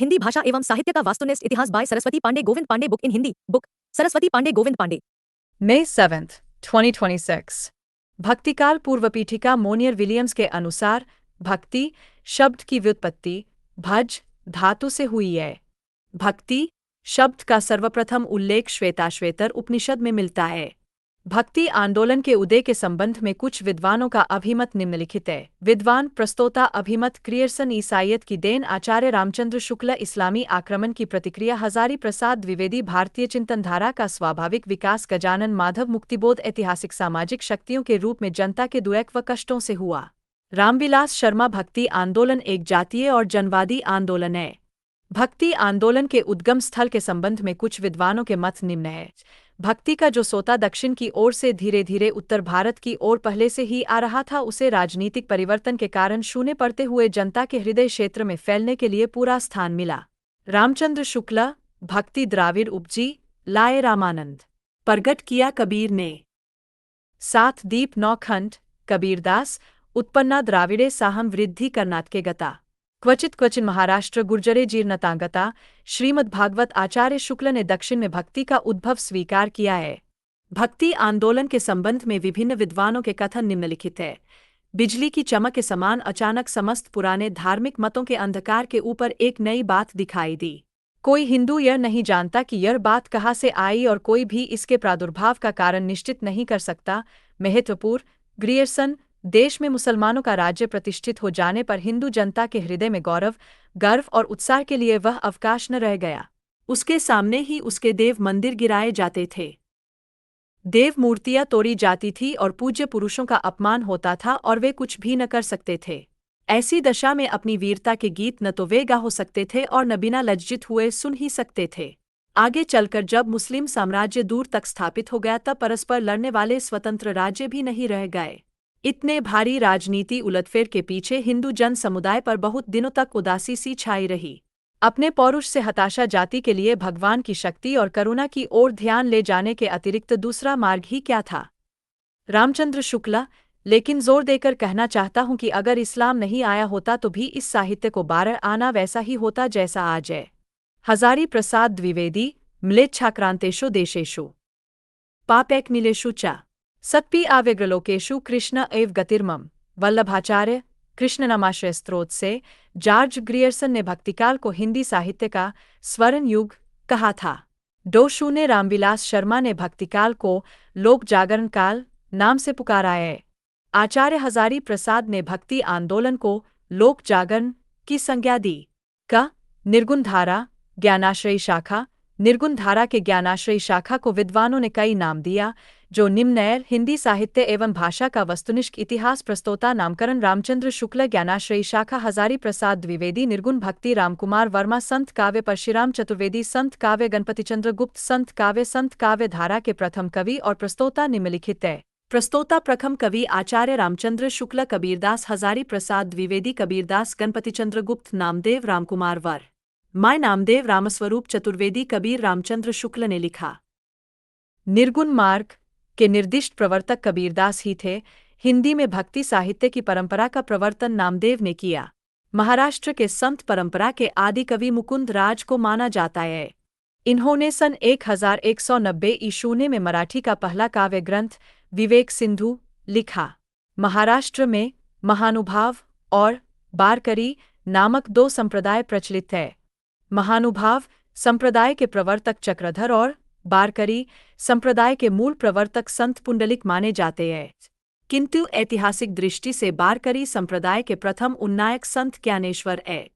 हिंदी भाषा एवं साहित्य का वास्तुनिष्ठ इतिहास by Saraswati Pande Govind Pande book in Hindi book Saraswati Pande Govind Pande May 7th, 2026। भक्तिकाल पूर्व पीठिका मोनियर विलियम्स के अनुसार भक्ति शब्द की व्युत्पत्ति भज धातु से हुई है। भक्ति शब्द का सर्वप्रथम उल्लेख श्वेताश्वेतर उपनिषद में मिलता है। भक्ति आंदोलन के उदय के संबंध में कुछ विद्वानों का अभिमत निम्नलिखित है। विद्वान प्रस्तोता अभिमत क्रियर्सन ईसाइयत की देन आचार्य रामचंद्र शुक्ल इस्लामी आक्रमण की प्रतिक्रिया हजारी प्रसाद द्विवेदी भारतीय चिंतनधारा का स्वाभाविक विकास गजानन माधव मुक्तिबोध ऐतिहासिक सामाजिक शक्तियों के रूप में जनता के दुख व कष्टों से हुआ। रामविलास शर्मा भक्ति आंदोलन एक जातीय और जनवादी आंदोलन है। भक्ति आंदोलन के उद्गम स्थल के संबंध में कुछ विद्वानों के मत निम्न है। भक्ति का जो सोता दक्षिण की ओर से धीरे धीरे उत्तर भारत की ओर पहले से ही आ रहा था, उसे राजनीतिक परिवर्तन के कारण शून्य पड़ते हुए जनता के हृदय क्षेत्र में फैलने के लिए पूरा स्थान मिला। रामचंद्र शुक्ला भक्ति द्राविड़ उपजी लाए रामानंद प्रगट किया कबीर ने। सात दीप नौ खंड कबीरदास उत्पन्ना द्राविड़े साहम वृद्धि कर्नाटके गता क्वचित क्वचिन महाराष्ट्र गुर्जरे जीर्णतांगता। श्रीमद्भागवत आचार्य शुक्ल ने दक्षिण में भक्ति का उद्भव स्वीकार किया है। भक्ति आंदोलन के संबंध में विभिन्न विद्वानों के कथन निम्नलिखित है। बिजली की चमक के समान अचानक समस्त पुराने धार्मिक मतों के अंधकार के ऊपर एक नई बात दिखाई दी। कोई हिंदू यह नहीं जानता कि यह बात कहाँ से आई और कोई भी इसके प्रादुर्भाव का कारण निश्चित नहीं कर सकता। महत्वपूर्ण ग्रियर्सन देश में मुसलमानों का राज्य प्रतिष्ठित हो जाने पर हिंदू जनता के हृदय में गौरव गर्व और उत्साह के लिए वह अवकाश न रह गया। उसके सामने ही उसके देव मंदिर गिराए जाते थे, देव मूर्तियां तोड़ी जाती थी और पूज्य पुरुषों का अपमान होता था और वे कुछ भी न कर सकते थे। ऐसी दशा में अपनी वीरता के गीत न तो वे गा हो सकते थे और न बिना लज्जित हुए सुन ही सकते थे। आगे चलकर जब मुस्लिम साम्राज्य दूर तक स्थापित हो गया तब परस्पर लड़ने वाले स्वतंत्र राज्य भी नहीं रह गए। इतने भारी राजनीति उलटफेर के पीछे हिंदू जन समुदाय पर बहुत दिनों तक उदासी सी छाई रही। अपने पौरुष से हताशा जाति के लिए भगवान की शक्ति और करुणा की ओर ध्यान ले जाने के अतिरिक्त दूसरा मार्ग ही क्या था। रामचंद्र शुक्ला लेकिन जोर देकर कहना चाहता हूं कि अगर इस्लाम नहीं आया होता तो भी इस साहित्य को बारह आना वैसा ही होता जैसा आज है। हजारी प्रसाद द्विवेदी म्लेच्छाक्रांतेषु देशेषु पापैक नीलेषु च सत्पि आव्यग्रलोकेषु कृष्ण एव गतिर्मम। वल्लभाचार्य कृष्णनामाश्रय स्त्रोत से जॉर्ज ग्रियर्सन ने भक्तिकाल को हिंदी साहित्य का स्वर्ण युग कहा था। डोशू ने रामविलास शर्मा ने भक्तिकाल को लोक जागरण काल नाम से पुकारा है। आचार्य हजारी प्रसाद ने भक्ति आंदोलन को लोक जागरण की संज्ञा दी। निर्गुण धारा ज्ञानाश्रयी शाखा निर्गुण धारा के ज्ञानाश्रयी शाखा को विद्वानों ने कई नाम दिया जो निम्न हिंदी साहित्य एवं भाषा का वस्तुनिष्ठ इतिहास प्रस्तोता नामकरण रामचंद्र शुक्ल ज्ञानाश्रयी शाखा हजारी प्रसाद द्विवेदी निर्गुण भक्ति रामकुमार वर्मा संत काव्य परशुराम चतुर्वेदी संत काव्य गणपतिचंद्र गुप्त संत काव्य धारा के प्रथम कवि और प्रस्तोता निम्नलिखित है। प्रस्तोता प्रथम कवि आचार्य रामचंद्र शुक्ल कबीरदास हजारी प्रसाद द्विवेदी कबीरदास गणपतिचंद्र गुप्त नामदेव रामकुमार वर माय नामदेव रामस्वरूप चतुर्वेदी कबीर रामचंद्र शुक्ल ने लिखा। निर्गुण मार्ग के निर्दिष्ट प्रवर्तक कबीरदास ही थे। हिंदी में भक्ति साहित्य की परंपरा का प्रवर्तन नामदेव ने किया। महाराष्ट्र के संत परंपरा के आदि कवि मुकुंद राज को माना जाता है। इन्होंने सन 1190 ईशूने में मराठी का पहला काव्य ग्रंथ विवेक सिंधु लिखा। महाराष्ट्र में महानुभाव और बारकरी नामक दो संप्रदाय प्रचलित है। महानुभाव संप्रदाय के प्रवर्तक चक्रधर और बारकरी संप्रदाय के मूल प्रवर्तक संत पुंडलिक माने जाते हैं, किंतु ऐतिहासिक दृष्टि से बारकरी संप्रदाय के प्रथम उन्नायक संत ज्ञानेश्वर है।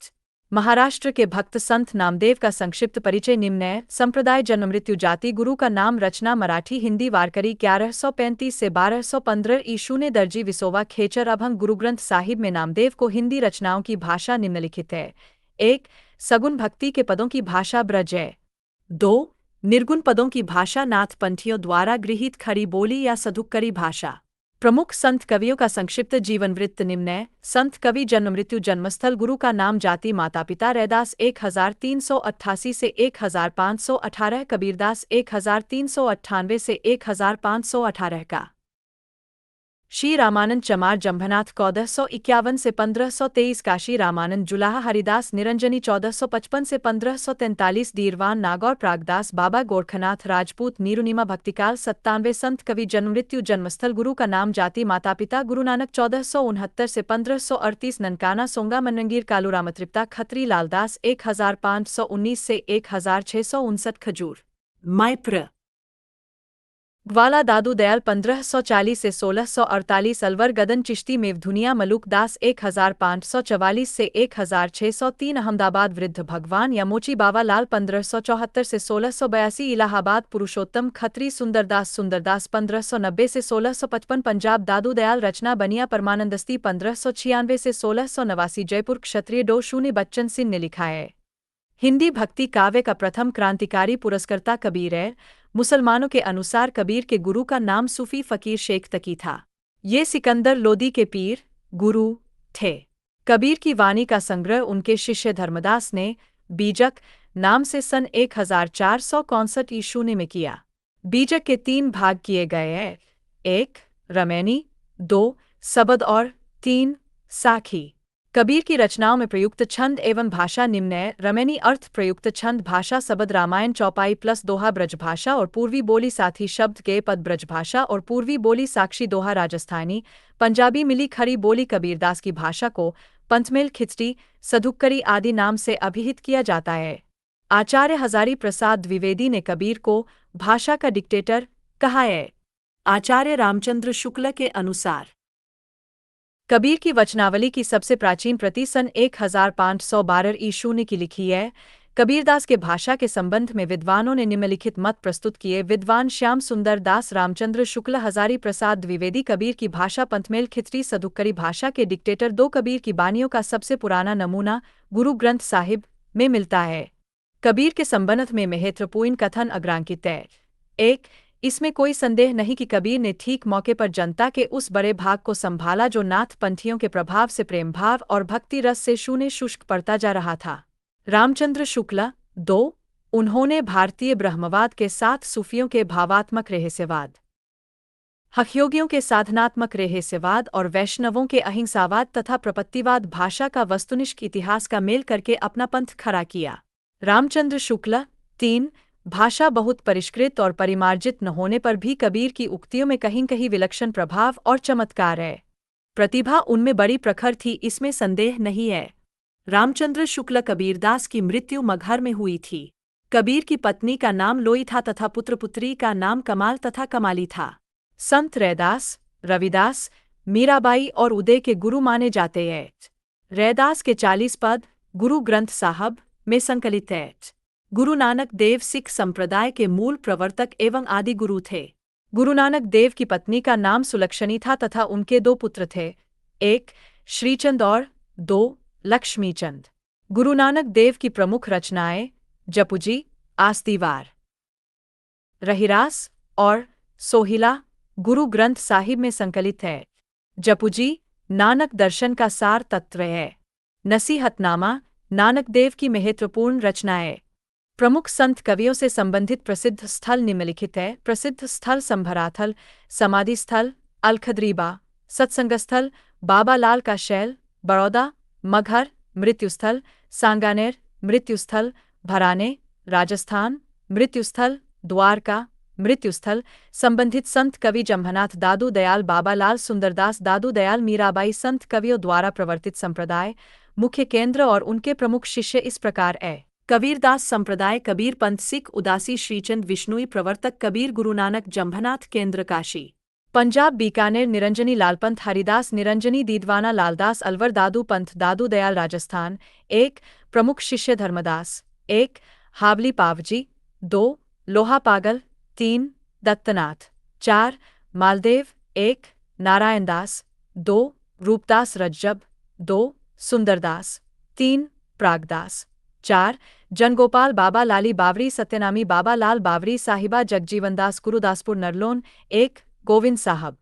महाराष्ट्र के भक्त संत नामदेव का संक्षिप्त परिचय निम्न है। संप्रदाय जन्म मृत्यु जाति गुरु का नाम रचना मराठी हिंदी वारकरी 1135 से 1215 ईशूने दर्जी विसोवा खेचर अभंग गुरु ग्रंथ साहिब में नामदेव को हिंदी रचनाओं की भाषा निम्नलिखित है। 1. सगुण भक्ति के पदों की भाषा ब्रज है। 2. निर्गुण पदों की भाषा नाथपंथियों द्वारा गृहीत खड़ी बोली या सधुक्करी भाषा। प्रमुख संत कवियों का संक्षिप्त जीवन वृत्त निम्न है। संत कवि जन्म मृत्यु जन्मस्थल गुरु का नाम जाति माता पिता रैदास 1388 से 1518 कबीरदास 1398 से 1518 का श्री रामानंद चमार जंभनाथ 1451 से 1523, काशी रामानंद जुलाहा हरिदास निरंजनी 1455 से 1543, दीरवान नागौर प्रागदास बाबा गोरखनाथ राजपूत नीरुनिमा भक्तिकाल 97, संत कवि जन्म मृत्यु जन्मस्थल गुरु का नाम जाति माता पिता गुरु नानक 1469 से 1538, ननकाना सोंगा मनंगीर कालूराम तृप्ता खत्री लालदास 1519 से 1659, खजूर माइप्र ग्वाला दादू दयाल 1540 से 1648, अलवर गदन चिश्ती मेवधुनिया मलूक दास 1544 से 1603, अहमदाबाद वृद्ध भगवान यमोची बाबा लाल 1574 से 1682, इलाहाबाद पुरुषोत्तम खत्री सुंदरदास 1590 से 1655, पंजाब दादू दयाल रचना बनिया परमानंदस्ती 1596 से 1689, जयपुर क्षत्रिय डो शून्य बच्चन सिंह ने लिखा है। हिंदी भक्ति काव्य का प्रथम क्रांतिकारी पुरस्कर्ता कबीर है। मुसलमानों के अनुसार कबीर के गुरु का नाम सूफी फकीर शेख तकी था। ये सिकंदर लोदी के पीर गुरु थे। कबीर की वाणी का संग्रह उनके शिष्य धर्मदास ने बीजक नाम से सन 1461 ईस्वी में किया। बीजक के 3 भाग किए गए हैं, 1 रमैनी, 2 सबद और 3 साखी। कबीर की रचनाओं में प्रयुक्त छंद एवं भाषा निम्न है। रमैनी अर्थ प्रयुक्त छंद भाषा सबद रामायण चौपाई प्लस दोहा ब्रजभाषा और पूर्वी बोली, साथ ही शब्द के पद ब्रजभाषा और पूर्वी बोली, साक्षी दोहा राजस्थानी पंजाबी मिली खड़ी बोली। कबीरदास की भाषा को पंथमेल खिचड़ी सधुक्करी आदि नाम से अभिहित किया जाता है। आचार्य हजारी प्रसाद द्विवेदी ने कबीर को भाषा का डिक्टेटर कहा है। आचार्य रामचंद्र शुक्ल के अनुसार कबीर की वचनावली की सबसे प्राचीन प्रति सन 1512 ईस्वी की लिखी है। कबीरदास के भाषा के संबंध में विद्वानों ने निम्नलिखित मत प्रस्तुत किए। विद्वान श्याम सुंदर दास रामचंद्र शुक्ल हजारी प्रसाद द्विवेदी, कबीर की भाषा पंथमेल खिचड़ी सधुक्करी भाषा के डिक्टेटर। 2 कबीर की बानियों का सबसे पुराना नमूना गुरु ग्रंथ साहिब में मिलता है। कबीर के संबंध में महत्वपूर्ण कथन अग्रांकित है। 1. इसमें कोई संदेह नहीं कि कबीर ने ठीक मौके पर जनता के उस बड़े भाग को संभाला जो नाथ पंथियों के प्रभाव से प्रेम भाव और भक्ति रस से शून्य शुष्क पड़ता जा रहा था। रामचंद्र शुक्ला 2. उन्होंने भारतीय ब्रह्मवाद के साथ सूफियों के भावात्मक रहस्यवाद, हठयोगियों के साधनात्मक रहस्यवाद और वैष्णवों के अहिंसावाद तथा प्रपत्तिवाद भाषा का वस्तुनिष्ठ इतिहास का मेल करके अपना पंथ खड़ा किया। रामचंद्र शुक्ला 3. भाषा बहुत परिष्कृत और परिमार्जित न होने पर भी कबीर की उक्तियों में कहीं कहीं विलक्षण प्रभाव और चमत्कार है। प्रतिभा उनमें बड़ी प्रखर थी, इसमें संदेह नहीं है। रामचंद्र शुक्ल कबीरदास की मृत्यु मगहर में हुई थी। कबीर की पत्नी का नाम लोई था तथा पुत्र पुत्री का नाम कमाल तथा कमाली था। संत रैदास, रविदास, मीराबाई और उदय के गुरु माने जाते हैं। रैदास के 40 पद गुरु ग्रंथ साहब में संकलित है। गुरु नानक देव सिख संप्रदाय के मूल प्रवर्तक एवं आदि गुरु थे। गुरु नानक देव की पत्नी का नाम सुलक्षणी था तथा उनके 2 पुत्र थे, 1 श्रीचंद और 2 लक्ष्मीचंद। गुरु नानक देव की प्रमुख रचनाएं जपुजी, आस्तीवार, रहिरास और सोहिला गुरु ग्रंथ साहिब में संकलित है। जपुजी नानक दर्शन का सार तत्व है। नसीहतनामा नानक देव की महत्वपूर्ण रचना है। प्रमुख संत कवियों से संबंधित प्रसिद्ध स्थल निम्नलिखित है। प्रसिद्ध स्थल संभराथल, समाधि स्थल अलखद्रीबा, सत्संगस्थल बाबा लाल का शैल, बड़ौदा, मगहर, मृत्युस्थल सांगानेर, मृत्युस्थल भराने, राजस्थान, मृत्युस्थल द्वारका, मृत्युस्थल। संबंधित संत कवि जंभनाथ दादू दयाल, बाबा लाल सुंदरदास दादू दयाल, मीराबाई। संत कवियों द्वारा प्रवर्तित संप्रदाय, मुख्य केंद्र और उनके प्रमुख शिष्य इस प्रकार है। कबीरदास संप्रदाय, कबीर पंथ सिख उदासी, श्रीचंद विष्णुई प्रवर्तक, कबीर गुरु नानक जंभनाथ केंद्र काशी पंजाब बीकानेर, निरंजनी लालपंथ हरिदास निरंजनी दीदवाना लालदास अलवर, दादू पंथ दादू दयाल राजस्थान। 1 प्रमुख शिष्य धर्मदास, 1 हावली पावजी, 2 लोहा पागल, 3 दत्तनाथ, 4 मालदेव, 1 नारायणदास, 2 रूपदास रज्जब, 2 सुंदरदास, 3 प्रागदास, 4 जनगोपाल बाबा लाली बावरी, सत्यनामी बाबा लाल बावरी, साहिबा जगजीवनदास गुरुदासपुर नरलोन, 1 गोविंद साहब,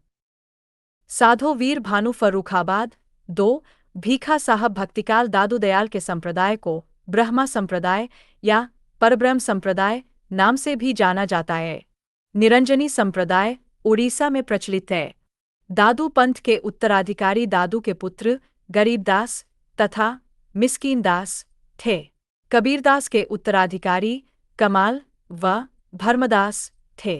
साधो वीर भानु फर्रुखाबाद, 2 भीखा साहब भक्तिकाल। दादू दयाल के संप्रदाय को ब्रह्मा संप्रदाय या परब्रह्म संप्रदाय नाम से भी जाना जाता है। निरंजनी संप्रदाय उड़ीसा में प्रचलित है। दादू पंथ के उत्तराधिकारी दादू के पुत्र गरीबदास तथा मिस्कीनदास थे। कबीरदास के उत्तराधिकारी कमाल व भर्मदास थे।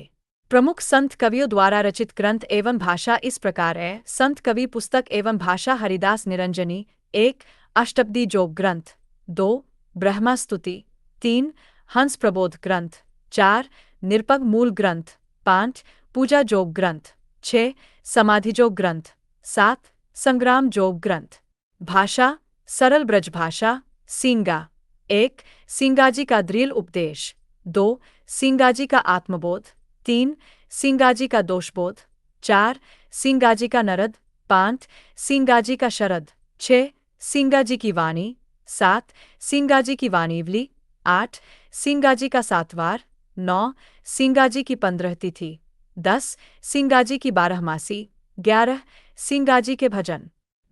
प्रमुख संत कवियों द्वारा रचित ग्रंथ एवं भाषा इस प्रकार है। संत कवि पुस्तक एवं भाषा हरिदास निरंजनी। 1. अष्टपदी जोग ग्रंथ। 2. ब्रह्मस्तुति। 3. हंस प्रबोध ग्रंथ। 4. निरपग मूल ग्रंथ। 5. पूजा जोग ग्रंथ। 6. समाधि जोग ग्रंथ। 7. संग्राम जोग ग्रंथ। भाषा सरल ब्रज भाषा। सींगा। 1. सींगाजी का द्रिल उपदेश। 2. सींगाजी का आत्मबोध। 3. सींगाजी का दोषबोध। 4. सींगाजी का नरद। 5. सींगाजी का शरद। 6. सींगाजी की वाणी। 7. सींगाजी की वाणीवली। 8. सींगाजी का सातवार। 9. सींगाजी की 15 तिथि। 10. सींगाजी की 12मासी। 11. सींगाजी के भजन।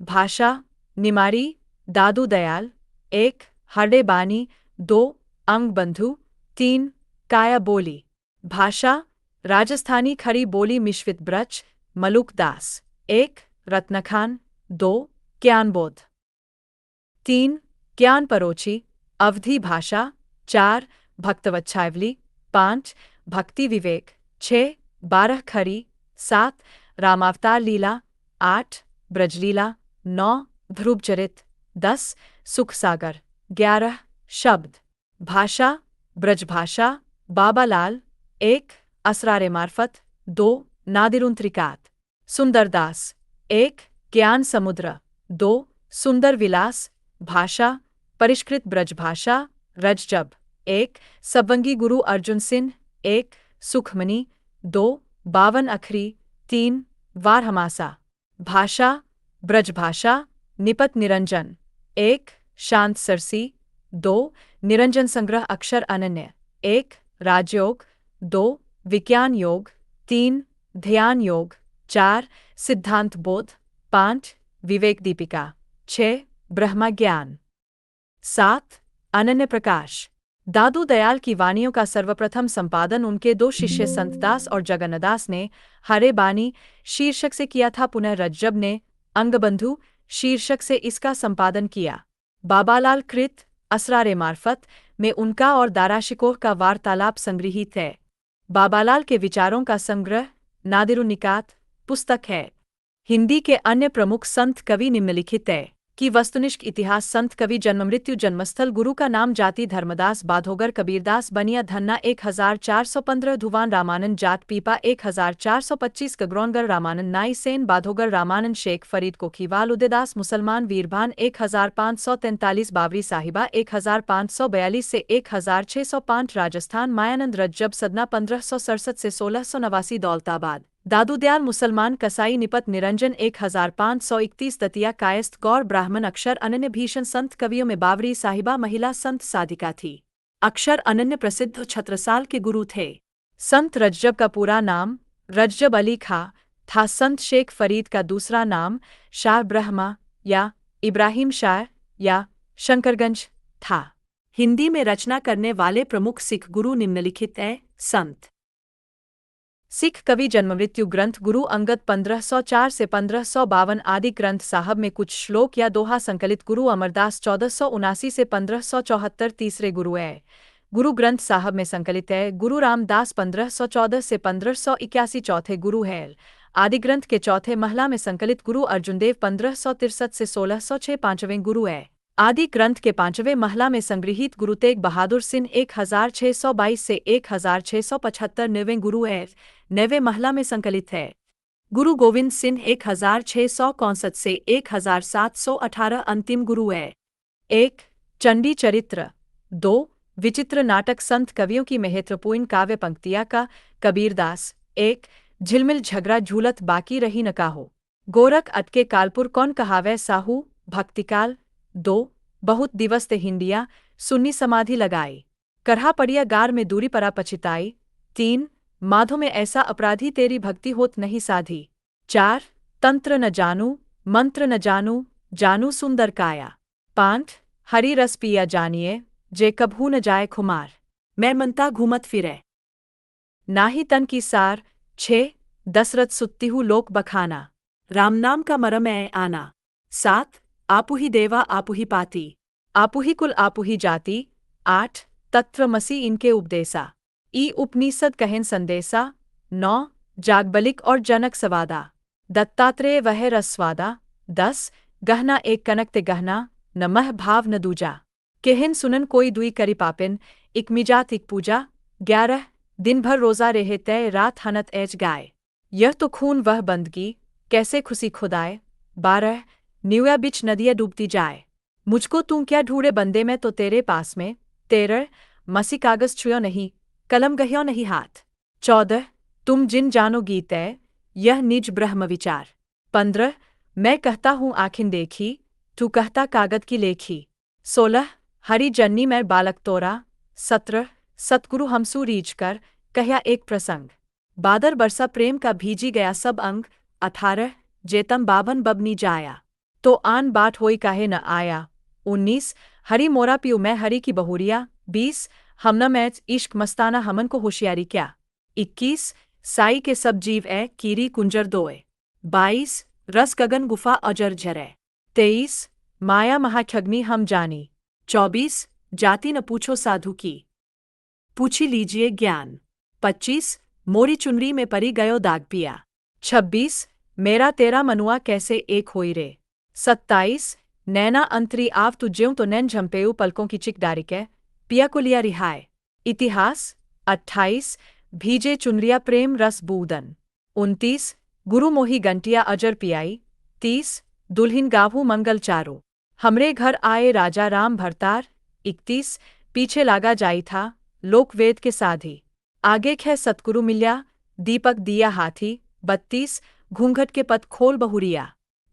भाषा निमारी दादू दयाल। 1. हरडे बानी। 2. अंग बंधु। 3. काया बोली। भाषा राजस्थानी खड़ी बोली मिश्रित ब्रज मलुक दास। 1. रत्नखान। 2. ज्ञानबोध। 3. ज्ञान परोची अवधी भाषा। 4. भक्तवत्सावली। 5. भक्ति विवेक। 6. 12 खरी। 7. रामावतार लीला। 8. ब्रजलीला। 9. ध्रुवचरित। 10. सुखसागर। 11. शब्द भाषा ब्रजभाषा बाबालाल। 1. असरारे मार्फत। 2. नादिरुंत्रिकात। सुंदरदास। 1. ज्ञान समुद्र। 2. सुंदर विलास। भाषा परिष्कृत ब्रजभाषा रजजब। 1. सबवंगी गुरु अर्जुन सिंह। 1. सुखमणि। 2. 52 अखरी। 3. वारहमासा। भाषा ब्रजभाषा निपत निरंजन। 1. शांत सरसी। 2. निरंजन संग्रह अक्षर अनन्य। 1. राजयोग। 2. विज्ञान योग। 3. ध्यान योग। 4. सिद्धांत बोध। 5. विवेक दीपिका। 6. ब्रह्मा ज्ञान। 7. अनन्य प्रकाश। दादू दयाल की वाणियों का सर्वप्रथम संपादन उनके 2 शिष्य संतदास और जगन्नदास ने हरे बानी शीर्षक से किया था। पुनः रज्जब ने अंगबंधु शीर्षक से इसका संपादन किया। बाबालाल कृत असरारे मार्फत में उनका और दाराशिकोह का वार्तालाप संग्रहित है। बाबालाल के विचारों का संग्रह नादिरुन्निकात पुस्तक है। हिंदी के अन्य प्रमुख संत कवि निम्नलिखित है कि वस्तुनिष्ठ इतिहास संत कवि जन्म मृत्यु जन्मस्थल गुरु का नाम जाति धर्मदास बाधोगर कबीरदास बनिया धन्ना 1415 धुवान रामानंद जात पीपा 1425 गगरौनगर रामानंद नाई सेन बाधोगर रामानंद शेख फरीद कोखीवाल उदयदास मुसलमान वीरभान 1543 बावरी साहिबा 1542 से 1605 राजस्थान मायानंद रज्जब सदना 1567 से 1689 दौलताबाद दादू दयाल मुसलमान कसाई निपत निरंजन 1531 दतिया कायस्थ गौर ब्राह्मण अक्षर अनन्य भीषण संत कवियों में बावरी साहिबा महिला संत साधिका थी। अक्षर अनन्य प्रसिद्ध छत्रसाल के गुरु थे। संत रज्जब का पूरा नाम रज्जब अली खां था। संत शेख फरीद का दूसरा नाम शाह ब्रह्मा या इब्राहिम शाह या शंकरगंज था। हिंदी में रचना करने वाले प्रमुख सिख गुरु निम्नलिखित हैं। संत सिख कवि जन्ममृत्यु ग्रंथ गुरु अंगद 1504 से 1552 आदि ग्रंथ साहब में कुछ श्लोक या दोहा संकलित गुरु अमरदास 1479 से 1574 तीसरे गुरु है। गुरु ग्रंथ साहब में संकलित है। गुरु रामदास 1514 से 1581 चौथे गुरु है। आदि ग्रंथ के चौथे महला में संकलित गुरु अर्जुनदेव 1563 से 1606 पांचवें गुरु है। आदि ग्रंथ के पांचवें महला में संग्रहित गुरु तेग बहादुर सिंह 1622 से 1675 नवें गुरु है। नवे महला में संकलित है। गुरु गोविंद सिंह 1669 से 1718 अंतिम गुरु है। 1. चंडी चरित्र। 2. विचित्र नाटक संत कवियों की महत्वपूर्ण काव्य पंक्तियाँ का कबीरदास। 1. झिलमिल झगड़ा झूलत बाकी रही न काहो। गोरख अटके कालपुर कौन कहावै साहू भक्तिकाल। 2. बहुत दिवस ते हिंडिया सुन्नी समाधि लगाई। करहा पड़िया गार में दूरी परा पछिताई। 3. माधो में ऐसा अपराधी तेरी भक्ति होत नहीं साधी। 4. तंत्र न जानू मंत्र न जानू जानू सुंदर काया। 5. हरी रस पिया जानिए जे कभू न जाए खुमार। मैं मनता घूमत फिरे नाही तन की सार। 6. दशरथ सुत्ती हूँ लोक बखाना। राम नाम का मरम है आना। 7 आपु ही देवा आपु ही पाती। आपु ही कुल आपु ही जाति। 8 तत्वमसी इनके उपदेसा। ई उपनिषद कहन संदेसा। 9 जागबलिक और जनक सवादा। दत्तात्रेय वह रसवादा। 10 गहना एक कनक ते गहना, न मह भाव न दूजा। केहन सुनन कोई दुई करी पापिन, इक मिजात इक पूजा। 11 दिन भर रोजा रहे तय रात हनत ऐज गाय। यह तो खून वह बंदगी, कैसे खुशी खुदाए। 12 न्यूया बिच नदिया डूबती जाए। मुझको तू क्या ढूंढे बंदे में तो तेरे पास में। 13 मसी कागज छुयो नहीं, कलम गह्यो नहीं हाथ। 14 तुम जिन जानो गीत है, यह निज ब्रह्म विचार। 15 मैं कहता हूँ आखिन देखी, तू कहता कागद की लेखी। 16 हरी जन्नी मैं बालक तोरा। 17 सतगुरु हमसू रीझ कर, कहया एक प्रसंग। बादर बरसा प्रेम का भीजी गया सब अंग। 18 जेतम बाबन बबनी जाया, तो आन बाट होई काहे न आया। 19 हरी मोरा पियो मैं हरी की बहुरिया। 20 हमना मैच इश्क मस्ताना हमन को होशियारी क्या। 21 साई के सब जीव ए कीरी कुंजर दोए। 22 रस गगन गुफा अजर झरे। 23 माया महाठग्नि हम जानी। 24 जाति न पूछो साधु की, पूछी लीजिए ज्ञान। 25 मोरी चुनरी में परी गयो दाग पिया। 26 मेरा तेरा मनुआ कैसे एक होई रे। 27 नैना अंतरी आव तु ज्यों तो नैन झम्पेऊ पलकों की चिक डारिके, पिया को लिया रिहाय। इतिहास। 28 भीजे चुनरिया प्रेम रस बूदन। 29 गुरु मोही गंटिया अजर पियाई। 30 दुल्हिन गावू मंगल चारो, हमरे घर आए राजा राम भरतार। 31 पीछे लागा जाई था, लोकवेद के साधी, आगे खे सतगुरु मिल्या, दीपक दिया हाथी। 32 घूंघट के पत खोल बहुरिया।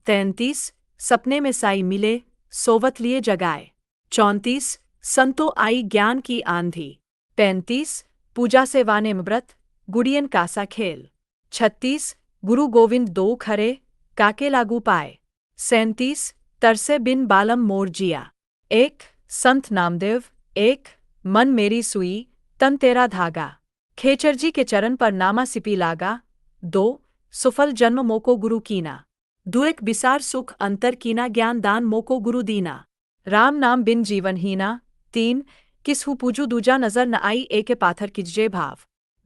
33 सपने में साई मिले, सोवत लिए जगाए। 34 संतो आई ज्ञान की आंधी। 35 पूजा से वाने व्रत, गुड़ियन कासा खेल। 36 गुरु गोविंद दो खरे, काके लागू पाए। 37 तरसे बिन बालम मोर जिया। 1 संत नामदेव। 1 मन मेरी सुई, तन तेरा धागा, खेचरजी के चरण पर नामा सिपी लागा। 2 सुफल जन्म मोको गुरु कीना, दुएक बिसार सुख अंतर कीना ज्ञान दान मोको गुरु दीना, राम नाम बिन जीवन हीना। 3 किस हु पूजू दूजा नजर न आई एके पाथर किजजे भाव,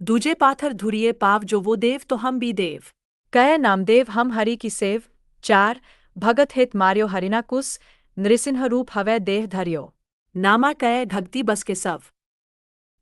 दूजे पाथर धुरिए पाव जो वो देव तो हम भी देव, कह नामदेव हम हरि की सेव। 4 भगत हित मार्यो हरिना कुस, नृसिंह रूप हवै देह धर्यो, नामा कह भक्ति बस के सव,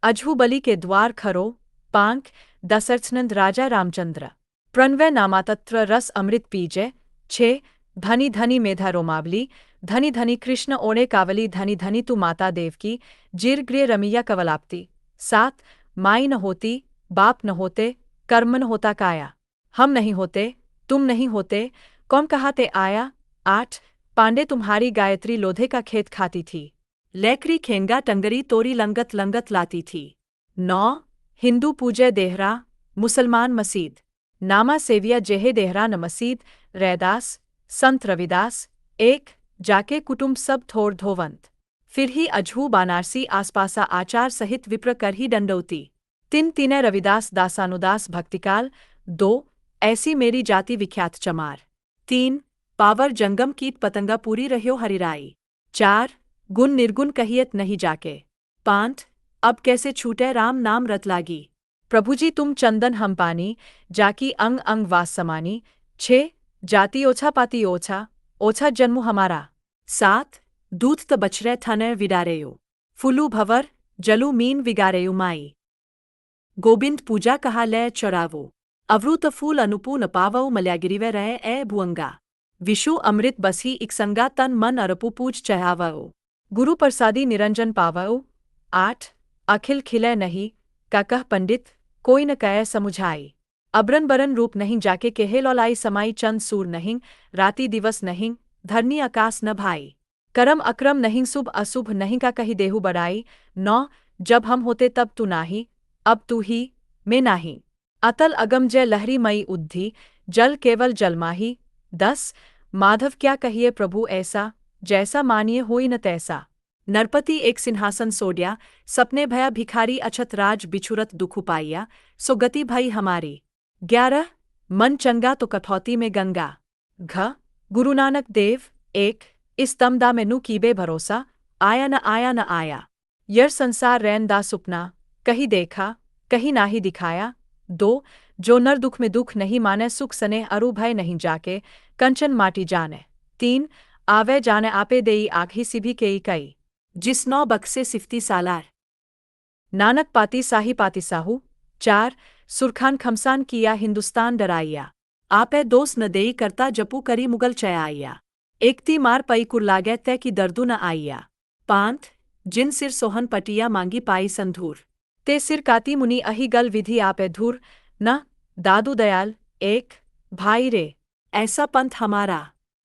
अजहू बलि के द्वार खरो। 5 दशरथनंद राजा रामचंद्र, प्रणवय नामातत्र रस अमृत पीजे। 6 धनी धनी मेधा रोमावली, धनी धनी कृष्ण ओणे कावली, धनी धनी तू माता देव की, जिर गृह रमिया कवलाप्ति। 7 माई न होती, बाप न होते, कर्म न होता काया, हम नहीं होते, तुम नहीं होते, कौन कहाते आया। 8 पांडे तुम्हारी गायत्री लोधे का खेत खाती थी, लेकरी खेंगा टंगरी तोरी लंगत लंगत लाती थी। 9 हिंदू पूजे देहरा, मुसलमान मसीद, नामा सेविया जेहे देहरा न मसीद। रैदास संत रविदास। 1 जाके कुटुंब सब थोर धोवंत, फिर ही अजहू बानारसी आसपासा आचार सहित विप्र कर ही दंडौती। 3 तीने रविदास दासानुदास भक्तिकाल। 2 ऐसी मेरी जाति विख्यात चमार। 3 पावर जंगम कीट पतंगा पूरी रह्यो हरिराई। 4 गुण निर्गुण कहियत नहीं जाके। 5 अब कैसे छूटे राम नाम रत लागी, प्रभुजी तुम चंदन हम पानी, जाकी अंग अंग वास समानी। 6 जाति ओछा पाती ओछा, ओछा जन्मु हमारा। 7 दूत त बछरे थने विडारेयो, फुलू भवर जलू मीन विगारेयु माई। गोविंद पूजा कहा लय चरावो, अवृत फूल अनुपू न पावो मल्यागिरिवे रहे ए भुअंगा, विषु अमृत बसी इकसंगा तन मन अरपु पूज चढ़ावो, गुरु प्रसादी निरंजन पावो। 8 अखिल खिले नहीं, का कह पंडित, कोई न कह समुझाई, अबरन बरन रूप नहीं जाके केहे लौलाई समाई, चंद सूर नहीं, राति दिवस नहीं, धरनी आकाश न भाई, करम अक्रम नहीं, शुभ अशुभ नहीं, का कही देहु बड़ाई। 9 जब हम होते तब तू नाही, अब तू ही मैं नाही, अतल अगम जय लहरी मई उद्धि, जल केवल जलमाही। 10 माधव क्या कहिए प्रभु ऐसा, जैसा मानिए होई न तैसा, नरपति एक सिंहासन सोड्या, सपने भया भिखारी अछत राज बिछुरत दुखु पाइया, सो गति भई हमारी। 11 मन चंगा तो कठौती में गंगा, घ गुरु नानक देव एक इस तमदा मैनू कीबे भरोसा आया न आया। यर संसार रैन दा सुपना कहीं देखा कहीं ना ही दिखाया। 2 जो नर दुख में दुख नहीं माने सुख सने अरु भय नहीं जाके कंचन माटी जाने। 3 आवे जाने आपे देई आखी सिभी केई कई। जिस 9 बक्से सिफ्ती सालार। नानक पाती साहू 4 सुरखान खमसान किया हिंदुस्तान डराइया। आपे दोस्त न देई करता जपू करी मुगल चयाइया। एकती मार पई कुरलागे तय की दर्दू न आइया। 5 जिन सिर सोहन पटिया मांगी पाई संधूर। ते सिर काती मुनि अही गल विधि आपे धूर न। दादू दयाल 1 भाई रे ऐसा पंथ हमारा।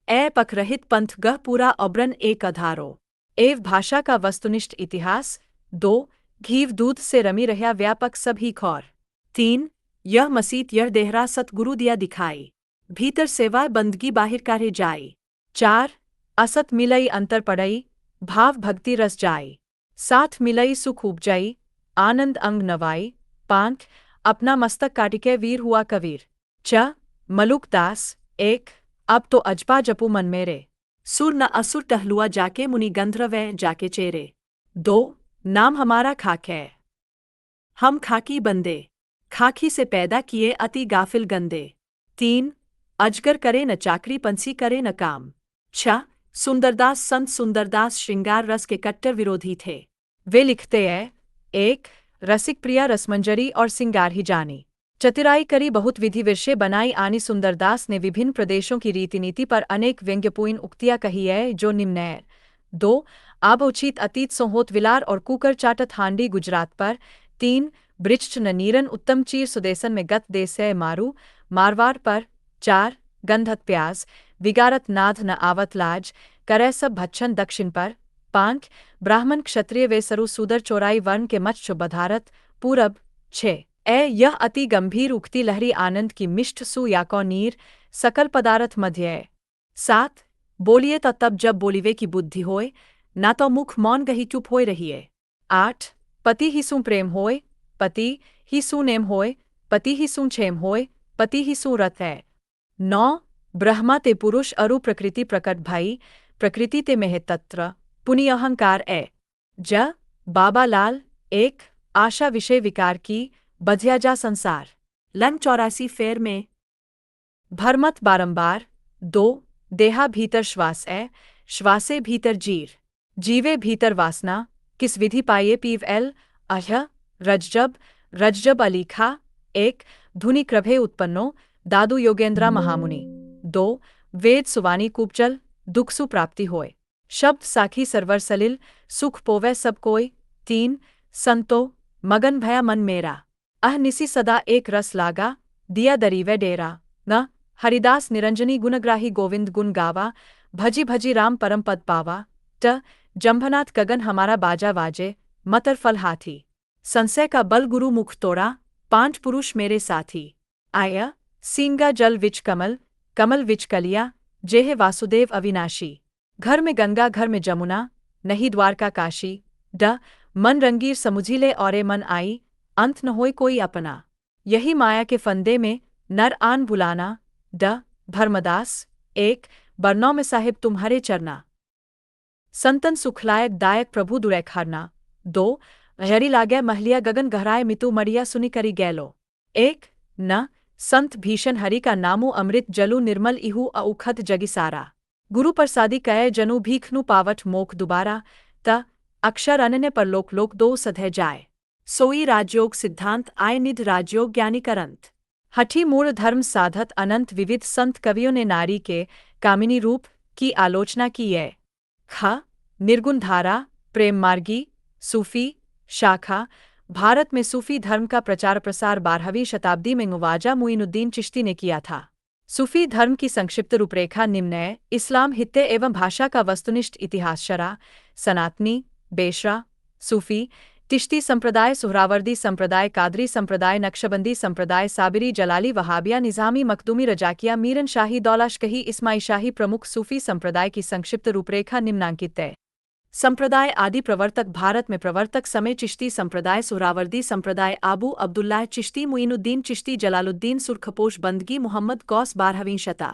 ए पखरहित पंथ गह पूरा अब्रन एक अधारो। एव भाषा का वस्तुनिष्ठ इतिहास। 2 घीव दूध से रमी रहा व्यापक सभी खौर। 3 यह मसीत यह देहरा सतगुरु दिया दिखाई। भीतर सेवा बंदगी बाहिर कारे जाई। 4 असत मिलई अंतर पड़ई भाव भक्ति रस जाई। 7 मिलई सुख उपजाई आनंद अंग नवाई। 5 अपना मस्तक काटिके वीर हुआ कबीर। च मलुक दास 1 अब तो अजपा जपू मन मेरे। सुर न असुर टहलुआ जाके मुनि गंधर्व जाके चेरे। 2 नाम हमारा खाक है। हम खाकी बंदे खाकी से पैदा किए अति गाफिल गंदे। 3 अजगर करे न चाकरी पंछी करे न काम। 6 सुंदरदास संत सुंदरदास श्रृंगार रस के कट्टर विरोधी थे। वे लिखते हैं 1 रसिक प्रिया रसमंजरी और सिंगार ही जानी। चतुराई करी बहुत विधि विषय बनाई आनी। सुंदरदास ने विभिन्न प्रदेशों की रीति नीति पर अनेक व्यंग्यपूर्ण उक्तियां कही है जो निम्न है। 2 आब उचित अतीत सोहोत विलार और कुकर चाटत हांडी गुजरात पर। 3 ब्रिच्च न नीरन उत्तम चीर सुदेसन में गत देश है मारू मारवाड़ पर। 4 गंधत प्याज विगारत नाध न आवत लाज करे सब भच्छन दक्षिण पर। 5 ब्राह्मण क्षत्रिय वे सरु सूदर चोराई वर्ण के मच्छ बधारत पूरब। 6 यह अति गंभीर उक्ति लहरी आनंद की मिष्ट सु याको नीर सकल पदार्थ मध्य। 7 बोलिए तो तब जब बोलिवे की बुद्धि होए ना तो मुख मौन गही चुप होए रहिए। 8 पति ही सु प्रेम होए पति ही सु नेम होए पति ही सु क्षेम होए पति ही सु रत है। 9 ब्रह्मा ते पुरुष अरु प्रकृति प्रकट भई प्रकृति ते मेह तत्र पुनि अहंकार ए। ज बाबा लाल 1 आशा विषय विकार की बधिया जा संसार। लन 84 फेर में भरमत बारंबार। 2 देहा भीतर श्वास है श्वासे भीतर जीवे भीतर वासना किस विधि पाइये पीव एल अह्य रज्जब अलीखा। 1 धुनि क्रभे उत्पन्नो दादू योगेंद्रा महामुनि। 2 वेद सुवानी कूपचल दुख सु प्राप्ति होय शब्द साखी सरवर सलिल सुख पोवे सब कोय। 3 संतो मगन भया मन मेरा निसी सदा एक रस लागा दिया दरीवे डेरा। न हरिदास निरंजनी गुणग्राही गोविंद गुण गावा भजी भजी राम परम पद पावा। ट जंभनाथ गगन हमारा बाजा वाजे मतर फल हाथी। संशय का बल गुरु मुख तोड़ा 5 पुरुष मेरे साथी। आया सींगा जल विच कमल विच कलिया जेह वासुदेव अविनाशी। घर में गंगा घर में जमुना नहीं द्वारका काशी। ड मन रंगीर समुझिले औरे मन आई अंत न होय कोई अपना। यही माया के फंदे में नर आन बुलाना। ड धर्मदास 1 बरनौ में साहिब तुम्हारे चरना संतन सुखलायक दायक प्रभु दुरैक हरना। 2 हरी लागे महलिया गगन गहराए मितु मड़िया सुनि करी गैलो। 1 न संत भीषण हरि का नामो अमृत जलु निर्मल इहु औखत जगी सारा। गुरु प्रसादी कहे जनु भीखनु पावट मोख दुबारा। त अक्षर अनन्य पर लोक 2 सधे जाए सोई राजयोग सिद्धांत आय निध राजयोग ज्ञानी करंत। हठी मूल धर्म साधत अनंत विविध संत कवियों ने नारी के कामिनी रूप की आलोचना की है। ख निर्गुण धारा प्रेम मार्गी सूफी शाखा। भारत में सूफी धर्म का प्रचार प्रसार 12वीं शताब्दी में ख्वाजा मुइनुद्दीन चिश्ती ने किया था। सूफी धर्म की संक्षिप्त रूपरेखा निम्न है। इस्लाम हित्ते एवं भाषा का वस्तुनिष्ठ इतिहास शरा सनातनी बेशरा सूफी तिश्ती संप्रदाय सुहरावर्दी संप्रदाय कादरी संप्रदाय नक्शबंदी संप्रदाय साबिरी जलाली वहाबिया निज़ामी मखदूमी रजाकिया मीरन शाही दौलाशकही इस्माई शाही प्रमुख सूफी संप्रदाय की संक्षिप्त रूपरेखा निम्नांकित है। संप्रदाय आदि प्रवर्तक भारत में प्रवर्तक समय चिश्ती संप्रदाय सुहरावर्दी संप्रदाय आबू अब्दुल्लाह चिश्ती मुइनुद्दीन चिश्ती जलालुद्दीन सुरखपोश बंदगी मोहम्मद गौस 12वीं शता।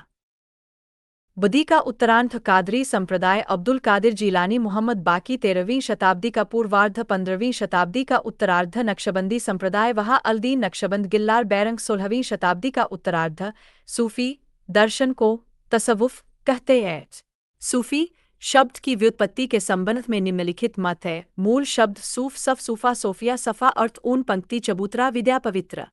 बदी का उत्तरार्ध कादरी संप्रदाय अब्दुल कादिर जीलानी मोहम्मद बाकी 13वीं शताब्दी का पूर्वार्ध 15वीं शताब्दी का उत्तरार्ध नक्शबंदी संप्रदाय वहा अल्दीन नक्शबंद गिल्लार बैरंग 16वीं शताब्दी का उत्तरार्ध सूफी दर्शन को तसव्वुफ कहते हैं। सूफी शब्द की व्युत्पत्ति के संबंध में निम्नलिखित मत है। मूल शब्द सूफ सफ सूफा सोफिया सफा अर्थ ऊन पंक्ति चबूतरा विद्या पवित्र।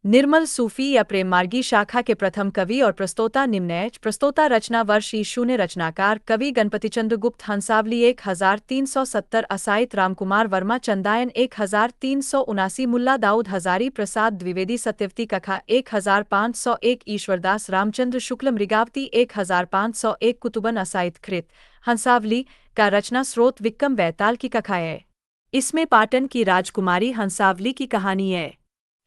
निर्मल सूफी या प्रेम मार्गी शाखा के प्रथम कवि और प्रस्तोता निम्नैच प्रस्तोता रचना वर्ष ईशून्य रचनाकार कवि गणपतिचंद्र गुप्त हंसावली 1370 असाइत रामकुमार वर्मा चंदायन 1379 मुल्ला दाऊद हजारी प्रसाद द्विवेदी सत्यवती कखा 1501 ईश्वरदास रामचंद्र शुक्ल मृगावती 1501 कुतुबन असाइत कृत हंसावली का रचना स्रोत विक्रम बैताल की कखा है। इसमें पाटन की राजकुमारी हंसावली की कहानी है।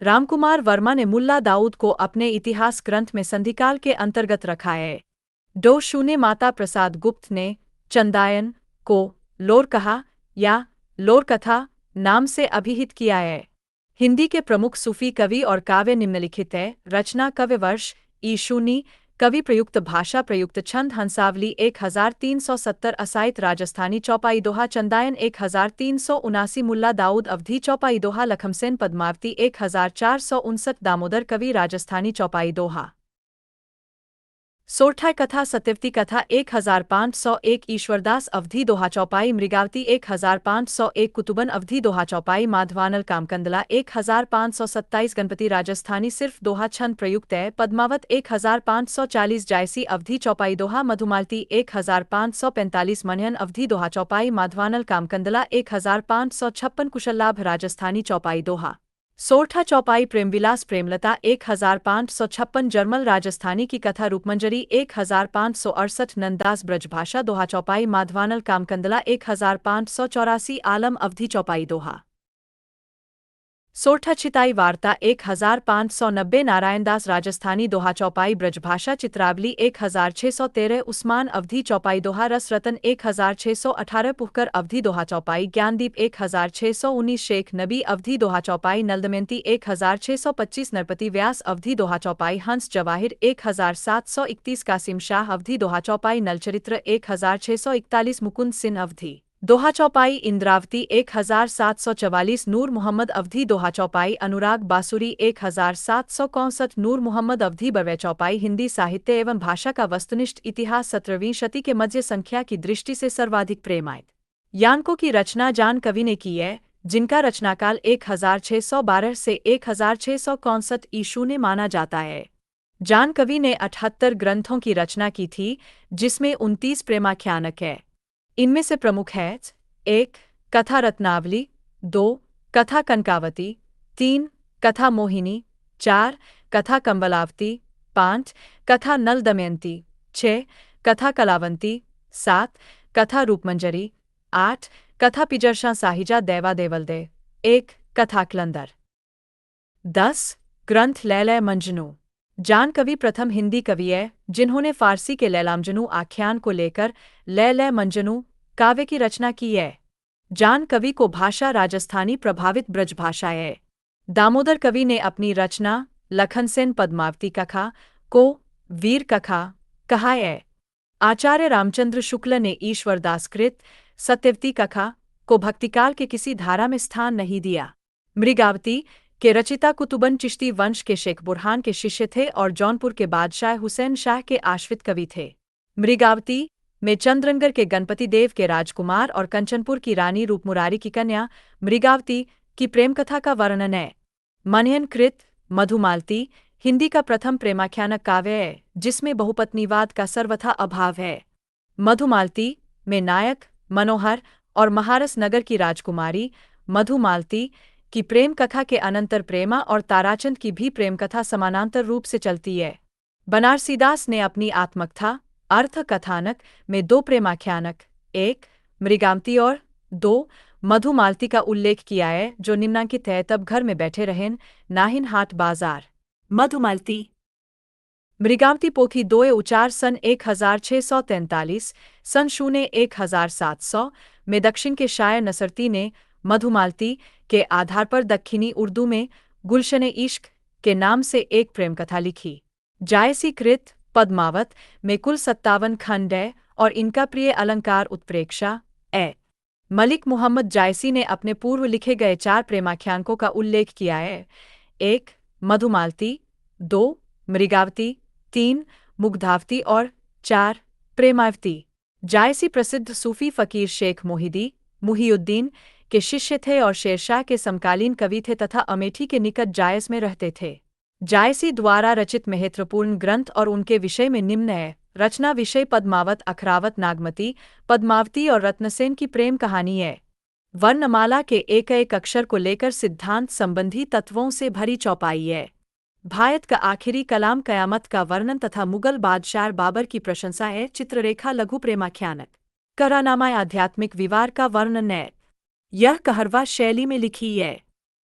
रामकुमार वर्मा ने मुल्ला दाऊद को अपने इतिहास ग्रंथ में संधिकाल के अंतर्गत रखा है। डो शून्य माता प्रसाद गुप्त ने चंदायन को लोर कहा या लोर कथा नाम से अभिहित किया है। हिंदी के प्रमुख सूफी कवि और काव्य निम्नलिखित है। रचना कव्य वर्ष ईशूनी कवि प्रयुक्त भाषा प्रयुक्त छंद हंसावली 1370 असाइत राजस्थानी चौपाई दोहा चंदायन 1379 मुल्ला दाऊद अवधी चौपाई दोहा लखमसेन पद्मावती 1459 दामोदर कवि राजस्थानी चौपाई दोहा सोरठा कथा सत्यवती कथा 1501 ईश्वरदास अवधी दोहा चौपाई मृगावती 1501 कुतुबन अवधी दोहा चौपाई माधवानल कामकंदला 1527 गणपति राजस्थानी सिर्फ दोहा छंद प्रयुक्त है। पद्मावत 1540 जायसी अवधी चौपाई दोहा मधुमालती 1545 मनयन अवधी दोहा चौपाई माधवानल कामकंदला 1556 कुशललाभ राजस्थानी चौपाई दोहा सोरठा चौपाई प्रेमविलास प्रेमलता 1556 जर्मल राजस्थानी की कथा रूपमंजरी 1568 नंदास ब्रजभाषा दोहा चौपाई माधवानल कामकंदला 1584 आलम अवधी चौपाई दोहा सोरठा चिताई वार्ता 1590 नारायणदास राजस्थानी दोहा चौपाई ब्रजभाषा चित्रावली 1613 उस्मान अवधी चौपाई दोहा रस रतन 1618 पुहकर अवधी दोहा चौपाई ज्ञानदीप 1619 शेख नबी अवधी दोहा चौपाई नलदमयंती 1625 नरपति व्यास अवधी दोहा चौपाई हंस जवाहिर 1731 कासिम शाह अवधी दोहा चौपाई नलचरित्र 1641 मुकुंद सिंह अवधी दोहा चौपाई इंद्रावती 1744 नूर मोहम्मद अवधी दोहा चौपाई अनुराग बासुरी 1761 नूर मोहम्मद अवधी बरवे चौपाई हिंदी साहित्य एवं भाषा का वस्तुनिष्ठ इतिहास 17वीं शती के मध्य संख्या की दृष्टि से सर्वाधिक प्रेमायित यानको की रचना जान कवि ने की है, जिनका रचनाकाल 1612 से 1661 ईशून्य माना जाता है। जान कवि ने 78 ग्रंथों की रचना की थी, जिसमें 29 प्रेमाख्यानक है। इनमें से प्रमुख हैं 1. कथा रत्नावली 2. कथा कनकावती 3. कथा मोहिनी 4. कथा कंबलावती 5. कथा नल दमयंती 6. कथा कलावंती 7. कथा रूपमंजरी 8. कथा पिजरशा साहिजा देवा देवलदे 1. कथा कलंदर 10. ग्रंथ लैला मंजनू। जान कवि प्रथम हिंदी कवि है जिन्होंने फारसी के लैलामजनू आख्यान को लेकर लैला मंजनू काव्य की रचना की है। जान कवि को भाषा राजस्थानी प्रभावित ब्रजभाषा है। दामोदर कवि ने अपनी रचना लखनसेन पद्मावती कथा को वीर कथा कहा है। आचार्य रामचंद्र शुक्ल ने ईश्वरदास कृत सत्यवती कथा को भक्तिकाल के किसी धारा में स्थान नहीं दिया। मृगावती के रचिता कुतुबन चिश्ती वंश के शेख बुरहान के शिष्य थे और जौनपुर के बादशाह हुसैन शाह के आश्रित कवि थे। मृगावती में चंद्रनगर के गणपति देव के राजकुमार और कंचनपुर की रानी रूपमुरारी की कन्या मृगावती की प्रेम कथा का वर्णन है। मनयन कृत मधुमालती हिंदी का प्रथम प्रेमाख्यानक काव्य है, जिसमें बहुपत्नीवाद का सर्वथा अभाव है। मधुमालती में नायक मनोहर और महारस नगर की राजकुमारी मधुमालती की प्रेम कथा के अनंतर प्रेमा और ताराचंद की भी प्रेम कथा समानांतर रूप से चलती है। बनारसीदास ने अपनी आत्मकथा अर्थ कथानक में 2 प्रेमाख्यानक 1. मृगावती और 2. मधुमालती का उल्लेख किया है, जो निम्नांकित है। तब घर में बैठे रहें नाहिन हाट बाजार। मधुमालती मृगावती पोथी 2 उचार सन 1643 सन 1700 में दक्षिण के शायर नसरती ने मधुमालती के आधार पर दक्षिणी उर्दू में गुलशन-ए-इश्क के नाम से एक प्रेम कथा लिखी। जायसी कृत पद्मावत में कुल 57 खंड है और इनका प्रिय अलंकार उत्प्रेक्षा है। मलिक मोहम्मद जायसी ने अपने पूर्व लिखे गए 4 प्रेमाख्यानों का उल्लेख किया है। 1. मधुमालती, 2. मृगावती, 3. मुग्धावती और 4. प्रेमावती। जायसी प्रसिद्ध सूफी फकीर शेख मुहियुद्दीन के शिष्य थे और शेरशाह के समकालीन कवि थे तथा अमेठी के निकट जायस में रहते थे। जायसी द्वारा रचित महत्वपूर्ण ग्रंथ और उनके विषय में निम्न है। रचना विषय पद्मावत, अखरावत, नागमती, पद्मावती और रत्नसेन की प्रेम कहानी है। वर्णमाला के एक एक अक्षर को लेकर सिद्धांत संबंधी तत्वों से भरी चौपाई है। भायत का आखिरी कलाम कयामत का वर्णन तथा मुगल बादशाह बाबर की प्रशंसा है। चित्ररेखा लघु प्रेमाख्यानक करानामा आध्यात्मिक विवार का वर्णन है। यह कहरवा शैली में लिखी है।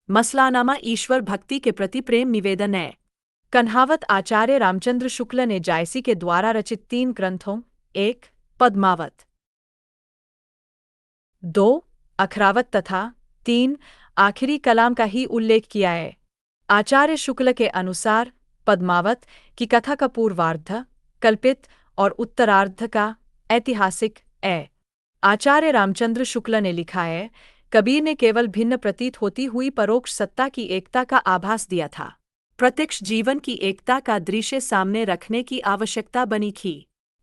मसलानामा ईश्वर भक्ति के प्रति प्रेम निवेदन है। कन्हावत आचार्य रामचंद्र शुक्ल ने जायसी के द्वारा रचित 3 ग्रंथों 1. पद्मावत, 2. अखरावत तथा 3. आखिरी कलाम का ही उल्लेख किया है। आचार्य शुक्ल के अनुसार पद्मावत की कथा का पूर्वार्ध कल्पित और उत्तरार्ध का ऐतिहासिक है। आचार्य रामचंद्र शुक्ल ने लिखा है, कबीर ने केवल भिन्न प्रतीत होती हुई परोक्ष सत्ता की एकता का आभास दिया था। प्रत्यक्ष जीवन की एकता का दृश्य सामने रखने की आवश्यकता बनी थी।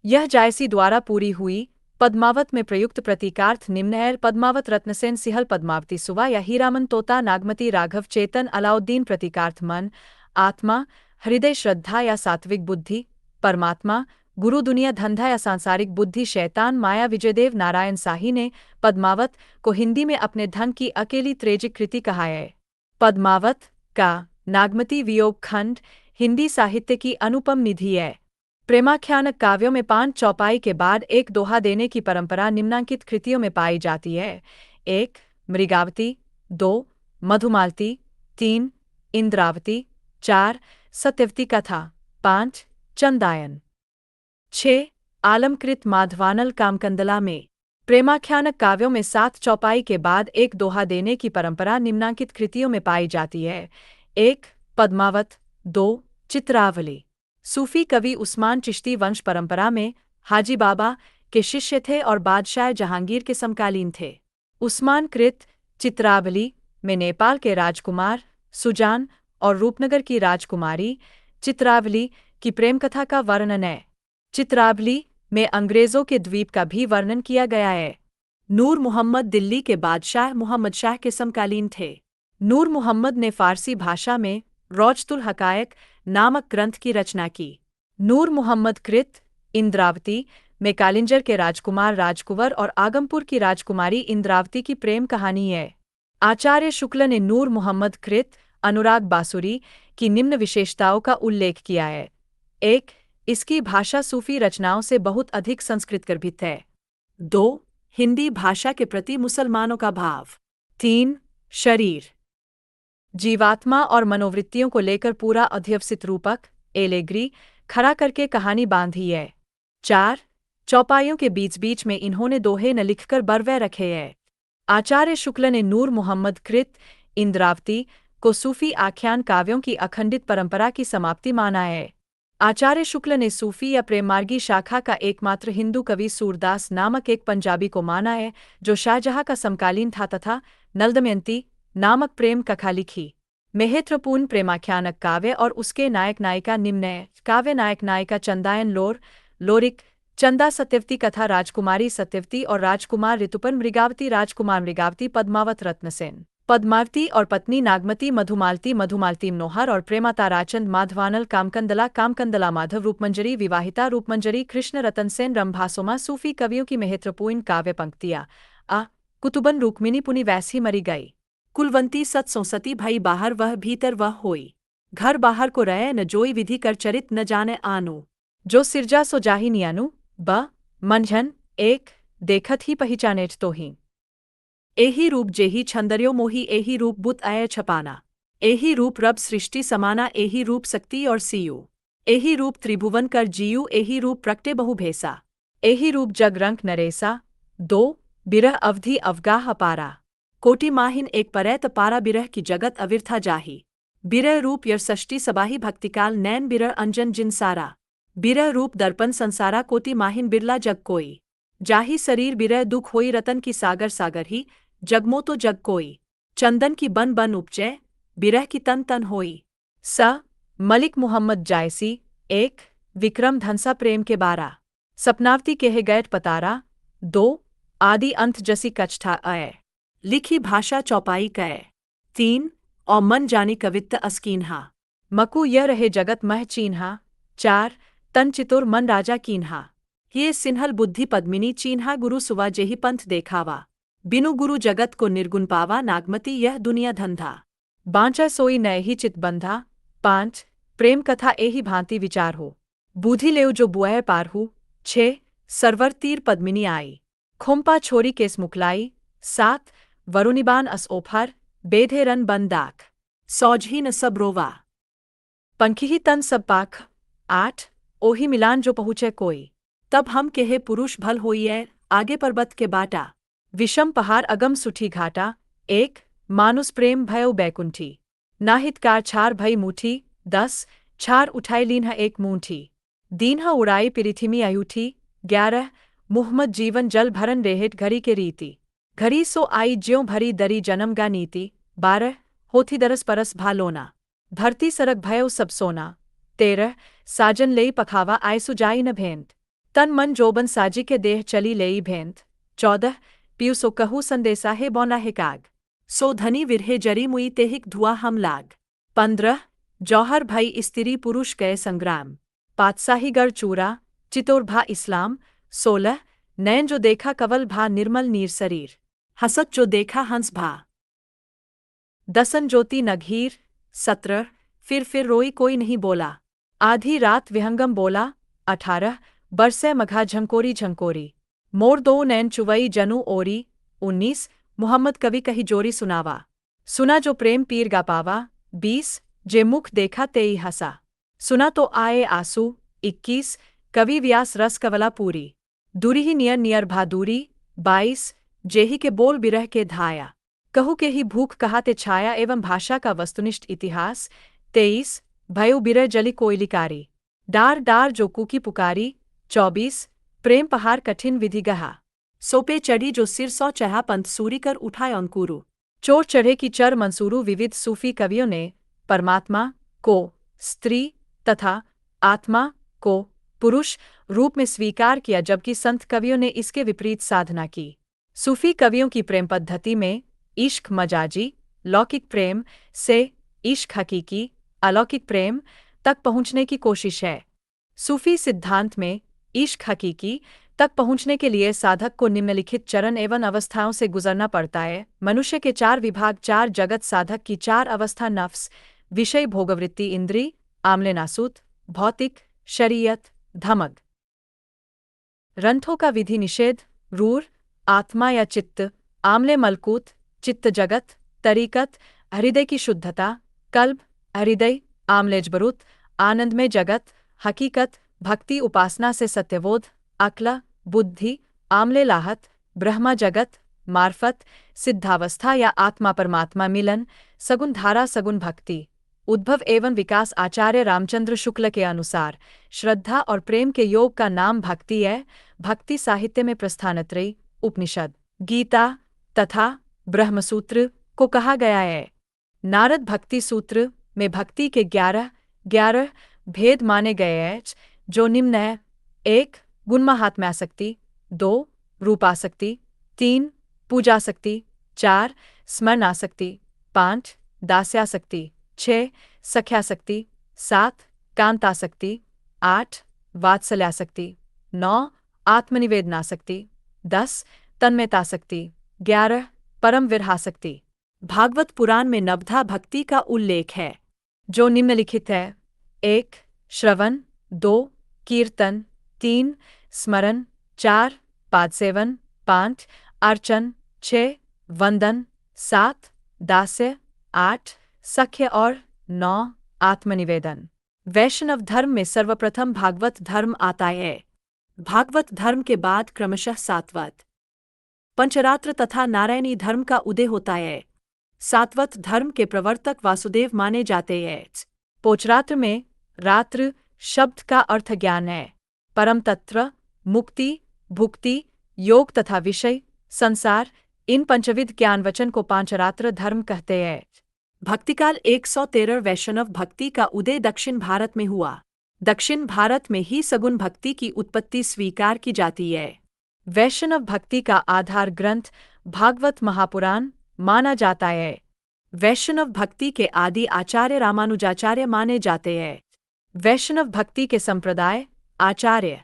यह जायसी द्वारा पूरी हुई। पद्मावत में प्रयुक्त प्रतीकार्थ निम्न है। पद्मावत रत्नसेन सिहल, पद्मावती सुवा या हीरामन तोता, नागमती राघव चेतन, अलाउद्दीन प्रतीकार्थ मन, आत्मा, हृदय श्रद्धा या सात्विक बुद्धि, परमात्मा, गुरु दुनिया धंधा या सांसारिक बुद्धि, शैतान, माया। विजयदेव नारायण शाही ने पद्मावत को हिंदी में अपने ढंग की अकेली त्रैजिक कृति कहा है। पद्मावत का नागमती वियोग खंड हिंदी साहित्य की अनुपम निधि है। प्रेमाख्यानक काव्यों में 5 चौपाई के बाद एक दोहा देने की परंपरा निम्नांकित कृतियों में पाई जाती है। 1. मृगावती, 2. मधुमालती, 3. इंद्रावती, 4. सत्यवती कथा, 5. चंदायन, 6. आलमकृत माधवानल कामकंदला में। प्रेमाख्यानक काव्यों में 7 चौपाई के बाद एक दोहा देने की परंपरा निम्नांकित कृतियों में पाई जाती है। 1. पद्मावत, 2. चित्रावली। सूफी कवि उस्मान चिश्ती वंश परंपरा में हाजी बाबा के शिष्य थे और बादशाह जहांगीर के समकालीन थे। उस्मान कृत चित्रावली में नेपाल के राजकुमार सुजान और रूपनगर की राजकुमारी चित्रावली की प्रेम कथा का वर्णन है। चित्रावली में अंग्रेजों के द्वीप का भी वर्णन किया गया है। नूर मुहम्मद दिल्ली के बादशाह मुहम्मद शाह के समकालीन थे। नूर मुहम्मद ने फारसी भाषा में रौजतुल हकायक नामक ग्रंथ की रचना की। नूर मुहम्मद कृत इंद्रावती में कालिंजर के राजकुमार राजकुंवर और आगमपुर की राजकुमारी इंद्रावती की प्रेम कहानी है। आचार्य शुक्ल ने नूर मुहम्मद कृत अनुराग बासुरी की निम्न विशेषताओं का उल्लेख किया है। 1. इसकी भाषा सूफी रचनाओं से बहुत अधिक संस्कृत गर्भित है। 2. हिंदी भाषा के प्रति मुसलमानों का भाव। 3. शरीर, जीवात्मा और मनोवृत्तियों को लेकर पूरा अध्यवसित रूपक एलेग्री खड़ा करके कहानी बांधी है। 4. चौपाइयों के बीच बीच में इन्होंने दोहे न लिखकर बरवे रखे हैं। आचार्य शुक्ल ने नूर मुहम्मद कृत इंद्रावती को सूफी आख्यान काव्यों की अखंडित परंपरा की समाप्ति माना है। आचार्य शुक्ल ने सूफी या प्रेमार्गी शाखा का एकमात्र हिंदू कवि सूरदास नामक एक पंजाबी को माना है जो शाहजहां का समकालीन था तथा नल-दमयंती नामक प्रेम कथा लिखी। महत्वपूर्ण प्रेमाख्यानक काव्य और उसके नायक नायिका निम्न है। काव्य नायक नायिका चंदायन लोरिक, चंदा सत्यवती कथा राजकुमारी सत्यवती और राजकुमार ऋतुपन मृगावती राजकुमार मृगावती पद्मावत रत्नसेन पद्मावती और पत्नी नागमती मधुमालती मनोहर और प्रेमा ताराचंद माधवानल कामकंदला माधव रूपमंजरी विवाहिता रूपमंजरी कृष्ण रतन सेन रंभासोमा। सूफी कवियों की महत्वपूर्ण काव्य पंक्तियाँ कुतुबन रुक्मिणी पुनि वैसी मरी गई, कुलवंती सत्सों सती भई बाहर वह भीतर वह होई, घर बाहर को रहे न जोई विधि कर चरित न जाने आनु, जो सिरजा सो जाही नियानु ब मंझन 1 देखत ही पहचानेट तो ही। एही रूप जेही छंदर्यो मोही एही रूप बुत आय छपाना, एही रूप रब सृष्टि समाना एही रूप शक्ति और सियु, एही रूप त्रिभुवन कर जियु एही रूप प्रकटे बहु भेसा, एही रूप जग रंक नरेसा। 2 बिरह अवधि अवगाह अपारा, कोटि माहिन एक परैत पारा बिरह की जगत अविर्था जाही, बिरह रूप यर षष्टि सबाही भक्तिकाल नैन बिरह अंजन जिन सारा, बिरह रूप दर्पण संसारा कोटि माहिन बिरला जग कोई। जाहि शरीर बिरह दुख होई रतन की सागर सागर ही, जगमो तो जग कोई। चंदन की बन बन उपजै, बिरह की तन तन होई। स मलिक मोहम्मद जायसी। 1 विक्रम धनसा प्रेम के 12 सपनावती केह गैट पतारा। 2 आदि अंत जसी कछठा अय। लिखी भाषा चौपाई कै। 3 और मन जानी कवित्त अस्कीन्हा। मकु यह रहे जगत मह चीन्हा। 4 तन चितुर मन राजा कीन्हा। ये सिन्हल बुद्धि पद्मिनी चीन्हा गुरु सुवा जेहि पंथ देखावा। बिनु गुरु जगत को निर्गुण पावा नागमती यह दुनिया धंधा। बांचा सोई नय ही चित बंधा। 5 प्रेम कथा एही भांति विचार हो। बूढ़ी लेव जो बुआह पारहू। 6 सरवर तीर पद्मिनी आई। खुम्पा छोरी केस मुखलाई। 7 वरुनिबान अस ओफर, बेधे रन बन दाख। सौझी न सब रोवा। पंखी ही तन सब पाख। 8 ओही मिलान जो पहुँचे कोई। तब हम केहे पुरुष भल होइए, आगे पर्वत के बाटा। विषम पहाड़ अगम सुठी घाटा। 1 मानुस प्रेम भयो बैकुंठी। नाहितकार छार भई मुठी। 10 छार उठाई लीन्ह एक मूंठी। दीन्ह उड़ाई पिरिथिमी अयूठी। 11 मुहम्मद जीवन जल भरन रेहेट घड़ी के रीति। घड़ी सो आई ज्यों भरी दरी जन्म गा नीति। 12 होथी दरस परस भालोना। धरती सरक भयो सब सोना। 13 साजन लेई पखावा आय सुजाई न भेंट। तन मन जोबन साजी के देह चली लेई भेंत। 14 पियु सो कहू संदेसा हे बौना हे काग। सो धनी विरहे जरी मुई तेहिक धुआ हम लाग। 15 जौहर भई स्त्री पुरुष गए संग्राम। पातशाही गढ़ चूरा, चितौर भा इस्लाम। 16 नैन जो देखा कवल भा निर्मल नीर शरीर। हसत जो देखा हंस भा। दसन ज्योति नघीर। 17 फिर रोई कोई नहीं बोला। आधी रात विहंगम बोला। 18 बरसे मघा झंकोरी झंकोरी। मोर दो नैन चुवई जनु ओरी। 19 मुहम्मद कवि कही जोरी सुनावा। सुना जो प्रेम पीर गा पावा। 20 जे मुख देखा तेई हंसा। सुना तो आए आंसू। 21 कवि व्यास रस कवला पूरी। दूरी ही नियर नियर भादूरी। 22 जेही के बोल बिरह के धाया। कहू के ही भूख कहाते छाया एवं भाषा का वस्तुनिष्ठ इतिहास। 23 भयो बिरह जली कोयलिकारी। डार डार जो कुकी पुकारी। 24 प्रेम पहाड़ कठिन विधि गहा। सोपे चढ़ी जो सिर सौ चढ़ा पंथ सूरी कर उठाए अंकुरु। चोर चढ़े की चर मंसूरू। विविध सूफी कवियों ने परमात्मा को स्त्री तथा आत्मा को पुरुष रूप में स्वीकार किया, जबकि संत कवियों ने इसके विपरीत साधना की। सूफी कवियों की प्रेम पद्धति में इश्क मजाजी लौकिक प्रेम से इश्क हकीकी अलौकिक प्रेम तक पहुंचने की कोशिश है। सूफी सिद्धांत में इश्क हकीकी तक पहुंचने के लिए साधक को निम्नलिखित चरण एवं अवस्थाओं से गुजरना पड़ता है। मनुष्य के 4 विभाग, 4 जगत, साधक की 4 अवस्था, नफ्स, विषय, भोगवृत्ति, इंद्री, आमले नासूत, भौतिक, शरीयत, धमग। रंथों का विधि निषेध, रूर, आत्मा या चित्त, आमले मलकूत, चित्त जगत, तरीकत, हृदय की शुद्धता, कल्ब, हृदय, आमले जबरूत, आनंद में जगत, हकीकत, भक्ति, उपासना से सत्यबोध, अक्ल, बुद्धि, आमले लाहत, ब्रह्मा जगत, मार्फत, सिद्धावस्था या आत्मा परमात्मा मिलन, सगुण धारा, सगुण भक्ति। उद्भव एवं विकास आचार्य रामचंद्र शुक्ल के अनुसार श्रद्धा और प्रेम के योग का नाम भक्ति है। भक्ति साहित्य में प्रस्थानत्रयी, उपनिषद, गीता तथा ब्रह्मसूत्र को कहा गया है। नारद भक्ति सूत्र में भक्ति के 11 भेद माने गए हैं, जो निम्न है। 1 गुणमाहात्म्यासक्ति। 2 रूपासक्ति। 3 पूजासक्ति। 4 स्मरणासक्ति। 5 दास्यासक्ति। 6 सख्यासक्ति। 7 कांतासक्ति। 8 वात्सल्यासक्ति। 9 आत्मनिवेदनासक्ति। 10 तन्मयतासक्ति। 11 परम विरहासक्ति। भागवत पुराण में नवधा भक्ति का उल्लेख है, जो निम्नलिखित है। 1 श्रवण। 2 कीर्तन। 3 स्मरण। 4 पादसेवन। 5 अर्चन। 6 वंदन। 7 दास्य। 8 सख्य और 9 आत्मनिवेदन। वैष्णव धर्म में सर्वप्रथम भागवत धर्म आता है। भागवत धर्म के बाद क्रमशः सात्वत, पंचरात्र तथा नारायणी धर्म का उदय होता है। सात्वत धर्म के प्रवर्तक वासुदेव माने जाते हैं। पोचरात्र में रात्र शब्द का अर्थ ज्ञान है। परम तत्व, मुक्ति, भुक्ति, योग तथा विषय, संसार, इन पंचविध ज्ञानवचन को पांचरात्र धर्म कहते हैं। भक्तिकाल 113 वैष्णव भक्ति का उदय दक्षिण भारत में हुआ। दक्षिण भारत में ही सगुण भक्ति की उत्पत्ति स्वीकार की जाती है। वैष्णव भक्ति का आधार ग्रंथ भागवत महापुराण माना जाता है। वैष्णव भक्ति के आदि आचार्य रामानुजाचार्य माने जाते हैं। वैष्णव भक्ति के संप्रदाय, आचार्य,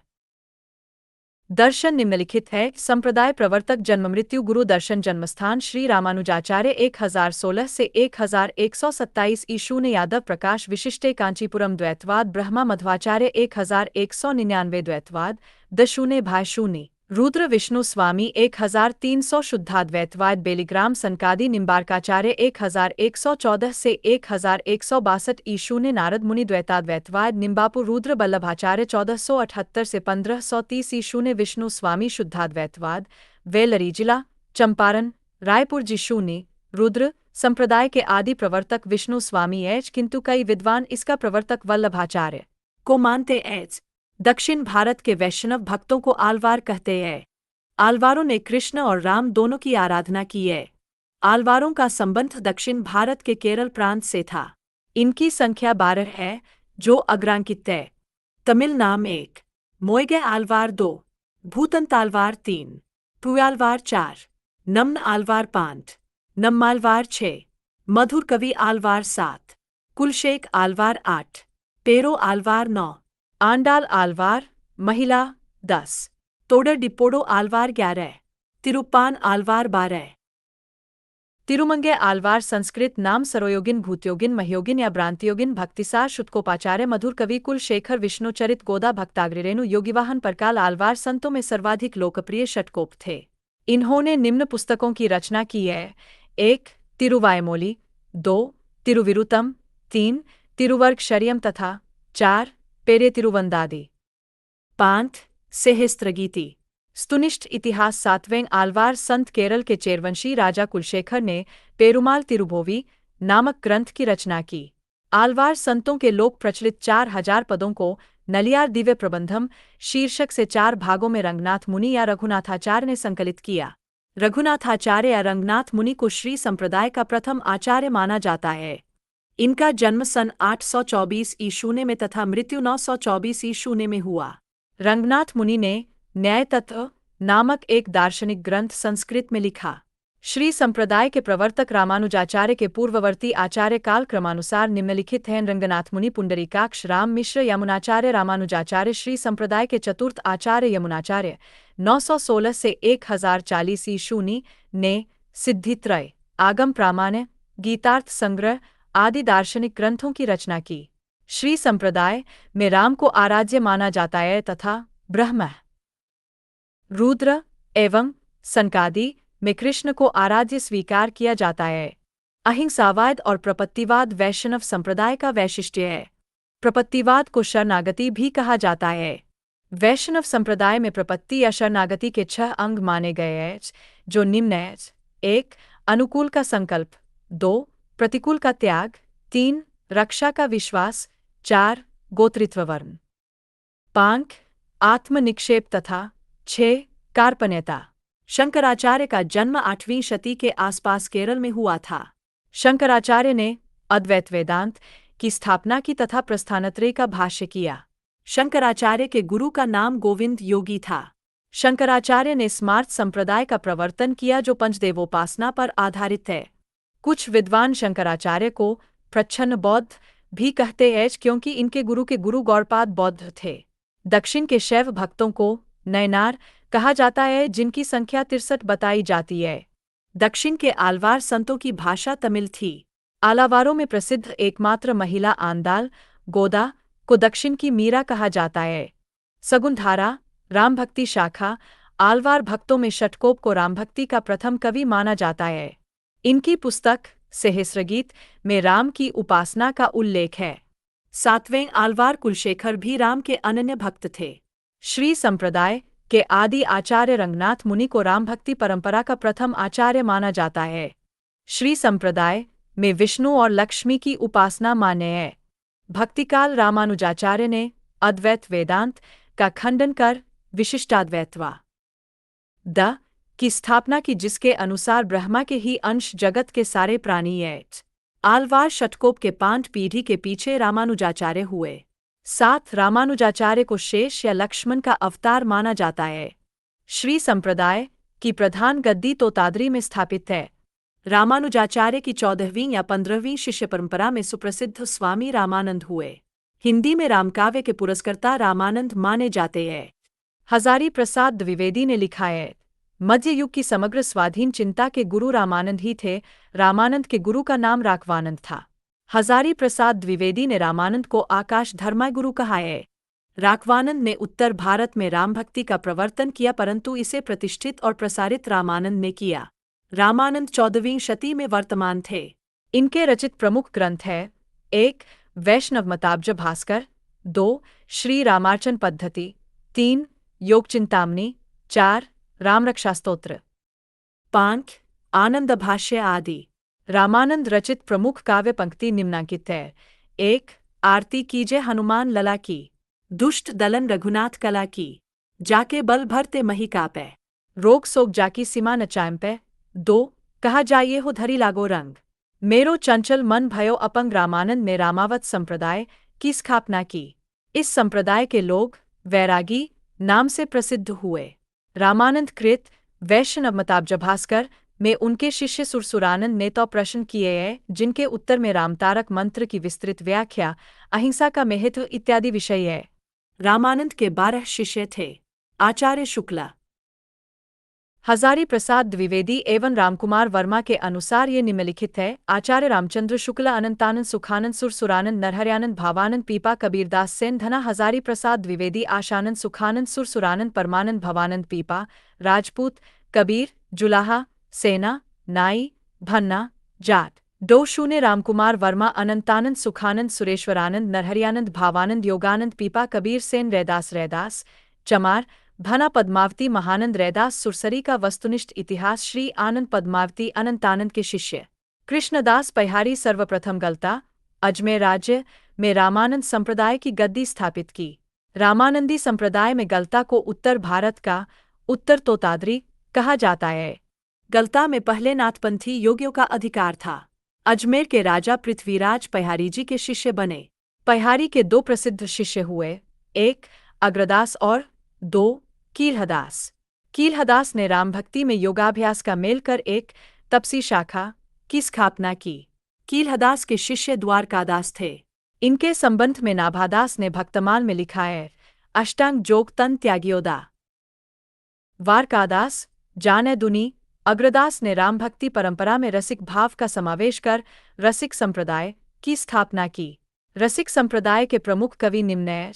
दर्शन निम्नलिखित है। संप्रदाय प्रवर्तक जन्म मृत्यु गुरु दर्शन जन्मस्थान श्री रामानुजाचार्य 1016 से 1127 ईशून्य यादव प्रकाश विशिष्टे कांचीपुरम द्वैतवाद ब्रह्मा मध्वाचार्य 1199 द्वैतवाद दशून्य भाषूनि रुद्र विष्णु स्वामी 1300 शुद्धाद्वैतवाद बेलीग्राम सनकादि निम्बार्काचार्य 1114 से 1162 ईशून्य नारद मुनि द्वैताद्वैतवाद निम्बापुर रुद्र बल्लभाचार्य 1478 से 1530 ईशून्य विष्णु स्वामी शुद्धाद्वैतवाद वेलरी जिला चंपारण रायपुर जिशून्य रुद्र संप्रदाय के आदि प्रवर्तक विष्णु स्वामी एच, किंतु कई विद्वान इसका प्रवर्तक वल्लभाचार्य को मानते एच। दक्षिण भारत के वैष्णव भक्तों को आलवार कहते हैं। आलवारों ने कृष्ण और राम दोनों की आराधना की है। आलवारों का संबंध दक्षिण भारत के केरल प्रांत से था। इनकी संख्या 12 है, जो अग्रांकित है। तमिल नाम 1, मोयगे आलवार 2, भूतंत आलवार 3, पुयालवार 4, नम्न आलवार 5, नम्मालवार 6, मधुर कवि आलवार 7, कुलशेख आलवार 8, पेरो आलवार 9, आंडाल आलवार महिला 10, तोडर डिपोडो आलवार 11, तिरुपान आलवार 12। तिरुमंगे आलवार संस्कृत नाम सरोयोगिन भूतयोगिन महयोगिन या भ्रांतियोगिन भक्तिसार शुद्धकोपाचार्य मधुर कवि कुलशेखर विष्णुचरित गोदा भक्ताग्रेणु योगिवाहन परकाल आलवार संतों में सर्वाधिक लोकप्रिय षटकोप थे। इन्होंने निम्न पुस्तकों की रचना की है। 1. तिरुवायमोली, 2. तिरुविरुतम, 3. तिरुवर्गशर्यम तथा 4. पेरे तिरुवंदादी, 5. सहस्त्रगीति। स्तुनिष्ठ इतिहास 7वें आलवार संत केरल के चेरवंशी राजा कुलशेखर ने पेरुमाल तिरुभोवी नामक ग्रंथ की रचना की। आलवार संतों के लोक प्रचलित 4000 पदों को नलियार दिव्य प्रबंधम शीर्षक से 4 भागों में रंगनाथ मुनि या रघुनाथाचार्य ने संकलित किया। रघुनाथाचार्य या रंगनाथ मुनि को श्री संप्रदाय का प्रथम आचार्य माना जाता है। इनका जन्म सन 824 ईशून्य में तथा मृत्यु 924 ईशून्य में हुआ। रंगनाथ मुनि ने न्याय तत्व नामक एक दार्शनिक ग्रंथ संस्कृत में लिखा। श्री संप्रदाय के प्रवर्तक रामानुजाचार्य के पूर्ववर्ती आचार्य काल क्रमानुसार निम्नलिखित हैं। रंगनाथ मुनि पुंडरीकाक्ष राम मिश्र यमुनाचार्य रामानुजाचार्य श्री संप्रदाय के चतुर्थ आचार्य यमुनाचार्य 916 से 1040 ईशूनी ने सिद्धित्रय आगम प्रामाण्य गीतार्थ संग्रह आदि दार्शनिक ग्रंथों की रचना की। श्री संप्रदाय में राम को आराध्य माना जाता है तथा ब्रह्मा, रुद्र एवं सनकादि में कृष्ण को आराध्य स्वीकार किया जाता है। अहिंसावाद और प्रपत्तिवाद वैष्णव संप्रदाय का वैशिष्ट्य है। प्रपत्तिवाद को शरणागति भी कहा जाता है। वैष्णव संप्रदाय में प्रपत्ति या शरणागति के 6 अंग माने गए हैं, जो निम्न हैं। 1. अनुकूल का संकल्प, 2. प्रतिकूल का त्याग, 3. रक्षा का विश्वास, 4. गोत्रित्व वर्ण, 5. आत्मनिक्षेप तथा 6. कार्पण्यता। शंकराचार्य का जन्म 8वीं शती के आसपास केरल में हुआ था। शंकराचार्य ने अद्वैत वेदांत की स्थापना की तथा प्रस्थानत्रय का भाष्य किया। शंकराचार्य के गुरु का नाम गोविंद योगी था। शंकराचार्य ने स्मार्त संप्रदाय का प्रवर्तन किया जो पंचदेवोपासना पर आधारित है। कुछ विद्वान शंकराचार्य को प्रच्छन्न बौद्ध भी कहते हैं क्योंकि इनके गुरु के गुरु गौड़पाद बौद्ध थे। दक्षिण के शैव भक्तों को नयनार कहा जाता है, जिनकी संख्या 63 बताई जाती है। दक्षिण के आलवार संतों की भाषा तमिल थी। आलावारों में प्रसिद्ध एकमात्र महिला आंदाल गोदा को दक्षिण की मीरा कहा जाता है। सगुनधारा रामभक्ति शाखा आलवार भक्तों में षटकोप को रामभक्ति का प्रथम कवि माना जाता है। इनकी पुस्तक सहस्रगीत में राम की उपासना का उल्लेख है। 7वें आलवार कुलशेखर भी राम के अनन्य भक्त थे। श्री संप्रदाय के आदि आचार्य रंगनाथ मुनि को रामभक्ति परंपरा का प्रथम आचार्य माना जाता है। श्री संप्रदाय में विष्णु और लक्ष्मी की उपासना मान्य है। भक्तिकाल रामानुजाचार्य ने अद्वैत वेदांत का खंडन कर विशिष्टाद्वैतवा द की स्थापना की, जिसके अनुसार ब्रह्मा के ही अंश जगत के सारे प्राणी एट आलवार षटकोप के 5 पीढ़ी के पीछे रामानुजाचार्य हुए। 7 रामानुजाचार्य को शेष या लक्ष्मण का अवतार माना जाता है। श्री संप्रदाय की प्रधान गद्दी तोतादरी में स्थापित है। रामानुजाचार्य की 14वीं या 15वीं शिष्य परंपरा में सुप्रसिद्ध स्वामी रामानंद हुए। हिंदी में रामकाव्य के पुरस्कर्ता रामानंद माने जाते हैं। हजारी प्रसाद द्विवेदी ने लिखा है, मध्य युग की समग्र स्वाधीन चिंता के गुरु रामानंद ही थे। रामानंद के गुरु का नाम राघवानंद था। हजारी प्रसाद द्विवेदी ने रामानंद को आकाश धर्मा गुरु कहा है। राघवानंद ने उत्तर भारत में राम भक्ति का प्रवर्तन किया, परंतु इसे प्रतिष्ठित और प्रसारित रामानंद ने किया। रामानंद 14वीं शती में वर्तमान थे। इनके रचित प्रमुख ग्रंथ है: 1. वैष्णव मताब्ज भास्कर, 2. श्री रामार्चन पद्धति, 3. योग चिंतामणि, 4. रामरक्षा स्तोत्र, 5. आनंद भाष्य आदि। रामानंद रचित प्रमुख काव्य पंक्ति निम्नांकित है। 1. आरती कीजे हनुमान लला की, दुष्ट दलन रघुनाथ कला की, जाके बल भरते मही कापै, रोग सोग जाकी सीमा नचायम्पै। 2. कहा जाइए हो धरी लागो रंग, मेरो चंचल मन भयो अपंग। रामानंद ने रामावत संप्रदाय की स्थापना की। इस संप्रदाय के लोग वैरागी नाम से प्रसिद्ध हुए। रामानंद कृत वैष्णव मताब्ज भास्कर में उनके शिष्य सुरसुरानंद ने तो प्रश्न किए हैं, जिनके उत्तर में रामतारक मंत्र की विस्तृत व्याख्या, अहिंसा का महत्व इत्यादि विषय है। रामानंद के 12 शिष्य थे। आचार्य शुक्ला, हजारी प्रसाद द्विवेदी एवं रामकुमार वर्मा के अनुसार ये निम्नलिखित है: आचार्य रामचंद्र शुक्ला, अनंतानंद, सुखानंद, सुरसुरानंद, नरहरियानंद, भावानंद, पीपा, कबीरदास, सेन, धना। हजारी प्रसाद द्विवेदी, आशानंद, सुखानंद, सुरसुरानंद, परमानंद, भवानंद, पीपा, राजपूत, कबीर, जुलाहा, सेना, नाई, भन्ना, जाट। 2 शून्य रामकुमार वर्मा, अनंतानंद, सुखानंद, सुरेश्वरानंद, नरहरियानंद, भावानंद, योगानंद, पीपा, कबीर, सेन, रैदास, चमार, भना, पद्मावती, महानंद, रैदास, सुरसरी का वस्तुनिष्ठ इतिहास। श्री आनंद पद्मावती अनंतानंद के शिष्य। कृष्णदास पहाड़ी सर्वप्रथम गलता, अजमेर राज्य में रामानंद संप्रदाय की गद्दी स्थापित की। रामानंदी संप्रदाय में गलता को उत्तर भारत का उत्तर तोतादरी कहा जाता है। गलता में पहले नाथपंथी योगियों का अधिकार था। अजमेर के राजा पृथ्वीराज पहाड़ी जी के शिष्य बने। पहाड़ी के 2 प्रसिद्ध शिष्य हुए, 1. अग्रदास और 2. कीलहदास। कीलहदास ने रामभक्ति में योगाभ्यास का मेल कर एक तपसी शाखा की स्थापना की। कीलहदास के शिष्य द्वारकादास थे। इनके संबंध में नाभादास ने भक्तमाल में लिखा है: अष्टांग जोग तन त्यागियोदा। वारकादास, जाने दुनी। अग्रदास ने रामभक्ति परंपरा में रसिक भाव का समावेश कर रसिक संप्रदाय की स्थापना की। रसिक संप्रदाय के प्रमुख कवि निम्न हैं: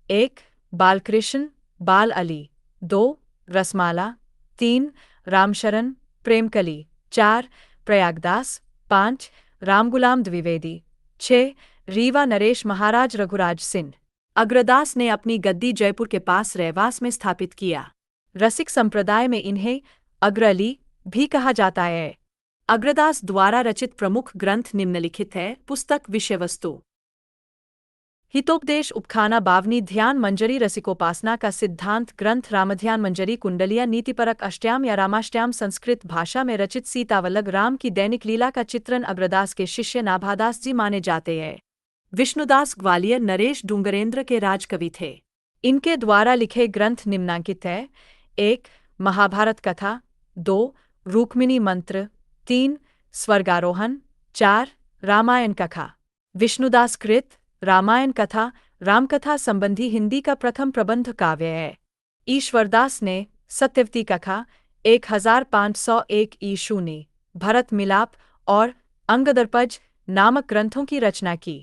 1. बालकृष्ण, बाल अली, 2. रसमाला, 3. रामशरण, प्रेमकली, 4. प्रयागदास, 5. रामगुलाम द्विवेदी, 6. रीवा नरेश महाराज रघुराज सिंह। अग्रदास ने अपनी गद्दी जयपुर के पास रैवास में स्थापित किया। रसिक संप्रदाय में इन्हें अग्र अली भी कहा जाता है। अग्रदास द्वारा रचित प्रमुख ग्रंथ निम्नलिखित है। पुस्तक विषय वस्तु: हितोपदेश, उपखाना, बावनी, ध्यान मंजरी, रसिकोपासना का सिद्धांत ग्रंथ, रामध्यान मंजरी, कुंडलिया, नीतिपरक अष्टयाम या रामाष्टयाम, संस्कृत भाषा में रचित सीतावल्लभ, राम की दैनिक लीला का चित्रण। अग्रदास के शिष्य नाभादास जी माने जाते हैं। विष्णुदास ग्वालियर नरेश डूंगरेंद्र के राजकवि थे। इनके द्वारा लिखे ग्रंथ निम्नांकित है: 1. महाभारत कथा, 2. रुक्मिणी मंत्र, 3. स्वर्गारोहण, 4. रामायण कथा। विष्णुदास कृत रामायण कथा रामकथा संबंधी हिंदी का प्रथम प्रबंध काव्य है। ईश्वरदास ने सत्यवती कथा 1501 ईशूनी, भरत मिलाप और अंगदर्पज नामक ग्रंथों की रचना की।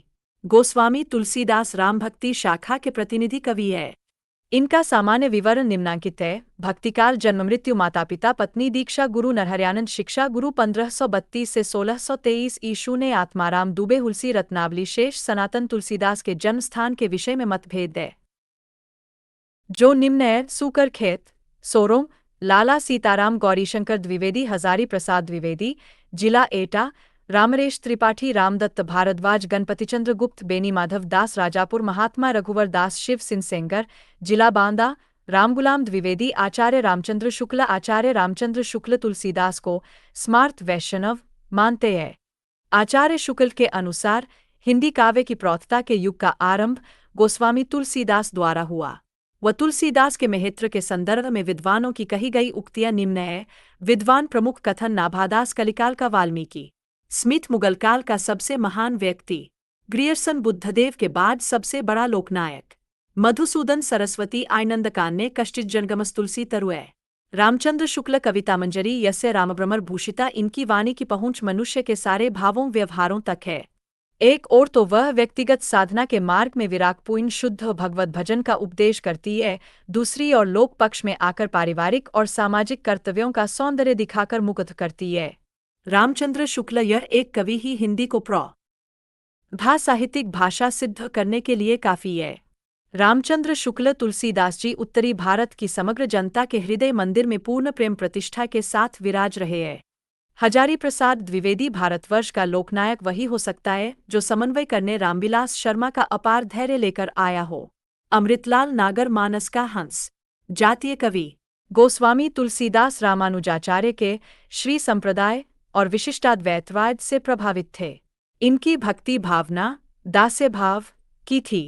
गोस्वामी तुलसीदास रामभक्ति शाखा के प्रतिनिधि कवि है। इनका सामान्य विवरण निम्नांकित है: भक्तिकाल, जन्म मृत्यु, माता पिता, पत्नी, दीक्षा, गुरु नरहरियानंद, शिक्षा गुरु 1532 से 1623 ईशू ने, आत्माराम दुबे, हुलसी रत्नावली, शेष सनातन। तुलसीदास के जन्म स्थान के विषय में मतभेद है, जो निम्न है: सूकर खेत, सोरोम, लाला सीताराम गौरीशंकर द्विवेदी, हजारी प्रसाद द्विवेदी, जिला एटा, रामरेश त्रिपाठी, रामदत्त भारद्वाज, गणपतिचंद्र गुप्त, बेनी माधव दास, राजापुर, महात्मा रघुवर दास, शिव सिंह सेंगर, जिला बांदा, रामगुलाम द्विवेदी, आचार्य रामचंद्र शुक्ल, आचार्य रामचंद्र शुक्ल तुलसीदास को स्मार्त वैष्णव मानते हैं। आचार्य शुक्ल के अनुसार हिंदी काव्य की प्रौढ़ता के युग का आरंभ गोस्वामी तुलसीदास द्वारा हुआ। वह तुलसीदास के महत्व के संदर्भ में विद्वानों की कही गई उक्तियां निम्न है। विद्वान प्रमुख कथन, नाभादास कलिकाल का वाल्मीकि, स्मिथ मुगल काल का सबसे महान व्यक्ति, ग्रियर्सन बुद्धदेव के बाद सबसे बड़ा लोकनायक, मधुसूदन सरस्वती आनंद कान्य कष्टित जनगमस तुलसी तरुए, रामचंद्र शुक्ल कविता मंजरी यस्य रामभ्रमर भूषिता। इनकी वाणी की पहुंच मनुष्य के सारे भावों व्यवहारों तक है। एक और तो वह व्यक्तिगत साधना के मार्ग में विरागपूर्ण शुद्ध भगवत भजन का उपदेश करती है, दूसरी ओर लोक पक्ष में आकर पारिवारिक और सामाजिक कर्तव्यों का सौंदर्य दिखाकर मुग्ध करती है। रामचंद्र शुक्ल यह एक कवि ही हिंदी को साहित्यिक भाषा सिद्ध करने के लिए काफी है। रामचंद्र शुक्ल तुलसीदास जी उत्तरी भारत की समग्र जनता के हृदय मंदिर में पूर्ण प्रेम प्रतिष्ठा के साथ विराज रहे हैं। हजारी प्रसाद द्विवेदी, भारतवर्ष का लोकनायक वही हो सकता है जो समन्वय करने रामविलास शर्मा का अपार धैर्य लेकर आया हो। अमृतलाल नागर, मानस का हंस, जातीय कवि गोस्वामी तुलसीदास रामानुजाचार्य के श्री संप्रदाय और विशिष्टाद्वैतवाद से प्रभावित थे। इनकी भक्ति भावना दास्य भाव की थी।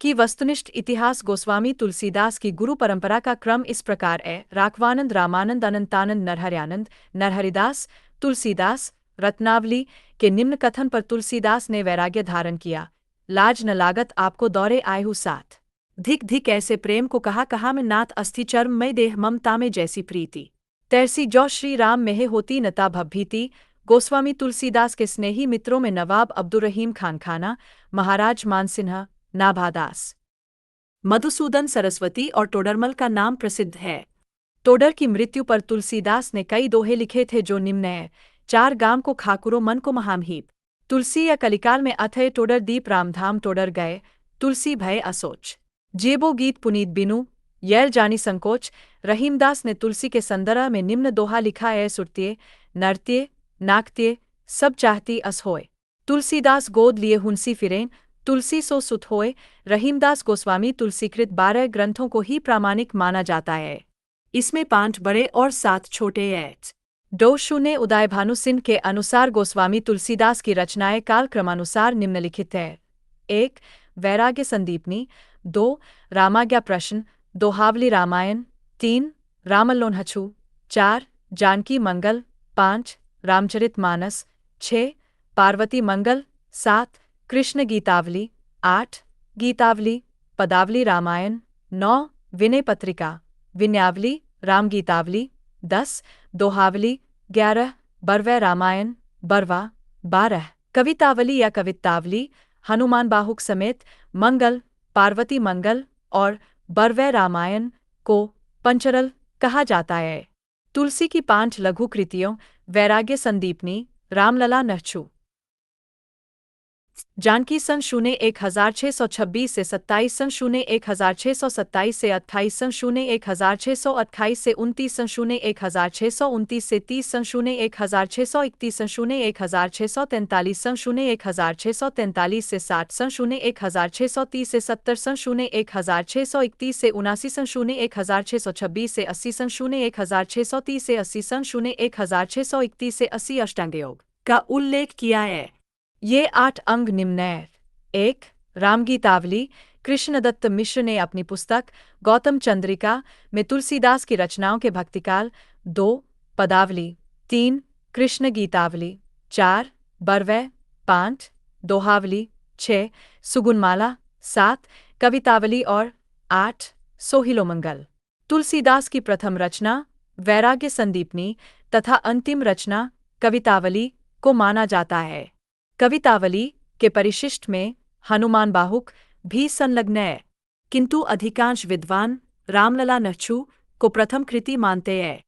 कि वस्तुनिष्ठ इतिहास गोस्वामी तुलसीदास की गुरु परंपरा का क्रम इस प्रकार है: राघवानंद, रामानंद, अनंतानंद, नरहरियानंद, नरहरिदास, तुलसीदास। रत्नावली के निम्न कथन पर तुलसीदास ने वैराग्य धारण किया। लाज न लागत आपको दौरे आए हूँ साथ, धिक धिक ऐसे प्रेम को कहा कहा में नाथ, अस्थि चर्म में देह ममता में जैसी प्रीति, तैसी जो श्री राम में होती नता भभीति। गोस्वामी तुलसीदास के स्नेही मित्रों में नवाब अब्दुर्रहीम खान खाना, महाराज मानसिन्हा, नाभादास, मधुसूदन सरस्वती और टोडरमल का नाम प्रसिद्ध है। टोडर की मृत्यु पर तुलसीदास ने कई दोहे लिखे थे जो निम्न है: चार गाम को खाकुरो मन को महामहीप, तुलसी या कलिकाल में अथय टोडर दीप रामधाम टोडर गए, तुलसी भय असोच, जेबो गीत पुनीत बिनु येल जानी संकोच। रहीमदास ने तुलसी के संदर्भ में निम्न दोहा लिखा है: सुरतिये नर्त्य नाकत्य सब चाहती अस होय, तुलसीदास गोद लिए हुंसी फिरें, तुलसी सो सुत होय। रहीमदास गोस्वामी तुलसीकृत 12 ग्रंथों को ही प्रामाणिक माना जाता है। इसमें 5 बड़े और 7 छोटे हैं। डोशु ने उदय भानु सिंह के अनुसार गोस्वामी तुलसीदास की रचनाएं काल क्रमानुसार निम्नलिखित है: 1. वैराग्य संदीपनी, 2. रामाज्ञा प्रश्न, दोहावली रामायण, 3. रामल्लोन्हछु, 4. जानकी मंगल, 5. रामचरित मानस, 6. पार्वती मंगल, 7. कृष्ण गीतावली, 8. गीतावली पदावली रामायण, 9. विनय पत्रिका विनयावली रामगीतावली, 10. दोहावली, 11. बरवै रामायण बरवा, 12. कवितावली या कवितावली हनुमान बाहुक समेत मंगल, पार्वती मंगल और बरवै रामायण को पंचरल कहा जाता है। तुलसी की 5 लघु कृतियों: वैराग्य संदीपनी, रामलला नहछु, जानकी सन 01626 से 27 सन 01627 से 28 सन 01628 से 29 सन 01629 से 30 सन 01631 सन 01643 सन 01643 से 60 सन 01630 से 70 सन 01631 से 79 सन 01626 से 80 सन 01630 से 80 सन 01631 से 80 अष्टांगयोग का उल्लेख किया है। ये 8 अंग निम्न हैं: 1. रामगीतावली, कृष्णदत्त मिश्र ने अपनी पुस्तक गौतम चंद्रिका में तुलसीदास की रचनाओं के भक्तिकाल। 2. पदावली, 3. कृष्ण गीतावली, 4. बरवै, 5. दोहावली, 6. सुगुनमाला, 7. कवितावली और 8. सोहिलोमंगल। तुलसीदास की प्रथम रचना वैराग्य संदीपनी तथा अंतिम रचना कवितावली को माना जाता है। कवितावली के परिशिष्ट में हनुमान बाहुक भी संलग्न है, किंतु अधिकांश विद्वान रामलला नहछु को प्रथम कृति मानते हैं।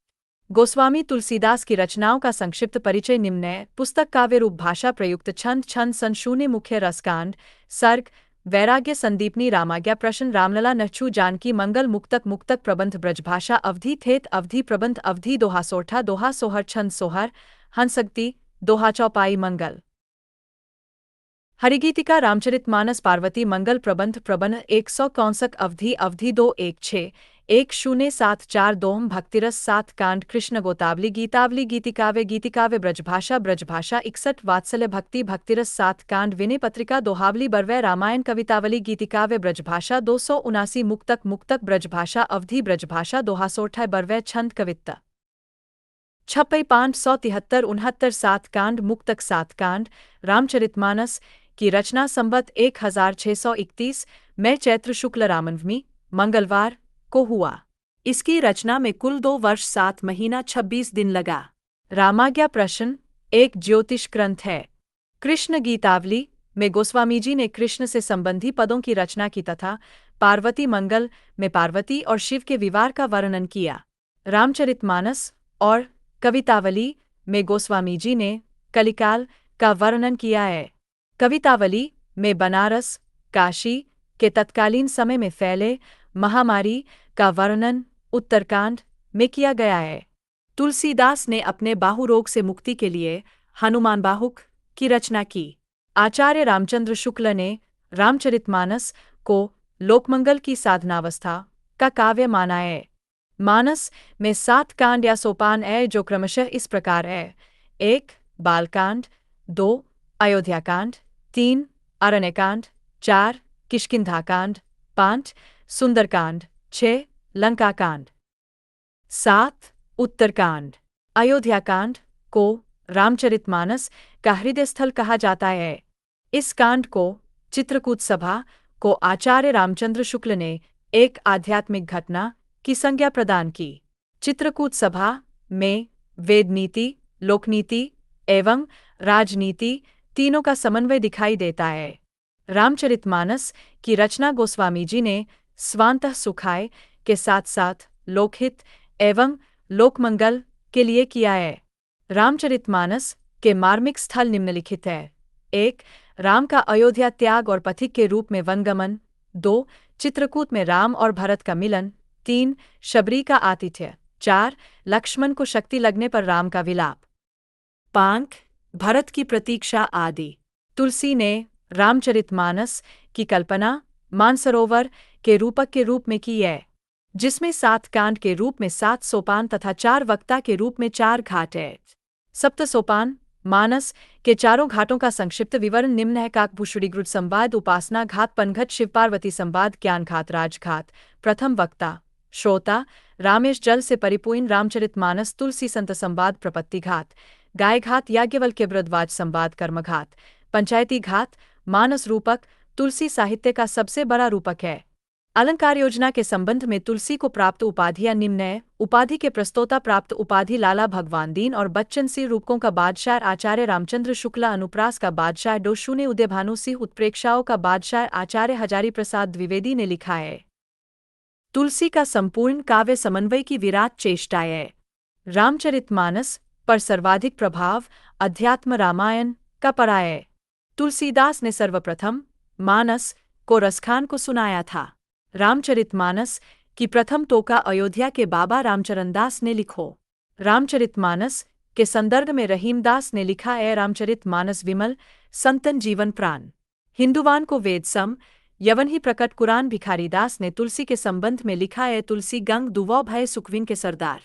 गोस्वामी तुलसीदास की रचनाओं का संक्षिप्त परिचय निम्न है: पुस्तक काव्य रूप भाषा प्रयुक्त छंद छंद सन शून्य मुख्य रसकांड सर्ग वैराग्य संदीपनी रामाज्ञा प्रश्न रामलला नहछु जानकी मंगल मुक्तक मुक्तक प्रबंध ब्रजभाषा अवधि थेत अवधि प्रबंध अवधि दोहा सोठा दोहा सोहर छंद सोहर हंसगति दोहा चौपाई मंगल। हरिगीतिका रामचरितमानस पार्वती मंगल प्रबंध प्रबंध 161 अवधि 2161074 दोहम भक्तिरस 7 कांड कृष्ण गोतावली गीतिकाव्य ब्रजभाषा 61 वात्सल्य भक्तिरस 7 कांड विनय पत्रिका दोहावली बरवै रामायण कवितावली गीतिकाव्य ब्रजभाषा 279 मुक्तक ब्रजभाषा अवधि ब्रजभाषा दोहा सोठा बरवै छंद कविता 56 573 7 कांड मुक्तक 7 कांड रामचरितमानस की रचना संवत 1631 में चैत्र शुक्ल रामनवमी मंगलवार को हुआ। इसकी रचना में कुल 2 वर्ष 7 महीना 26 दिन लगा। रामाज्ञा प्रश्न एक ज्योतिष ग्रंथ है। कृष्ण गीतावली में गोस्वामी जी ने कृष्ण से संबंधी पदों की रचना की तथा पार्वती मंगल में पार्वती और शिव के विवाह का वर्णन किया। रामचरितमानस और कवितावली में गोस्वामी जी ने कलिकाल का वर्णन किया है। कवितावली में बनारस काशी के तत्कालीन समय में फैले महामारी का वर्णन उत्तरकांड में किया गया है। तुलसीदास ने अपने बाहु रोग से मुक्ति के लिए हनुमान बाहुक की रचना की। आचार्य रामचंद्र शुक्ल ने रामचरितमानस को लोकमंगल की साधनावस्था का काव्य माना है। मानस में 7 कांड या सोपान है जो क्रमशः इस प्रकार है: 1 बालकांड, 2 अयोध्याकांड, 3 अरण्यकांड, 4 किष्किंधाकांड, 5 सुंदरकांड, 6 लंकाकांड, 7 उत्तरकांड। अयोध्याकांड को रामचरितमानस का हृदय स्थल कहा जाता है। इस कांड को चित्रकूट सभा को आचार्य रामचंद्र शुक्ल ने एक आध्यात्मिक घटना की संज्ञा प्रदान की। चित्रकूट सभा में वेद नीति, लोकनीति एवं राजनीति तीनों का समन्वय दिखाई देता है। रामचरितमानस की रचना गोस्वामी जी ने स्वांतः सुखाय के साथ साथ लोकहित एवं लोकमंगल के लिए किया है। रामचरितमानस के मार्मिक स्थल निम्नलिखित है: 1 राम का अयोध्या त्याग और पथिक के रूप में वनगमन, 2 चित्रकूट में राम और भरत का मिलन, 3 शबरी का आतिथ्य, 4 लक्ष्मण को शक्ति लगने पर राम का विलाप, 5 भरत की प्रतीक्षा आदि। तुलसी ने रामचरितमानस की कल्पना मानसरोवर के रूपक के रूप में की है, जिसमें 7 कांड के रूप में 7 सोपान तथा 4 वक्ता के रूप में 4 घाट है। सप्त सोपान मानस के चारों घाटों का संक्षिप्त विवरण निम्न है: काकभूषुड़ीगृत संवाद, उपासना घाट, पनघट, शिव पार्वती संवाद, ज्ञान घाट, राजघाट। प्रथम वक्ता श्रोता रामेश जल से परिपूर्ण रामचरितमानस, तुलसी संत संवाद, प्रपत्ति घाट, गाय घाट, याज्ञवल्क्य वृद्धवाज संवाद, कर्मघाट। पंचायती घाट मानस रूपक तुलसी साहित्य का सबसे बड़ा रूपक है। अलंकार योजना के संबंध में तुलसी को प्राप्त उपाधियां निम्न है: उपाधि के प्रस्तोता प्राप्त उपाधि लाला भगवान दीन और बच्चन सिंह रूपकों का बादशाह आचार्य रामचंद्र शुक्ला, अनुप्रास का बादशाह डोशू ने, उदयभानु सिंह उत्प्रेक्षाओं का बादशाह आचार्य हजारी प्रसाद द्विवेदी ने लिखा है। तुलसी का संपूर्ण काव्य समन्वय की विराट चेष्टा है। रामचरितमानस पर सर्वाधिक प्रभाव अध्यात्म रामायण का पड़ा है। तुलसीदास ने सर्वप्रथम मानस को रसखान को सुनाया था। रामचरितमानस की प्रथम टोका अयोध्या के बाबा रामचरणदास ने लिखो। रामचरितमानस के संदर्भ में रहीमदास ने लिखा है: रामचरितमानस विमल संतन जीवन प्राण, हिंदुवान को वेद सम, यवन ही प्रकट कुरान। भिखारीदास ने तुलसी के संबंध में लिखा है: तुलसी गंग दुवौ भय सुखविन के सरदार।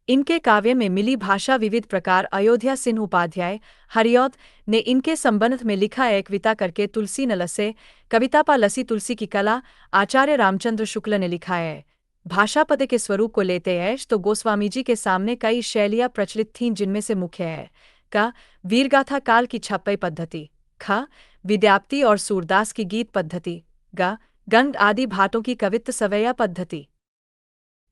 इनके काव्य में मिली भाषा विविध प्रकार। अयोध्या सिंह उपाध्याय हरियौद ने इनके संबंध में लिखा है: कविता करके तुलसी न लसे, कविता पा लसी तुलसी की कला। आचार्य रामचंद्र शुक्ल ने लिखा है: भाषा पद के स्वरूप को लेते ऐश तो गोस्वामी जी के सामने कई शैलियाँ प्रचलित थीं, जिनमें से मुख्य है क वीरगाथा काल की छप्पई पद्धति, ख विद्याप्ति और सूरदास की गीत पद्धति, ग गंग आदि भाटों की कवित्त सवैया पद्धति,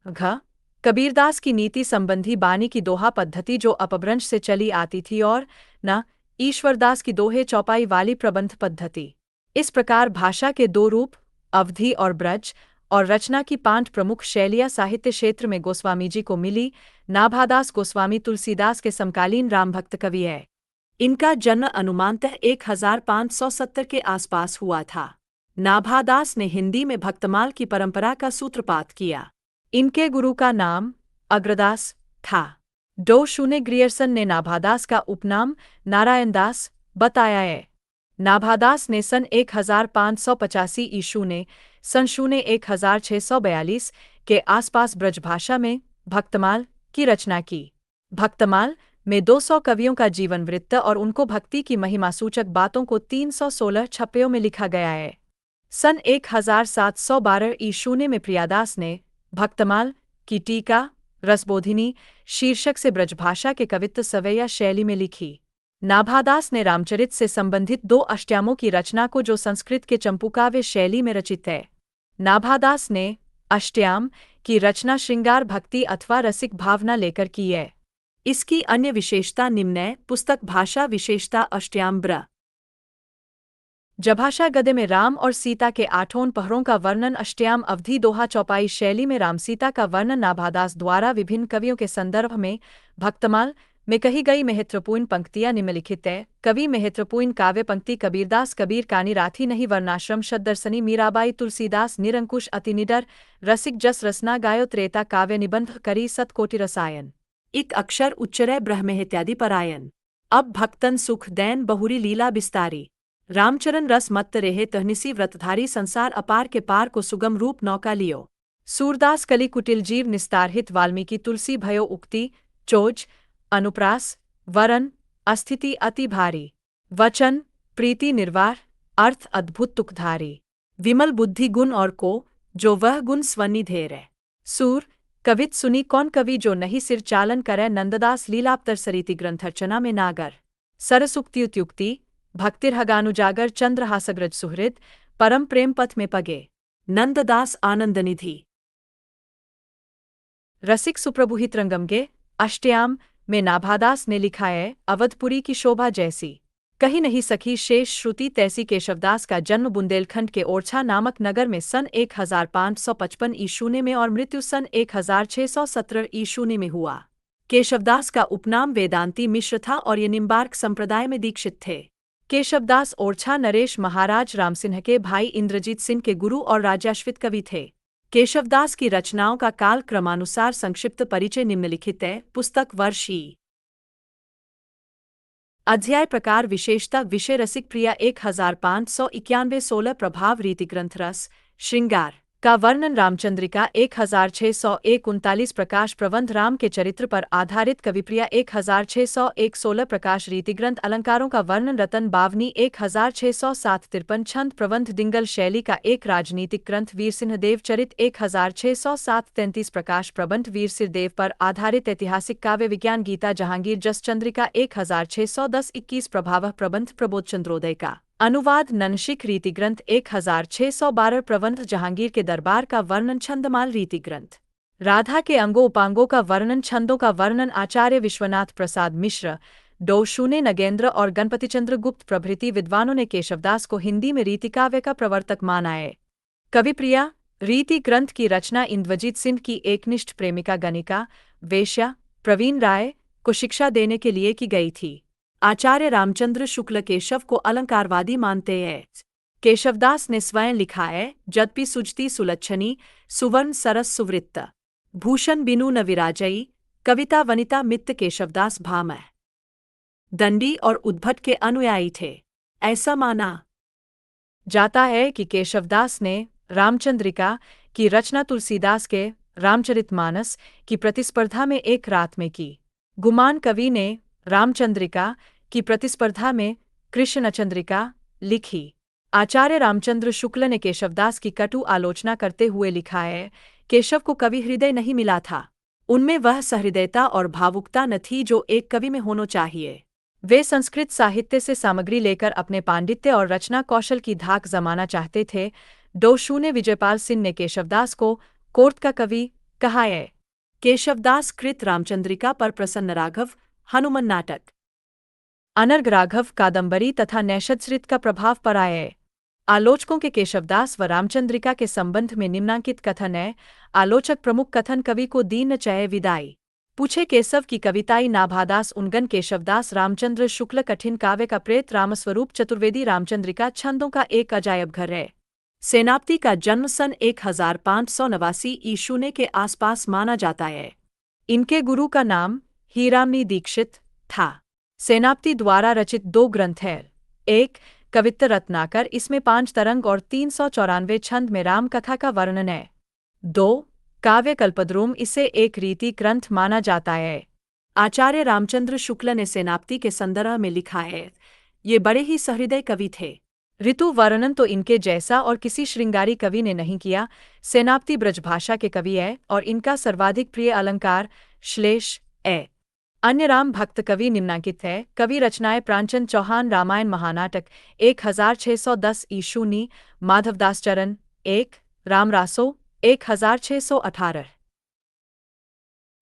घ कबीरदास की नीति संबंधी बानी की दोहा पद्धति जो अपभ्रंश से चली आती थी, और न ईश्वरदास की दोहे चौपाई वाली प्रबंध पद्धति। इस प्रकार भाषा के 2 रूप अवधि और ब्रज और रचना की 5 प्रमुख शैलियाँ साहित्य क्षेत्र में गोस्वामी जी को मिली। नाभादास गोस्वामी तुलसीदास के समकालीन रामभक्त कवि है। इनका जन्म अनुमानतः 1570 के आसपास हुआ था। नाभादास ने हिंदी में भक्तमाल की परंपरा का सूत्रपात किया। इनके गुरु का नाम अग्रदास था। डो शूने ग्रियर्सन ने नाभादास का उपनाम नारायण दास बताया है। नाभादास ने सन 1585 ईशू ने सन शून्य 1642 के आसपास ब्रजभाषा में भक्तमाल की रचना की। भक्तमाल में 200 कवियों का जीवन वृत्त और उनको भक्ति की महिमासूचक बातों को 316 छप्पयों में लिखा गया है। सन 1712 ईशू में प्रियादास ने भक्तमाल की टीका रसबोधिनी शीर्षक से ब्रजभाषा के कवित्व सवैया शैली में लिखी। नाभादास ने रामचरित से संबंधित 2 अष्टयामों की रचना को जो संस्कृत के चंपूकाव्य शैली में रचित है। नाभादास ने अष्टयाम की रचना श्रृंगार भक्ति अथवा रसिक भावना लेकर की है। इसकी अन्य विशेषता निम्न है। पुस्तक भाषा विशेषता अष्टयाम ब्र जभाषा गद्य में राम और सीता के 8 पहरों का वर्णन अष्टयाम अवधि दोहा चौपाई शैली में राम सीता का वर्णन नाभादास द्वारा विभिन्न कवियों के संदर्भ में भक्तमाल में कही गई महत्वपूर्ण पंक्तियां निम्नलिखित है। कवि महत्वपूर्ण काव्य पंक्ति कबीरदास कबीर कानी राथी नहीं वर्णाश्रम शतदर्शनी मीराबाई तुलसीदास निरंकुश अति निडर रसिक जस रसना गायो त्रेता काव्य निबंध करी सतकोटि रसायन एक अक्षर उच्चरय ब्रह्म इत्यादि परायन। अब भक्तन सुख दैन बहुरी लीला बिस्तारी रामचरण रस मत्त रेहे तहनिसी व्रतधारी संसार अपार के पार को सुगम रूप नौका लियो। सूरदास कलि कुटिल जीव निस्तारहित वाल्मीकि तुलसी भयो उक्ति चोज अनुप्रास वरन अस्थिति अति भारी वचन प्रीति निर्वार अर्थ अद्भुत तुकधारी विमल बुद्धि गुण और को जो वह गुण स्वनिधेर है। सूर कवित सुनी कौन कवि जो नहीं सिर चालन करे नंददास लीलाप्तर सरीति ग्रंथर्चना में नागर सरसुक्तियुक्ति भक्तिर्हगानुजागर चंद्रहासग्रज सुहृद परम प्रेम पथ में पगे नंददास आनंदनिधि रसिक सुप्रभुहित रंगमगे अष्टयाम में नाभादास ने लिखा है। अवधपुरी की शोभा जैसी कहीं नहीं सखी शेष श्रुति तैसी केशवदास का जन्म बुंदेलखंड के ओरछा नामक नगर में सन 1555 ईशूने में और मृत्यु सन 1617 ईशूने में हुआ। केशवदास का उपनाम वेदांती मिश्र था और ये निम्बार्क संप्रदाय में दीक्षित थे। केशवदास ओरछा नरेश महाराज रामसिंह के भाई इंद्रजीत सिंह के गुरु और राजाश्वित कवि थे। केशवदास की रचनाओं का काल क्रमानुसार संक्षिप्त परिचय निम्नलिखित है। पुस्तक वर्ष ई अध्याय प्रकार विशेषता विषय रसिक प्रिया 1591 16 प्रभाव रीति ग्रंथ रस श्रृंगार का वर्णन रामचंद्रिका 1639 प्रकाश प्रबंध राम के चरित्र पर आधारित कविप्रिया 1601 16 प्रकाश रीति ग्रंथ अलंकारों का वर्णन रतन बावनी 1607 53 छंद प्रबंध दिंगल शैली का एक राजनीतिक ग्रंथ वीरसिंह देव चरित 1607 33 प्रकाश प्रबंध वीरसिंह देव पर आधारित ऐतिहासिक काव्य विज्ञान गीता जहांगीर जस चंद्रिका 1610 21 प्रभावः प्रबंध प्रबोध चंद्रोदय का अनुवाद ननशिख रीति ग्रंथ 1612 प्रबंध जहांगीर के दरबार का वर्णन छंदमाल रीति ग्रंथ राधा के अंगों उपांगों का वर्णन छंदों का वर्णन आचार्य विश्वनाथ प्रसाद मिश्र डो शूने नगेंद्र और गणपतिचंद्र गुप्त प्रभृति विद्वानों ने केशवदास को हिंदी में रीतिकाव्य का प्रवर्तक माना है। कविप्रिया रीति ग्रंथ की रचना इंद्रजीत सिंह की एकनिष्ठ प्रेमिका गणिका वेश्या प्रवीण राय को शिक्षा देने के लिए की गई थी। आचार्य रामचंद्र शुक्ल केशव को अलंकारवादी मानते हैं। केशवदास ने स्वयं लिखा है। जदपि सुजती सुलक्षणी सुवर्ण सरस सुवृत्त भूषण बिनु न विराजई कविता वनिता मित्त केशवदास भामह दंडी और उद्भट के अनुयायी थे। ऐसा माना जाता है कि केशवदास ने रामचंद्रिका की रचना तुलसीदास के रामचरितमानस की प्रतिस्पर्धा में एक रात में की। गुमान कवि ने रामचंद्रिका की प्रतिस्पर्धा में कृष्णचंद्रिका लिखी। आचार्य रामचंद्र शुक्ल ने केशवदास की कटु आलोचना करते हुए लिखा है। केशव को कवि हृदय नहीं मिला था। उनमें वह सहृदयता और भावुकता न थी जो एक कवि में होना चाहिए। वे संस्कृत साहित्य से सामग्री लेकर अपने पांडित्य और रचना कौशल की धाक जमाना चाहते थे। डो शूने विजयपाल सिंह ने केशवदास को कोर्ट का कवि कहा है। केशवदास कृत रामचंद्रिका पर प्रसन्न राघव हनुमान नाटक अनर्घ राघव कादंबरी तथा नैषधसृत का प्रभाव पड़ा है। आलोचकों के केशवदास व रामचंद्रिका के संबंध में निम्नांकित कथन है। आलोचक प्रमुख कथन कवि को दीन चय विदाई पूछे केशव की कविताई नाभादास उनगन केशवदास रामचंद्र शुक्ल कठिन काव्य का प्रेत रामस्वरूप चतुर्वेदी रामचंद्रिका छंदों का एक अजायब घर है। सेनापति का जन्म सन 1589 ईशूने के आसपास माना जाता है। इनके गुरु का नाम हीरामनी दीक्षित था। सेनापति द्वारा रचित 2 ग्रंथ हैं। 1. कवित्त रत्नाकर, इसमें 5 तरंग और 394 छंद में राम कथा का वर्णन है। 2. काव्य कल्पद्रुम, इसे एक रीति ग्रंथ माना जाता है। आचार्य रामचंद्र शुक्ल ने सेनापति के संदर्भ में लिखा है, ये बड़े ही सहृदय कवि थे। ऋतु वर्णन तो इनके जैसा और किसी श्रृंगारी कवि ने नहीं किया। सेनापति ब्रजभाषा के कवि है और इनका सर्वाधिक प्रिय अलंकार श्लेष है। अन्य राम भक्त कवि निम्नांकित है। कवि रचनाएं प्राणचंद चौहान, रामायण महानाटक 1610 ईशूनी, माधवदास चरण 1, रामरासो 1618।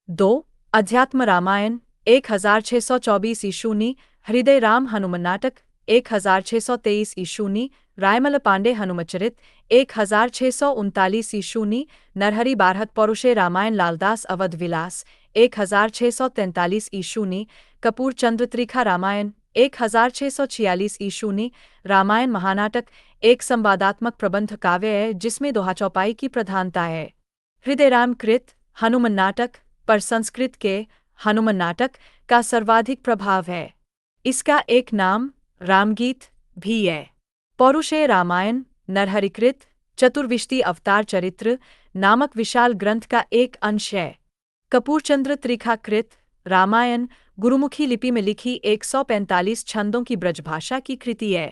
2. अध्यात्म रामायण 1624 ईशूनी, हृदय राम हनुमान नाटक 1623 ईशूनी, रायमल पांडे हनुमचरित 1639 ईशूनी, नरहरि बारहत पौरुषे रामायण लालदास अवध विलास 1643 ईशूनी, कपूर चंद्र त्रिखा रामायण 1646 ईशूनी, रामायण महानाटक एक संवादात्मक प्रबंध काव्य है जिसमें दोहा चौपाई की प्रधानता है। हृदय राम कृत हनुमान नाटक पर संस्कृत के हनुमान नाटक का सर्वाधिक प्रभाव है। इसका एक नाम रामगीत भी है। पौरुषेय रामायण नरहरिकृत चतुर्विशति अवतार चरित्र नामक विशाल ग्रंथ का एक अंश है। कपूरचंद्र त्रिखाकृत रामायण गुरुमुखी लिपि में लिखी 145 छंदों की ब्रजभाषा की कृति है।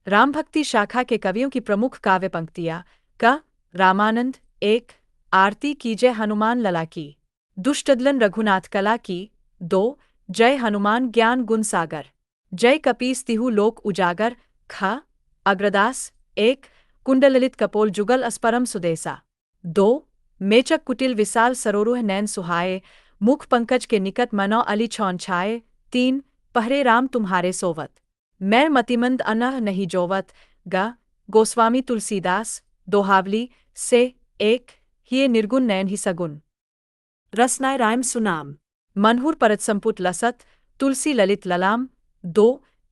रामभक्ति शाखा के कवियों की प्रमुख काव्य पंक्तियाँ का रामानंद 1, आरती कीजय हनुमान लला की, दुष्टदलन रघुनाथ कला की 2, जय हनुमान ज्ञान गुण सागर, जय कपीस तिहु लोक उजागर ख, अग्रदास 1, कुंडललित कपोल जुगल अस्परम सुदेसा 2, मेचक कुटिल विशाल सरोरुह नैन सुहाए, मुख पंकज के निकट मनो अली छौन छाए 3, पहरे राम तुम्हारे सोवत, मैं मतिमंद अनह नहीं जोवत ग, गोस्वामी तुलसीदास दोहावली से 1, हिये निर्गुण नैन ही सगुन। रसनाय राम सुनाम मनहुर परत संपुट लसत तुलसी ललित ललाम 2,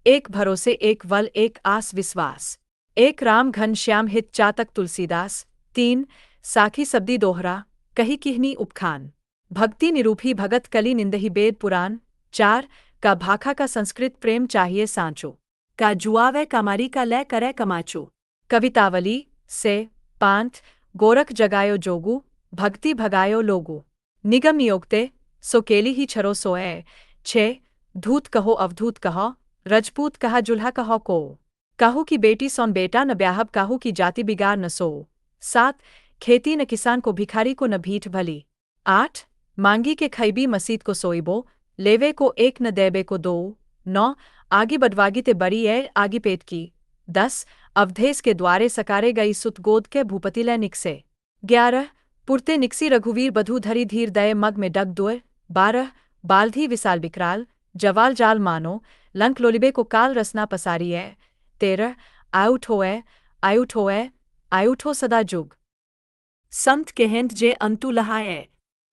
एक भरोसे एक वल एक आस विश्वास 1, राम घन श्याम हित चातक तुलसीदास 3, साखी सब्दी दोहरा कही किहनी उपखान, भक्ति निरूपी भगत कली निंदही बेद पुराण 4, का भाखा का संस्कृत प्रेम चाहिए सांचो, का जुआवे कमारी का लय करे कमाचो, कवितावली से 5, गोरख जगायो जोगू भक्ति भगायो लोगू, निगम नियोक्ते सो केली ही छरो सोए 6, धूत कहो अवधूत कहो रजपूत कहा जुल्हा कहो को, काहू की बेटी सौन बेटा न ब्याहब काहू की जाति बिगाड़ न सो 7, खेती न किसान को भिखारी को न भीठ भली 8, मांगी के खैबी मसीद को सोइबो लेवे को एक न देबे को 2 9, आगी बडवागी ते बड़ी है आगी पेट की 10, अवधेश के द्वारे सकारे गई सुत गोद के भूपति ले निकसे 11, पुरते निकसी रघुवीर बधू धरी धीर दय मग में डग दुअर 12, बालधी विशाल बिकराल जवाल जाल मानो लंक लोलिबे को काल रसना पसारी है 13, आउट होए आउट हो सदा जुग, संत केहेंत जे अंतु लहाए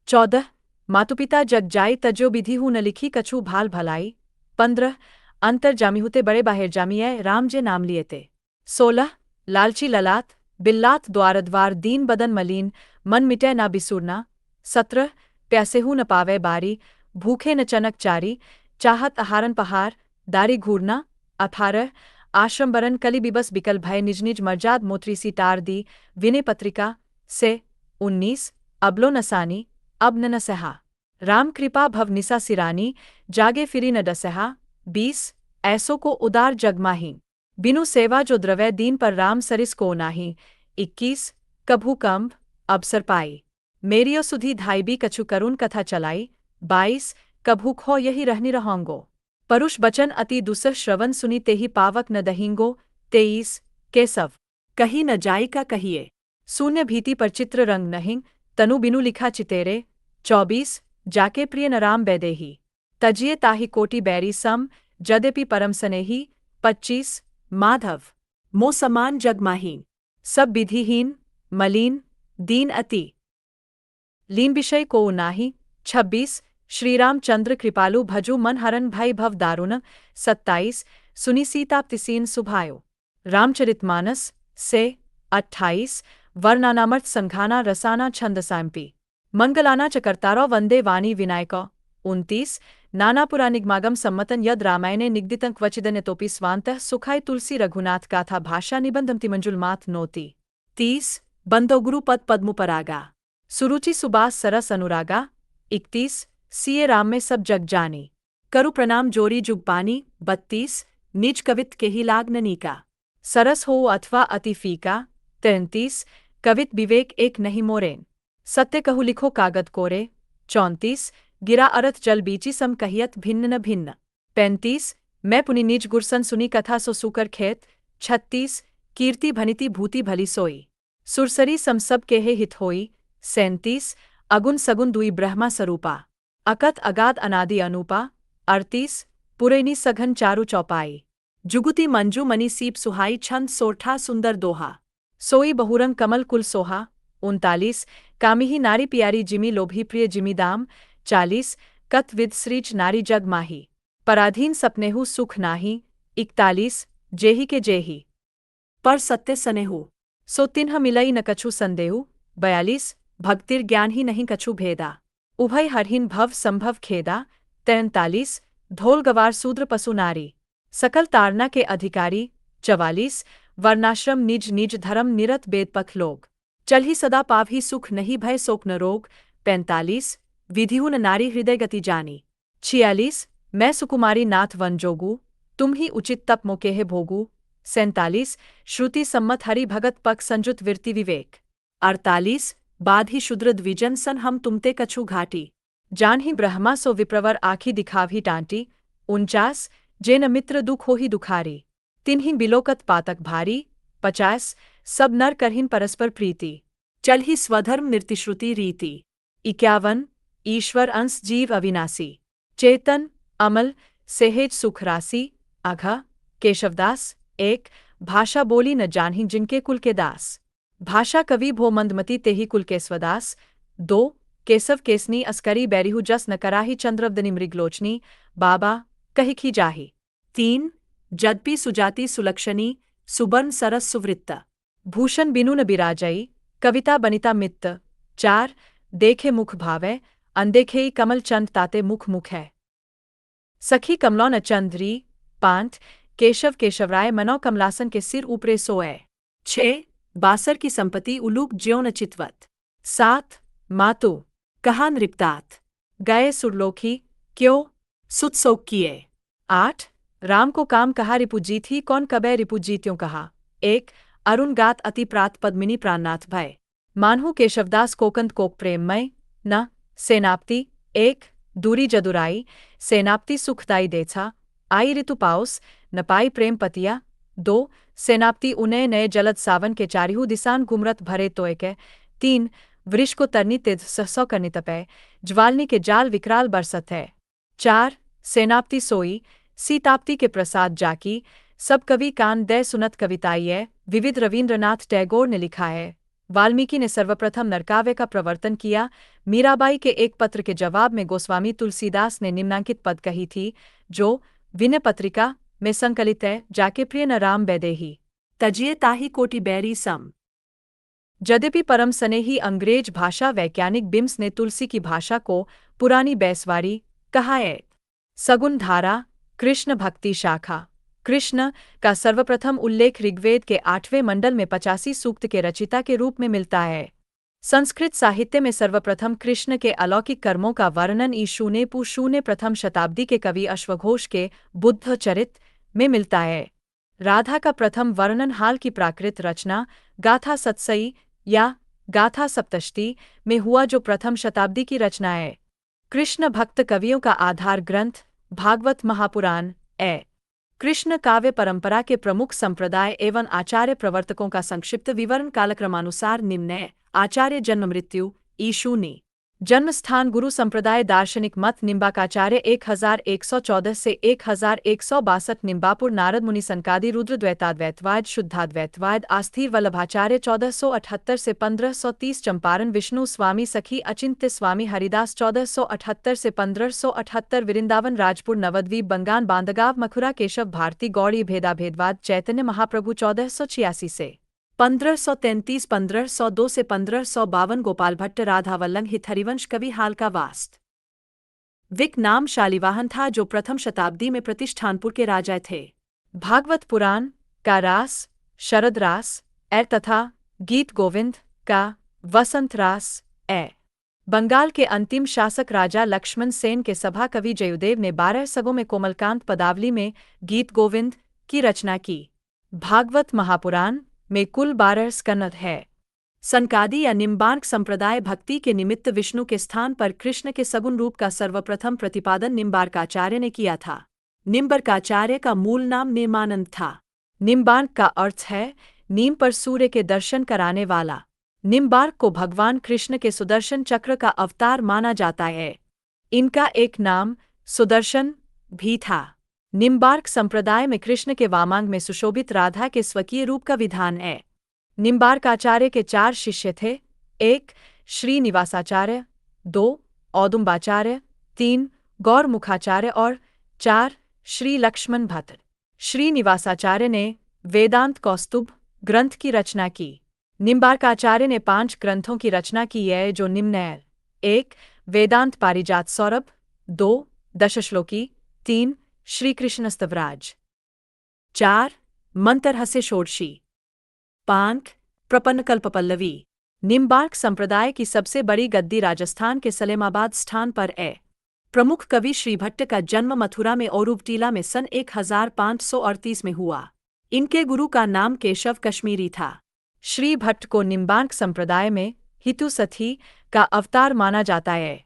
14, मातु पिता जग जाई तजो विधि हूँ न लिखी कछु भाल भलाई 15, अंतर जामी हुते बड़े बाहिर जामिए राम जे नाम लिएते 16, लालची ललात बिल्लात द्वारद्वार दीन बदन मलीन मन मिटे ना बिसुरना 17, प्यासे हूँ न पावे बारी भूखे न चनक चारी चाहत आहारन पहार दारी घूरना 18, आश्रम बरन कली बिबस बिकल भय निज निज मर्जाद मोत्रीसी टार दी विनय पत्रिका से 19, अबलो नसानी अब न सहा राम कृपा भव निसा सिरानी जागे फिरी न डसहा 20, ऐसो को उदार जगमाही बिनु सेवा जो द्रवै दीन पर राम सरिस को नाही 21, कभू कंभ अवसर पाई मेरियो सुधी धाइबी कछु करुण कथा चलाई 22, कभू खो यही रहनी रहोंगो परुष बचन अति दुसह श्रवण सुनी तेहि पावक न दहिंगो 23, केशव कही न जाई का कहिए शून्य भीति पर चित्र रंग नहिंग तनु बिनु लिखा चितेरे 24, जाके प्रिय न राम बैदेही तजिए ताहि कोटि बैरी सम जद्यपि परम सनेही 25, माधव मो समान जगमाही सब विधिहीन मलिन दीन अति लीन विषय को नाही 26, श्रीरामचंद्र कृपालु भजु मन हरन भय भव दारुण 27, सुनी सीताप्तिसीन सुभायो रामचरितमानस से 28, वर्णानामर्थ संघाना रसाना छंदसाम्पी मंगलाना चकर्तारो वंदे वाणी विनायक 29, नानापुरानिगमागम सम्मतन यद रामायणे निगदितं क्वचिदन्यतोपि स्वान्तः सुखाय तुलसी रघुनाथ गाथा भाषा निबंधम तिमंजुलमात नोति 30 बंदोगुरु पद पद्मुपरागा सुरुचि सुबास सरस अनुरागा 31 सीए राम में सब जग जानी करु प्रणाम जोरी जुगपानी 32 निज कवित केही लाग ननीका सरस हो अथवा अति फीका 33 कवित विवेक एक नहीं मोरेन सत्य कहु लिखो कागद कोरे 34 गिरा अरथ जल बीची सम कहियत भिन्न न भिन्न 35 मैं पुनि निज गुरसन सुनी कथा सो सुकर खेत 36 कीर्ति भनिति भूति भली सोई सुरसरी सम सब केहे हित होई 37 अगुन सगुन दुई ब्रह्मा स्वरूपा अकत अगाध अनादि अनूपा 38 पुरैनी सघन चारु चौपाई जुगुति मंजू मणि सीप सुहाई छंद सोठा सुंदर दोहा सोई बहुरंग कमल कुल सोहा 39 कामिही नारी प्यारी जिमी लोभी प्रिय जिमी दाम 40 कत विद श्रीज नारी जग माही पराधीन सपनेहु सुख नाही 41 जेही के जेही पर सत्य सनेहु सो तिन्ह मिलई न कछु संदेहु 42 भक्तिर ज्ञान ही नहीं कछु भेदा उभय हरहीन भव संभव खेदा 43 धोल गवार शूद्र पशु नारी सकल तारना के अधिकारी 44 वर्णाश्रम निज निज धर्म निरत बेदपथ लोग चल ही सदा पावही सुख नहीं भय शोक न रोग 45 विधिहु न नारी हृदय गति जानी 46 मैं सुकुमारी नाथ वन जोगू तुम ही उचित तप मोकेहे भोगू 47 श्रुति सम्मत हरि भगत पक संजुत विरति विवेक 48 बाद ही शुद्र द्विजन सन हम तुमते कछु घाटी जान ही ब्रह्मा सो विप्रवर आखी दिखावी टांटी 49 जे न मित्र दुख हो ही दुखारी तिन्हीं बिलोकत पातक भारी 50 सब नर करहिन परस्पर प्रीति चल ही स्वधर्म निर्तिश्रुति रीति 51 ईश्वर अंश जीव अविनाशी चेतन अमल सेहेज सुख राशि अघा केशवदास 1 भाषा बोली न जानही जिनके कुल के दास भाषा कवि भो मंदमती तेही कुल केसवदास 2 केशव केसनी अस्करी बैरिहु जस न कराही चंद्रवदनी मृगलोचनी बाबा कहिखी जाही 3 जदपि सुजाति सुलक्षणी सुबर्न सरस सुवृत्त भूषण बिनु न बिराजई कविता बनिता मित्त 4 देखे मुख भावै अनदेखे कमल चंद ताते मुख मुख है सखी कमलौ न चंद्री 5 केशव केशवराय मनो कमलासन के सिर ऊपरे सोए 6 बासर की संपत्ति उलूक ज्यो न चितवत 7 मातु कहा नृप्तात गए सुरलोकी क्यों सुतसोक किए 8 राम को काम कहा रिपुजी थी कौन कबै रिपुजी त्यों कहा 1 अरुण गात अति प्रात पद्मिनी प्राणनाथ भय मानहु केशवदास कोकंद कोक प्रेममय न सेनाप्ति 1 दूरी जदुराई सेनाप्ति सुखदाई देछा आई ऋतु पाउस न पाई प्रेम पतिया 2 सेनाप्ति उनय नए जलद सावन के चारिहु दिसान गुमरत भरे तोयके 3 वृष को तरनी तिद सहसौ करनी तपै ज्वालनी के जाल विकराल बरसत है 4 सेनाप्ति सोई सीताप्ति के प्रसाद जाकी सब कवि कान दय सुनत कविताएं विविध रवींद्रनाथ टैगोर ने लिखा है वाल्मीकि ने सर्वप्रथम नरकाव्य का प्रवर्तन किया मीराबाई के एक पत्र के जवाब में गोस्वामी तुलसीदास ने निम्नांकित पद कही थी जो विनय पत्रिका में संकलित है जाके प्रिय न राम बैदेही तजिए ताही कोटि बैरी सम। यद्यपि परम स्नेही अंग्रेज भाषा वैज्ञानिक बिम्स ने तुलसी की भाषा को पुरानी बैसवारी कहा है। सगुन धारा कृष्ण भक्ति शाखा कृष्ण का सर्वप्रथम उल्लेख ऋग्वेद के 8वें मंडल में 85 सूक्त के रचिता के रूप में मिलता है। संस्कृत साहित्य में सर्वप्रथम कृष्ण के अलौकिक कर्मों का वर्णन ईशू ने प्रथम शताब्दी के कवि अश्वघोष के बुद्ध चरित में मिलता है। राधा का प्रथम वर्णन हाल की प्राकृत रचना गाथा सतसई या गाथा सप्तष्टि में हुआ जो प्रथम शताब्दी की रचना है। कृष्ण भक्त कवियों का आधार ग्रंथ भागवत महापुराण है। कृष्ण काव्य परंपरा के प्रमुख संप्रदाय एवं आचार्य प्रवर्तकों का संक्षिप्त विवरण कालक्रमानुसार निम्न है। आचार्य जन्म मृत्यु ईशूनी जन्म स्थान गुरु संप्रदाय दार्शनिक मत निम्बाकाचार्य 1114 से 1162 निम्बापुर नारद मुनि संकादि रुद्र द्वैताद्वैतवाद शुद्धाद्वैतवाद आस्थिर वल्लभाचार्य 1478 से 1530 चंपारण विष्णु स्वामी सखी अचिंत्य स्वामी हरिदास 1478 से 1578 वृंदावन राजपुर नवद्वीप बंगान बांदगांव मथुरा केशव भारती गौड़ी भेदा भेदवाद चैतन्य महाप्रभु 1486 से 1533 1502 से 1552 गोपाल भट्ट राधावल्लभ हित हरिवंश कवि हाल का वास्त विक नाम शालिवाहन था जो प्रथम शताब्दी में प्रतिष्ठानपुर के राजा थे। भागवत पुराण का रास, शरद रास ए तथा गीत गोविंद का वसंत रास ए। बंगाल के अंतिम शासक राजा लक्ष्मण सेन के सभा कवि जयुदेव ने 12 सगों में कोमलकांत पदावली में गीत गोविंद की रचना की। भागवत महापुराण में कुल 12 स्कंद है। सनकादि या निम्बार्क संप्रदाय भक्ति के निमित्त विष्णु के स्थान पर कृष्ण के सगुण रूप का सर्वप्रथम प्रतिपादन निम्बार्काचार्य ने किया था। निम्बार्काचार्य का मूल नाम नेमानंद था। निम्बार्क का अर्थ है नीम पर सूर्य के दर्शन कराने वाला। निम्बार्क को भगवान कृष्ण के सुदर्शन चक्र का अवतार माना जाता है। इनका एक नाम सुदर्शन भी था। निम्बार्क संप्रदाय में कृष्ण के वामांग में सुशोभित राधा के स्वकीय रूप का विधान है। निम्बार्काचार्य के 4 शिष्य थे। 1 श्रीनिवासाचार्य, 2 औदुम्बाचार्य, 3 गौरमुखाचार्य और 4 श्री लक्ष्मण भट्ट। श्रीनिवासाचार्य ने वेदांत कौस्तुभ ग्रंथ की रचना की। निम्बार्काचार्य ने 5 ग्रंथों की रचना की है जो निम्न हैं: 1 वेदांत पारिजात सौरभ, 2 दशश्लोकी, 3 श्रीकृष्ण स्तवराज, 4 मंतरहस्य षोडशी, 5 प्रपन्नकल्प पल्लवी। निम्बार्क संप्रदाय की सबसे बड़ी गद्दी राजस्थान के सलेमाबाद स्थान पर है। प्रमुख कवि श्रीभट्ट का जन्म मथुरा में औरुवटीला में सन 1538 में हुआ। इनके गुरु का नाम केशव कश्मीरी था। श्री भट्ट को निम्बार्क संप्रदाय में हितुसथी का अवतार माना जाता है।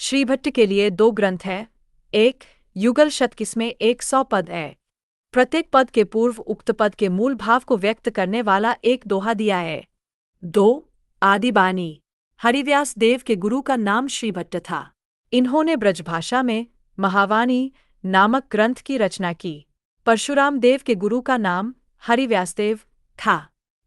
श्री भट्ट के लिए 2 ग्रंथ हैं। 1 युगल शतकिस में 100 पद है। प्रत्येक पद के पूर्व उक्त पद के मूल भाव को व्यक्त करने वाला एक दोहा दिया है। 2 आदिबानी। हरिव्यास देव के गुरु का नाम श्रीभट्ट था। इन्होंने ब्रजभाषा में महावाणी नामक ग्रंथ की रचना की। परशुराम देव के गुरु का नाम हरिव्यासदेव था।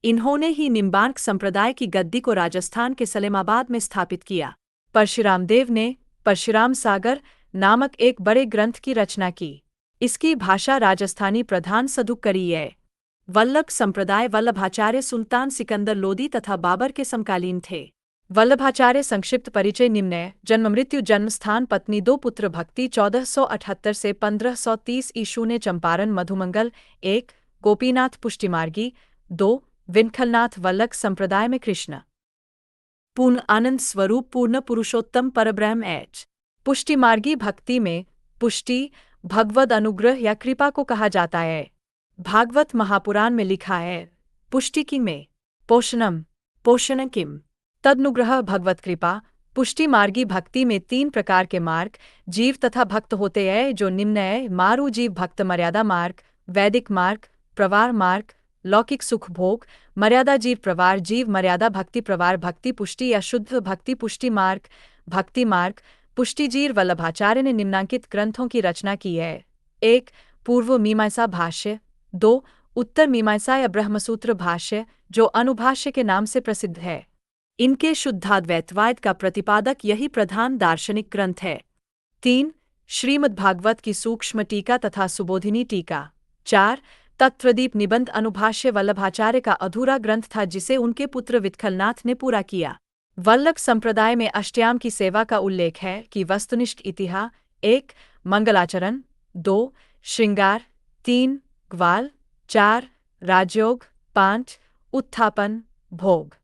इन्होंने ही निम्बार्क संप्रदाय की गद्दी को राजस्थान के सलेमाबाद में स्थापित किया। परशुराम देव ने परशुराम सागर नामक एक बड़े ग्रंथ की रचना की। इसकी भाषा राजस्थानी प्रधान सदुक्करी है। वल्लभ संप्रदाय वल्लभाचार्य सुल्तान सिकंदर लोदी तथा बाबर के समकालीन थे। वल्लभाचार्य संक्षिप्त परिचय निम्न है: जन्म मृत्यु जन्म स्थान पत्नी 2 पुत्र भक्ति 1478 से 1530 ईशू ने चंपारण मधुमंगल 1 गोपीनाथ पुष्टिमार्गी 2 विनखलनाथ वल्लभ संप्रदाय में कृष्ण पूर्ण आनंद स्वरूप पूर्ण पुरुषोत्तम परब्रह्म एच। पुष्टिमार्गी भक्ति में पुष्टि भगवद अनुग्रह या कृपा को कहा जाता है। भागवत महापुराण में लिखा है: पुष्टि किम में पोषणम पोषण किम तदनुग्रह भगवत कृपा। पुष्टि मार्गी भक्ति में 3 प्रकार के मार्ग जीव तथा भक्त होते हैं जो निम्न है: मारु जीव भक्त मर्यादा मार्ग, वैदिक मार्ग, प्रवार मार्ग, लौकिक सुख भोग, मर्यादा जीव प्रवार जीव मर्यादा भक्ति प्रवार भक्ति पुष्टि या शुद्ध भक्ति पुष्टि मार्ग भक्ति मार्ग। पुष्टिजीर वल्लभाचार्य ने निम्नांकित ग्रंथों की रचना की है: 1 पूर्व मीमांसा भाष्य, 2 उत्तर मीमांसा या ब्रह्मसूत्र भाष्य जो अनुभाष्य के नाम से प्रसिद्ध है। इनके शुद्धाद्वैतवाद का प्रतिपादक यही प्रधान दार्शनिक ग्रंथ है। 3 श्रीमद्भागवत की सूक्ष्म टीका तथा सुबोधिनी टीका। 4 तत्प्रदीप निबंध अनुभाष्य वल्लभाचार्य का अधूरा ग्रंथ था जिसे उनके पुत्र वित्खलनाथ ने पूरा किया। वल्लभ संप्रदाय में अष्टयाम की सेवा का उल्लेख है कि वस्तुनिष्ठ इतिहा 1 मंगलाचरण, 2 श्रृंगार, 3 ग्वाल, 4 राजयोग, 5 उत्थापन भोग,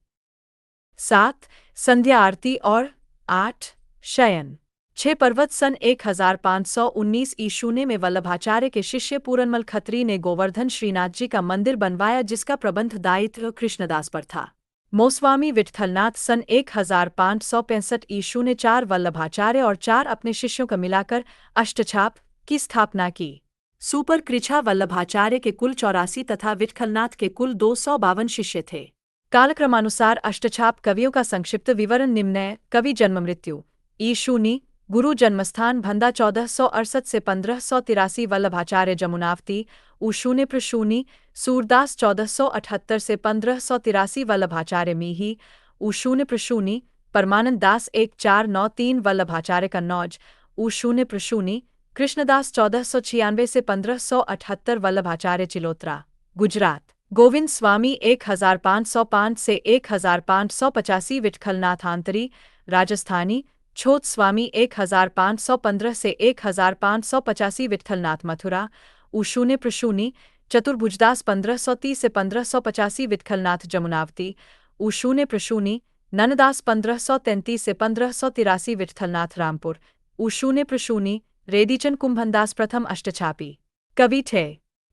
7 संध्या आरती और 8 शयन। 6 पर्वत सन 1519 ईशूने में वल्लभाचार्य के शिष्य पूरनमल खत्री ने गोवर्धन श्रीनाथ जी का मंदिर बनवाया जिसका प्रबंध दायित्व कृष्णदास पर था। मोस्वामी विठ्ठलनाथ सन 1565 ईशू ने 4 वल्लभाचार्य और 4 अपने शिष्यों का मिलाकर अष्टछाप की स्थापना की। सुपर कृच्छा वल्लभाचार्य के कुल 84 तथा विठ्ठलनाथ के कुल 252 शिष्य थे। कालक्रमानुसार अष्टछाप कवियों का संक्षिप्त विवरण निम्न है: कवि जन्म मृत्यु ईशूनी गुरु जन्मस्थान भंदा 1468 से 1583 वल्लभाचार्य जमुनावती ऊशूने प्रशूनी सूरदास 1478 से 1583 वल्लभाचार्य मीही ऊशूने प्रशूनी परमानंद दास 1493 वल्लभाचार्य कन्नौज ऊशूने प्रशूनी कृष्णदास 1496 से 1578 वल्लभाचार्य चिलोत्रा गुजरात गोविंद स्वामी 1505 से 1585 विठ्ठलनाथ आंतरी राजस्थानी छोट स्वामी 1515 से 1585 विट्ठलनाथ मथुरा, उशूने प्रशूनी, चतुर्भुजदास 1530 से 1585 विट्ठलनाथ जमुनावती, उशूने प्रशूनी, ननदास 1533 से 1583 विट्ठलनाथ रामपुर, उशूने प्रशूनी, रेदीचंद कुंभनदास प्रथम अष्टछापी कवि थे।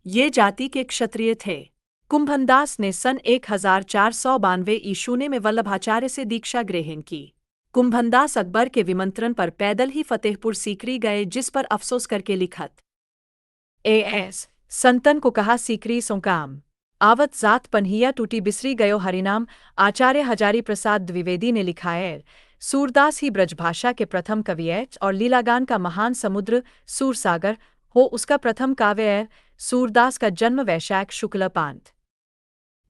ये जाति के क्षत्रिय थे। कुंभनदास ने सन 1492 ईशूने में वल्लभाचार्य से दीक्षा ग्रहण की। कुंभनदास अकबर के विमंत्रण पर पैदल ही फतेहपुर सीकरी गए, जिस पर अफसोस करके लिखत एस संतन को कहा सीकरी सो काम आवत जात पन्हिया टूटी बिसरी गयो हरिनाम। आचार्य हजारी प्रसाद द्विवेदी ने लिखा है, सूरदास ही ब्रजभाषा के प्रथम कवि है और लीलागान का महान समुद्र सूरसागर हो उसका प्रथम काव्य है। सूरदास का जन्म वैशाख शुक्ल पांत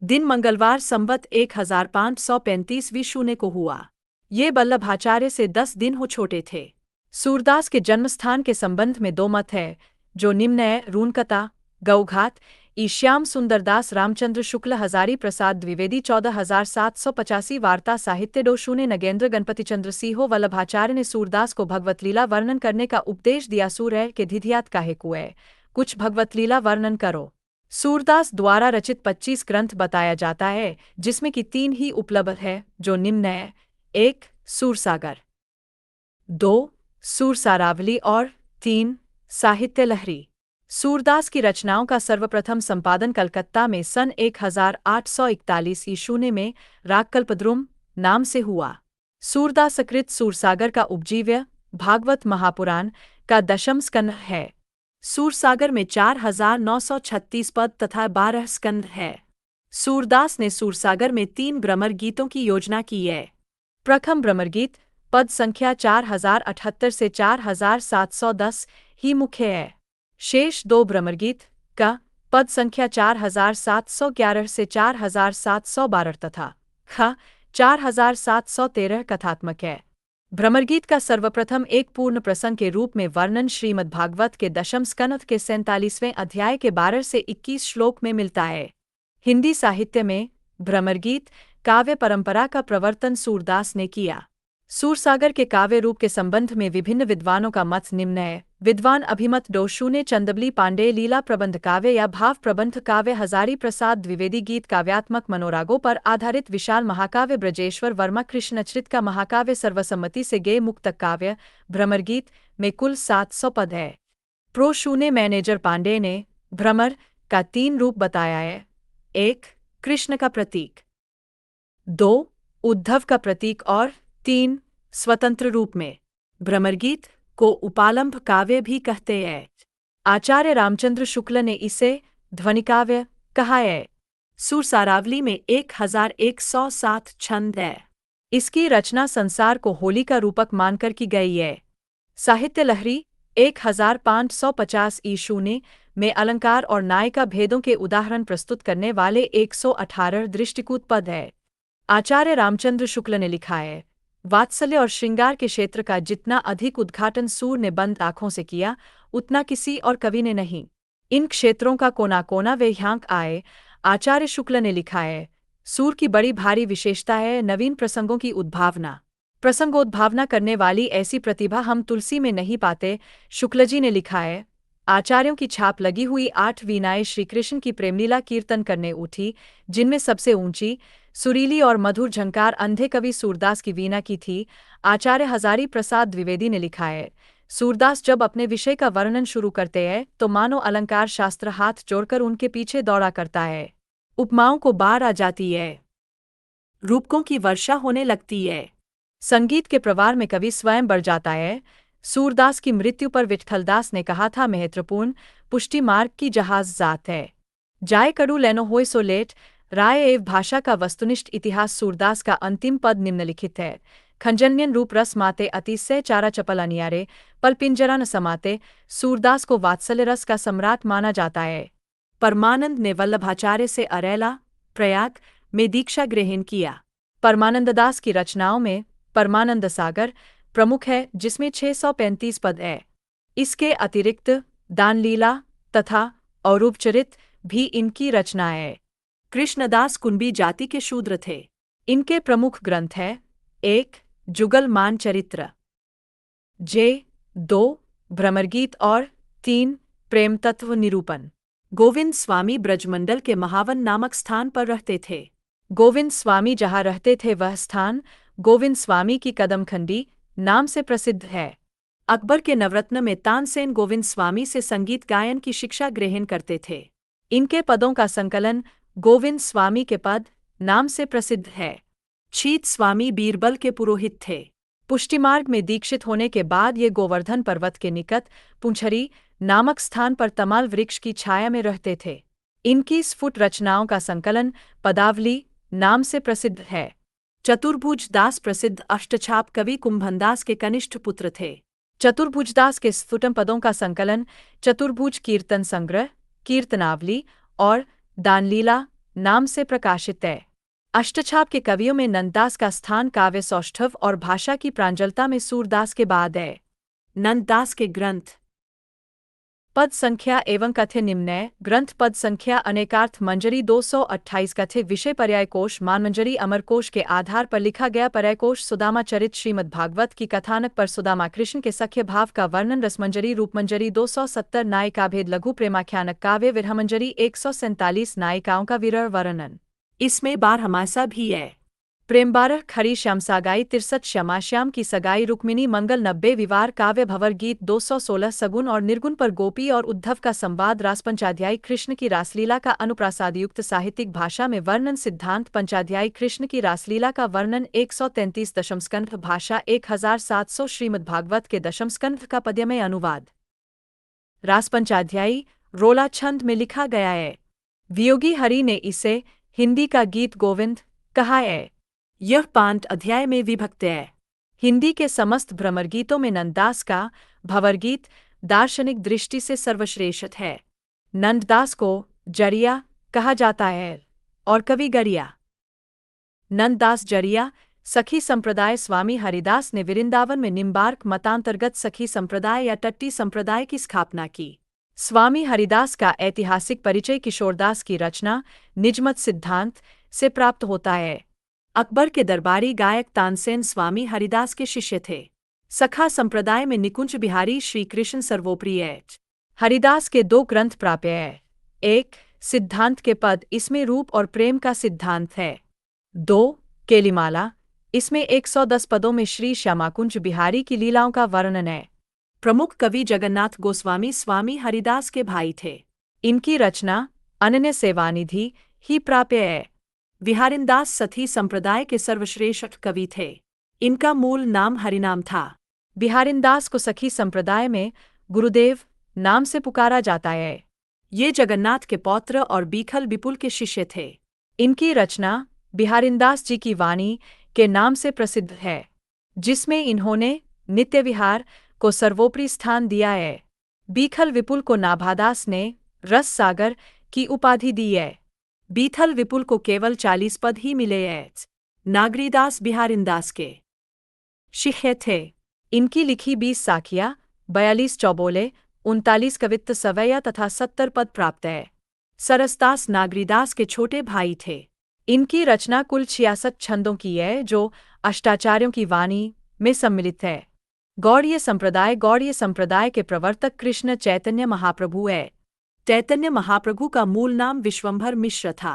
दिन मंगलवार संवत 1535 शून्य को हुआ। ये वल्लभाचार्य से 10 दिन हो छोटे थे। सूरदास के जन्मस्थान के संबंध में दो मत है, जो निम्न है: रूनकता, गौघात, ईश्याम सुंदरदास रामचंद्र शुक्ल हजारी प्रसाद द्विवेदी 14785 वार्ता साहित्य डोशूने नगेंद्र गणपतिचंद्र सिंहो। वल्लभाचार्य ने सूरदास को भगवतलीला वर्णन करने का उपदेश दिया। सूर है के धिधियात काहे कुए, कुछ भगवतलीला वर्णन करो। सूरदास द्वारा रचित 25 ग्रंथ बताया जाता है, जिसमें कि 3 ही उपलब्ध है, जो निम्न है: 1. सूरसागर, 2. सूरसारावली और 3. साहित्य लहरी। सूरदास की रचनाओं का सर्वप्रथम संपादन कलकत्ता में सन 1841 ईशूने में रागकल्पद्रुम नाम से हुआ। सूरदासकृत सूरसागर का उपजीव्य भागवत महापुराण का 10वां स्कंध है। सूरसागर में 4936 पद तथा 12 स्कंध है। सूरदास ने सूरसागर में 3 भ्रमर गीतों की योजना की है। प्रथम भ्रमर गीत पद संख्या 4078 से 4710 ही मुख्य है। शेष 2 भ्रमर गीत का पद संख्या 4711 से 4712 तथा ख 4713 कथात्मक है। भ्रमरगीत का सर्वप्रथम एक पूर्ण प्रसंग के रूप में वर्णन श्रीमद्भागवत के 10वें स्कंध के 47वें अध्याय के 12 से 21 श्लोक में मिलता है। हिंदी साहित्य में भ्रमरगीत काव्य परंपरा का प्रवर्तन सूरदास ने किया। सूरसागर के काव्य रूप के संबंध में विभिन्न विद्वानों का मत निम्न है। विद्वान अभिमत डोशू ने चंदबली पांडे लीला प्रबंध काव्य या भाव प्रबंध काव्य, हजारी प्रसाद द्विवेदी गीत काव्यात्मक मनोरागों पर आधारित विशाल महाकाव्य, ब्रजेश्वर वर्मा कृष्णचरित का महाकाव्य, सर्वसम्मति से गे मुक्तक काव्य। भ्रमरगीत में कुल 700 पद है। प्रोशू ने मैनेजर पांडे ने भ्रमर का 3 रूप बताया है: 1. कृष्ण का प्रतीक, 2. उद्धव का प्रतीक और 3. स्वतंत्र रूप में। भ्रमरगीत को उपालंभ काव्य भी कहते हैं। आचार्य रामचंद्र शुक्ल ने इसे ध्वनिकाव्य कहा है। सूरसारावली में 1107 छंद है। इसकी रचना संसार को होली का रूपक मानकर की गई है। साहित्य लहरी 1550 ईशूने में अलंकार और नायिका भेदों के उदाहरण प्रस्तुत करने वाले 118 दृष्टिकूट पद है। आचार्य रामचंद्र शुक्ल ने लिखा है, वात्सल्य और श्रृंगार के क्षेत्र का जितना अधिक उद्घाटन सूर ने बंद आंखों से किया, उतना किसी और कवि ने नहीं। इन क्षेत्रों का कोना कोना वे ह्यांक आए। आचार्य शुक्ल ने लिखा है, सूर की बड़ी भारी विशेषता है नवीन प्रसंगों की उद्भावना। प्रसंगोद्भावना करने वाली ऐसी प्रतिभा हम तुलसी में नहीं पाते। शुक्लजी ने लिखा है, आचार्यों की छाप लगी हुई 8 वीणाएं श्रीकृष्ण की प्रेमलीला कीर्तन करने उठी, जिनमें सबसे ऊंची, सुरीली और मधुर झंकार अंधे कवि सूरदास की वीणा की थी। आचार्य हजारी प्रसाद द्विवेदी ने लिखा है, सूरदास जब अपने विषय का वर्णन शुरू करते हैं तो मानो अलंकार शास्त्र हाथ जोड़कर उनके पीछे दौड़ा करता है। उपमाओं को बाढ़ आ जाती है, रूपकों की वर्षा होने लगती है, संगीत के प्रवार में कवि स्वयं बढ़ जाता है। सूरदास की मृत्यु पर विट्ठलदास ने कहा था, महत्वपूर्ण पुष्टि मार्ग की जहाज जात है, जाए कड़ू लेनो होय सो लेट। राय एवं भाषा का वस्तुनिष्ठ इतिहास। सूरदास का अंतिम पद निम्नलिखित है, खंजन्यन रूप रस माते अतिशय चारा चपल अनियारे, पल पिंजरा न समाते। सूरदास को वात्सल्य रस का सम्राट माना जाता है। परमानंद ने वल्लभाचार्य से अरेला, प्रयाग में दीक्षा ग्रहण किया। परमानंददास की रचनाओं में परमानंद सागर प्रमुख है, जिसमें 635 पद है। इसके अतिरिक्त दानलीला तथा औरूपचरित भी इनकी रचना है। कृष्णदास कुंभी जाति के शूद्र थे। इनके प्रमुख ग्रंथ हैं: 1. जुगल मान चरित्र, जे 2 भ्रमरगीत और 3 प्रेम तत्व निरूपण। गोविंद स्वामी ब्रजमंडल के महावन नामक स्थान पर रहते थे। गोविंद स्वामी जहाँ रहते थे वह स्थान गोविंद स्वामी की कदमखंडी नाम से प्रसिद्ध है। अकबर के नवरत्न में तानसेन गोविंद स्वामी से संगीत गायन की शिक्षा ग्रहण करते थे। इनके पदों का संकलन गोविंद स्वामी के पद नाम से प्रसिद्ध है। छीत स्वामी बीरबल के पुरोहित थे। पुष्टिमार्ग में दीक्षित होने के बाद ये गोवर्धन पर्वत के निकट पुंछरी नामक स्थान पर तमाल वृक्ष की छाया में रहते थे। इनकी स्फुट रचनाओं का संकलन पदावली नाम से प्रसिद्ध है। चतुर्भुज दास प्रसिद्ध अष्टछाप कवि कुंभनदास के कनिष्ठ पुत्र थे। चतुर्भुजदास के स्फुटम पदों का संकलन चतुर्भुज कीर्तन संग्रह, कीर्तनावली और दानलीला नाम से प्रकाशित है। अष्टछाप के कवियों में नंददास का स्थान काव्य सौष्ठव और भाषा की प्रांजलता में सूरदास के बाद है। नंददास के ग्रंथ पद संख्या एवं कथ्य निम्नय ग्रंथ पद संख्या अनेकार्थ मंजरी 228 कथ्य विषय पर्याय कोश मानमंजरी अमर कोश के आधार पर लिखा गया पर्याय कोश सुदामा चरित श्रीमद् भागवत की कथानक पर सुदामा कृष्ण के सख्य भाव का वर्णन रसमंजरी रूपमंजरी 270 नायिकाभेद लघु प्रेमाख्यानक काव्य विरहमंजरी 147 नायिकाओं का विरह वर्णन। इसमें बारहमासा भी है। प्रेम 12 खड़ी श्याम सागाई 63 श्यामा श्याम की सगाई रुक्मिणी मंगल 90 विवार काव्य भंवर गीत 216 सगुन और निर्गुण पर गोपी और उद्धव का संवाद रास पंचाध्यायी कृष्ण की रासलीला का अनुप्रासादयुक्त साहित्यिक भाषा में वर्णन सिद्धांत पंचाध्यायी कृष्ण की रासलीला का वर्णन 133 दशम स्कंध भाषा 1700 श्रीमद् भागवत के दशम स्कंध का पद्यमय अनुवाद रास पंचाध्यायी रोला छंद में लिखा गया है। वियोगी हरि ने इसे हिंदी का गीत गोविंद कहा है। यह 5 अध्याय में विभक्त है। हिंदी के समस्त भ्रमरगीतों में नंददास का भंवरगीत दार्शनिक दृष्टि से सर्वश्रेष्ठ है। नंददास को जरिया कहा जाता है और कवि गरिया। नंददास जरिया सखी संप्रदाय स्वामी हरिदास ने वृंदावन में निम्बार्क मतांतर्गत सखी संप्रदाय या टट्टी संप्रदाय की स्थापना की। स्वामी हरिदास का ऐतिहासिक परिचय किशोरदास की रचना निजमत सिद्धांत से प्राप्त होता है। अकबर के दरबारी गायक तानसेन स्वामी हरिदास के शिष्य थे। सखा संप्रदाय में निकुंज बिहारी श्री कृष्ण सर्वोप्रिय है। हरिदास के 2 ग्रंथ प्राप्य है। 1 सिद्धांत के पद, इसमें रूप और प्रेम का सिद्धांत है। 2 केलीमाला, इसमें 110 पदों में श्री श्यामाकुंज बिहारी की लीलाओं का वर्णन है। प्रमुख कवि जगन्नाथ गोस्वामी स्वामी हरिदास के भाई थे। इनकी रचना अनन्य सेवानिधि ही प्राप्य है। विहारिंदास सती संप्रदाय के सर्वश्रेष्ठ कवि थे। इनका मूल नाम हरिनाम था। बिहारिंदास को सखी संप्रदाय में गुरुदेव नाम से पुकारा जाता है। ये जगन्नाथ के पौत्र और बीखल विपुल के शिष्य थे। इनकी रचना बिहारिंदास जी की वाणी के नाम से प्रसिद्ध है, जिसमें इन्होंने नित्य विहार को सर्वोपरि स्थान दिया है। बीखल विपुल को नाभादास ने रस सागर की उपाधि दी है। बीथल विपुल को केवल 40 पद ही मिले हैं। नागरीदास बिहारिंदास के शिष्य थे। इनकी लिखी 20 साखियाँ, 42 चौबोले, 39 कवित्त सवैया तथा 70 पद प्राप्त है। सरसदास नागरीदास के छोटे भाई थे। इनकी रचना कुल 66 छंदों की है, जो अष्टाचार्यों की वाणी में सम्मिलित है। गौड़ीय संप्रदाय के प्रवर्तक कृष्ण चैतन्य महाप्रभु है। चैतन्य महाप्रभु का मूल नाम विश्वंभर मिश्र था।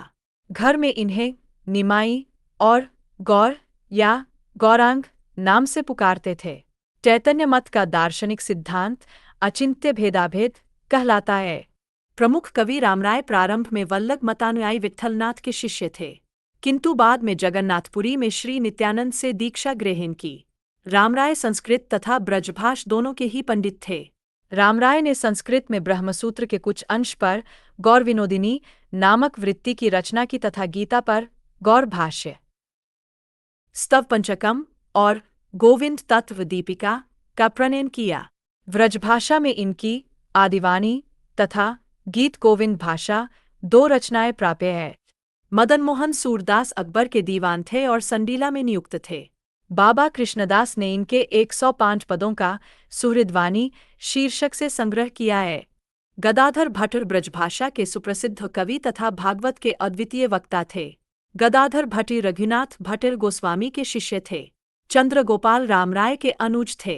घर में इन्हें निमाई और गौर या गौरांग नाम से पुकारते थे। चैतन्य मत का दार्शनिक सिद्धांत अचिंत्य भेदाभेद कहलाता है। प्रमुख कवि रामराय प्रारंभ में वल्लभ मतानुयायी विट्ठलनाथ के शिष्य थे, किंतु बाद में जगन्नाथपुरी में श्री नित्यानंद से दीक्षा ग्रहण की। रामराय संस्कृत तथा ब्रजभाष दोनों के ही पंडित थे। रामराय ने संस्कृत में ब्रह्मसूत्र के कुछ अंश पर गौर विनोदिनी नामक वृत्ति की रचना की तथा गीता पर गौर भाष्य, स्तव पंचकम और गोविंद तत्व दीपिका का प्रणयन किया। व्रजभाषा में इनकी आदिवाणी तथा गीत गोविंद भाषा 2 रचनाएं प्राप्य है। मदन मोहन सूरदास अकबर के दीवान थे और संडीला में नियुक्त थे। बाबा कृष्णदास ने इनके 105 पदों का सुहृदवाणी शीर्षक से संग्रह किया है। गदाधर भट्ट ब्रजभाषा के सुप्रसिद्ध कवि तथा भागवत के अद्वितीय वक्ता थे। गदाधर भट्ट रघुनाथ भट्ट गोस्वामी के शिष्य थे। चंद्रगोपाल रामराय के अनुज थे।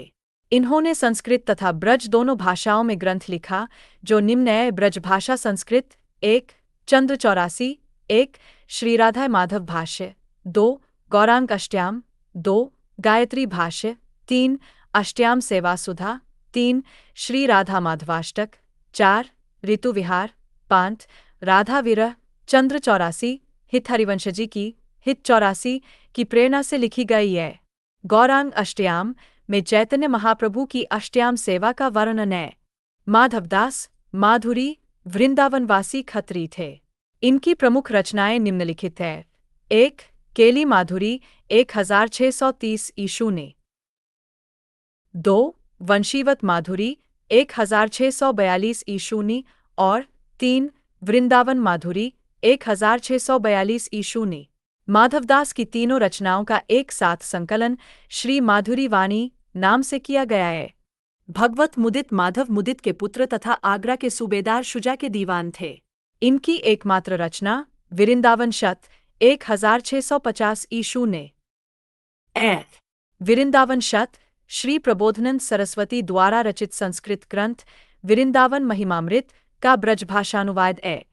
इन्होंने संस्कृत तथा ब्रज दोनों भाषाओं में ग्रंथ लिखा, जो निम्न है: ब्रजभाषा संस्कृत 1, चंद्र 84 1, श्री राधा माधव भाष्य 2, गौरांग अष्टयाम 2, गायत्री भाष्य 3, अष्टयाम सेवा सुधा 3, श्री राधा माधवाष्टक 4, ऋतु विहार 5, राधा विरह चंद्र 84 हित हरिवंशजी की हित 84 की प्रेरणा से लिखी गई है। गौरांग अष्टयाम में चैतन्य महाप्रभु की अष्टयाम सेवा का वर्णन है। माधवदास माधुरी वृंदावनवासी खत्री थे। इनकी प्रमुख रचनाएं निम्नलिखित है: 1, केली माधुरी 1630 ईशू ने। 2, वंशीवत माधुरी 1642 ईशू ने और 3, वृंदावन माधुरी 1642 ईशू ने। माधवदास की तीनों रचनाओं का एक साथ संकलन श्री माधुरी वाणी नाम से किया गया है। भगवत मुदित माधव मुदित के पुत्र तथा आगरा के सूबेदार शुजा के दीवान थे। इनकी एकमात्र रचना वृंदावन शत 1650 ईशू ने। वृंदावन शत श्री प्रबोधानंद सरस्वती द्वारा रचित संस्कृत ग्रंथ वृंदावन महिमामृत का ब्रजभाषानुवाद है।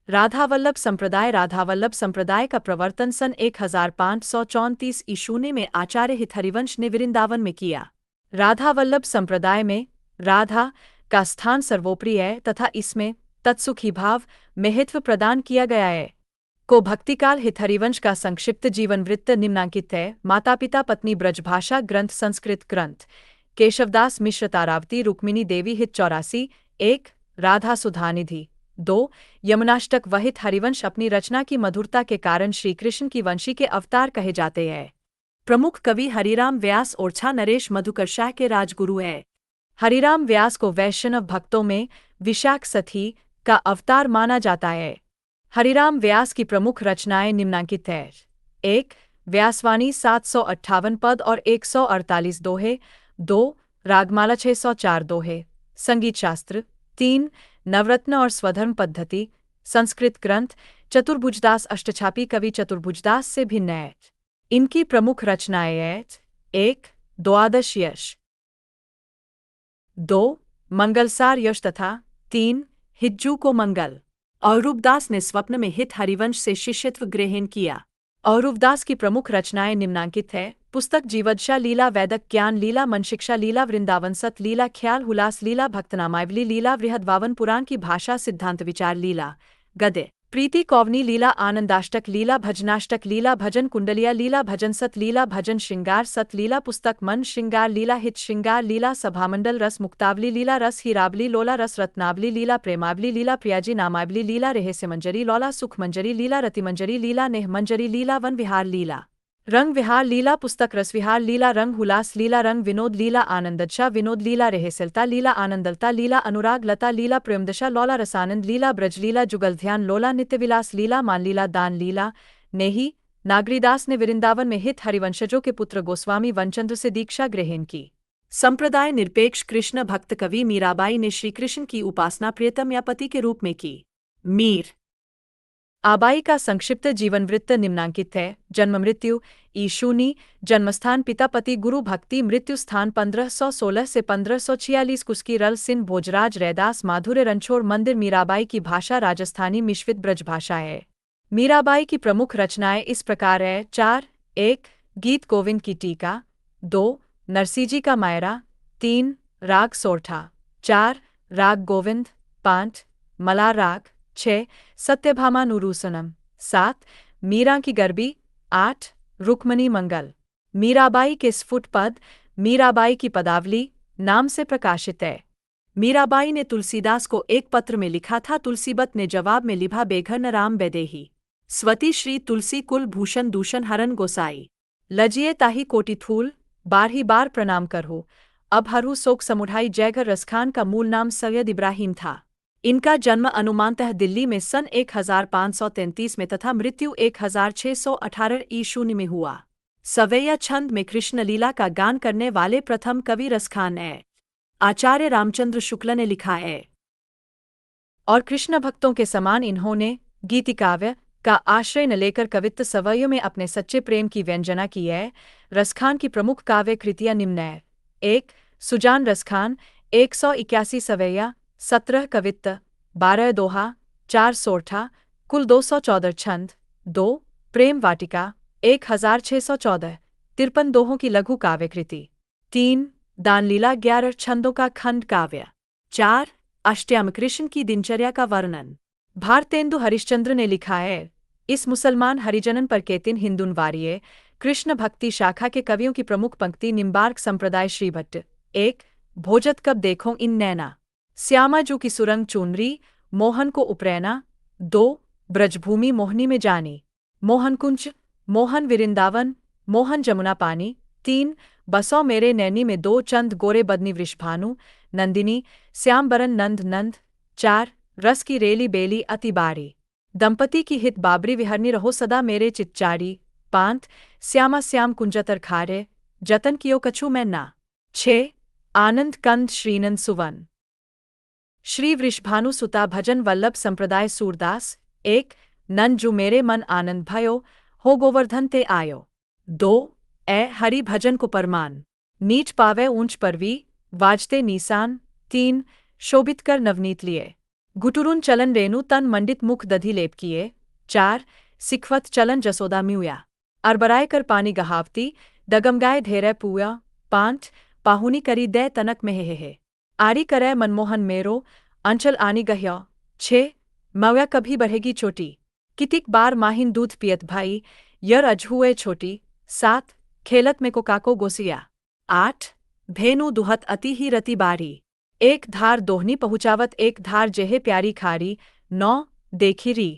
राधावल्लभ संप्रदाय का प्रवर्तन सन 1534 ईशूने में आचार्य हितहरिवंश ने वृंदावन में किया। राधावल्लभ संप्रदाय में राधा का स्थान सर्वोपरि है तथा इसमें तत्सुखी भाव महत्व प्रदान किया गया है। को भक्तिकाल हितहरिवंश का संक्षिप्त जीवन वृत्त निम्नांकित है। माता पिता पत्नी ब्रजभाषा ग्रंथ संस्कृत ग्रंथ केशवदास मिश्र तारावती रुक्मिणी देवी हित 84 1, राधा सुधानिधि 2, यमुनाष्टक वहित हरिवंश अपनी रचना की मधुरता के कारण श्रीकृष्ण की वंशी के अवतार कहे जाते हैं। प्रमुख कवि हरिराम व्यास ओरछा नरेश मधुकरशाह के राजगुरु है। हरिराम व्यास को वैष्णव भक्तों में विशाख सथी का अवतार माना जाता है। हरिराम व्यास की प्रमुख रचनाएं निम्नांकित है: 1, व्यासवाणी 758 पद और 148 दोहे 2, रागमाला 604 दोहे संगीत शास्त्र 3, नवरत्न और स्वधर्म पद्धति संस्कृत ग्रंथ चतुर्भुजदास अष्टछापी कवि चतुर्भुजदास से भिन्न है। इनकी प्रमुख रचनाएं हैं: 1, द्वादश यश 2, मंगलसार यश तथा 3, हिज्जू को मंगल। औरूपदास ने स्वप्न में हित हरिवंश से शिष्यत्व ग्रहण किया। औरूपदास की प्रमुख रचनाएं निम्नांकित है: पुस्तक जीवदशा लीला वैदक ज्ञान लीला मनशिक्षा लीला वृंदावन सत लीला ख्याल हुलास लीला भक्तनामावली लीला बृहद्वावन पुराण की भाषा सिद्धांत विचार लीला गद्य प्रीति कौवनी लीला आनंदाष्टक लीला भजनाष्टक लीला भजन कुंडलिया लीला भजन सत लीला भजन श्रृंगार सत लीला पुस्तक मन श्रृंगार लीला हित श्रृंगार लीला सभामंडल रस मुक्तावली लीला रस हीरावली लोला रस रत्नावली लीला प्रेमावली लीला प्रियाजी नामावली लीला रहस्य मंजरी लोला सुख मंजरी लीला रतिमंजरी लीला नेह मंजरी लीला वन विहार लीला रंग विहार लीला पुस्तक रसविहार लीला रंग हुलास लीला रंग विनोद लीला आनंददशा विनोद लीला रहस्यलता लीला आनंदलता लीला अनुराग लता लीला प्रेमदशा लोला रसानंद लीला ब्रज लीला जुगल ध्यान लोला नित्यविलास लीला मान लीला दान लीला नेही। नागरीदास ने वृंदावन में हित हरिवंशजों के पुत्र गोस्वामी वनचंद्र से दीक्षा ग्रहण की। संप्रदाय निरपेक्ष कृष्ण भक्त कवि मीराबाई ने श्रीकृष्ण की उपासना प्रियतम या पति के रूप में की। मीर आबाई का संक्षिप्त जीवनवृत्त निम्नांकित है: जन्म मृत्यु ईशूनी जन्मस्थान पिता पति गुरु भक्ति मृत्यु स्थान 1516 से 1546 कुस्की रल सिंह भोजराज रैदास माधुर्य रणछोड़ मंदिर। मीराबाई की भाषा राजस्थानी मिश्रित ब्रजभाषा है। मीराबाई की प्रमुख रचनाएं इस प्रकार है: 4, 1, गीत गोविंद की टीका 2, नरसिंह का मायरा 3, राग सोरठा 4, राग गोविंद 5, मलार राग 6, सत्यभामा नुरूसनम 7, मीरा की गरबी 8, रुक्मणी मंगल। मीराबाई के स्फुट पद मीराबाई की पदावली नाम से प्रकाशित है। मीराबाई ने तुलसीदास को एक पत्र में लिखा था। तुलसीबत ने जवाब में लिखा बेघर न राम बैदेही स्वती श्री तुलसी कुल भूषण दूषण हरन गोसाई लजिए ताही कोटि थूल बार ही बार प्रणाम करहु अब हरू शोक समुढ़ाई। जयघर रसखान का मूल नाम सैयद इब्राहिम था। इनका जन्म अनुमानतः दिल्ली में सन 1533 में तथा मृत्यु 1618 ईशूनी में हुआ। सवैया छंद में कृष्ण लीला का गान करने वाले प्रथम कवि रसखान है। आचार्य रामचंद्र शुक्ल ने लिखा है। और कृष्ण भक्तों के समान इन्होंने गीतिकाव्य का आश्रय न लेकर कवित्व सवैयों में अपने सच्चे प्रेम की व्यंजना की है। रसखान की प्रमुख काव्य कृतियां निम्न है: 1, सुजान रसखान 181 सवैया 17 कवित्त 12 दोहा 4 सोरठा कुल 214 छंद 2 प्रेम वाटिका 1614 53 दोहों की लघु काव्यकृति 3 दानलीला 11 छंदों का खंड काव्य 4 अष्टयामकृष्ण की दिनचर्या का वर्णन। भारतेंदु हरिश्चंद्र ने लिखा है, इस मुसलमान हरिजनन पर केतिन हिंदुन वारिये कृष्ण भक्ति शाखा के कवियों की प्रमुख पंक्ति निम्बार्क संप्रदाय श्रीभट्ट 1 भोजत कब देखो इन नैना श्यामाजू की सुरंग चूनरी मोहन को उपरैना 2 ब्रजभूमि मोहनी में जानी मोहन कुंज मोहन विरिंदावन मोहन जमुना पानी 3 बसौ मेरे नैनी में 2 चंद गोरे बदनी वृषभानु नंदिनी श्यामबरन नंद नंद 4 रस की रेली बेली अति बारी दंपति की हित बाबरी विहरनी रहो सदा मेरे चिच्चारी 5 श्यामा श्याम कुंजतर खारे जतन कियो कछु मैं ना 6 आनंद कंद श्रीनंद सुवन श्री वृषभानु सुता भजन वल्लभ संप्रदाय सूरदास 1 नंजू मेरे मन आनंद भयो हो गोवर्धन ते आयो 2 ए हरि भजन को परमान नीच पावे ऊंच परवी वाजते नीसान 3 शोभित कर नवनीत लिए गुटुरुन चलन रेणु तन मंडित मुख दधि लेप किए 4 सिखवत चलन जसोदा म्यूया अरबराय कर पानी गहावती डगमगाय ढेरे पुया 5 पाहुनी करी दे तनक में हे आरी करे मनमोहन मेरो अंचल आनी गह्या 6 मव्या कभी बढ़ेगी चोटी कितिक बार माहिन दूध पियत भाई यर अजहुए छोटी 7 खेलत में को काको गोसिया 8 भेनु दुहत अति ही रति बारी 1 धार दोहनी पहुँचावत 1 धार जेहे प्यारी खारी 9 देखी री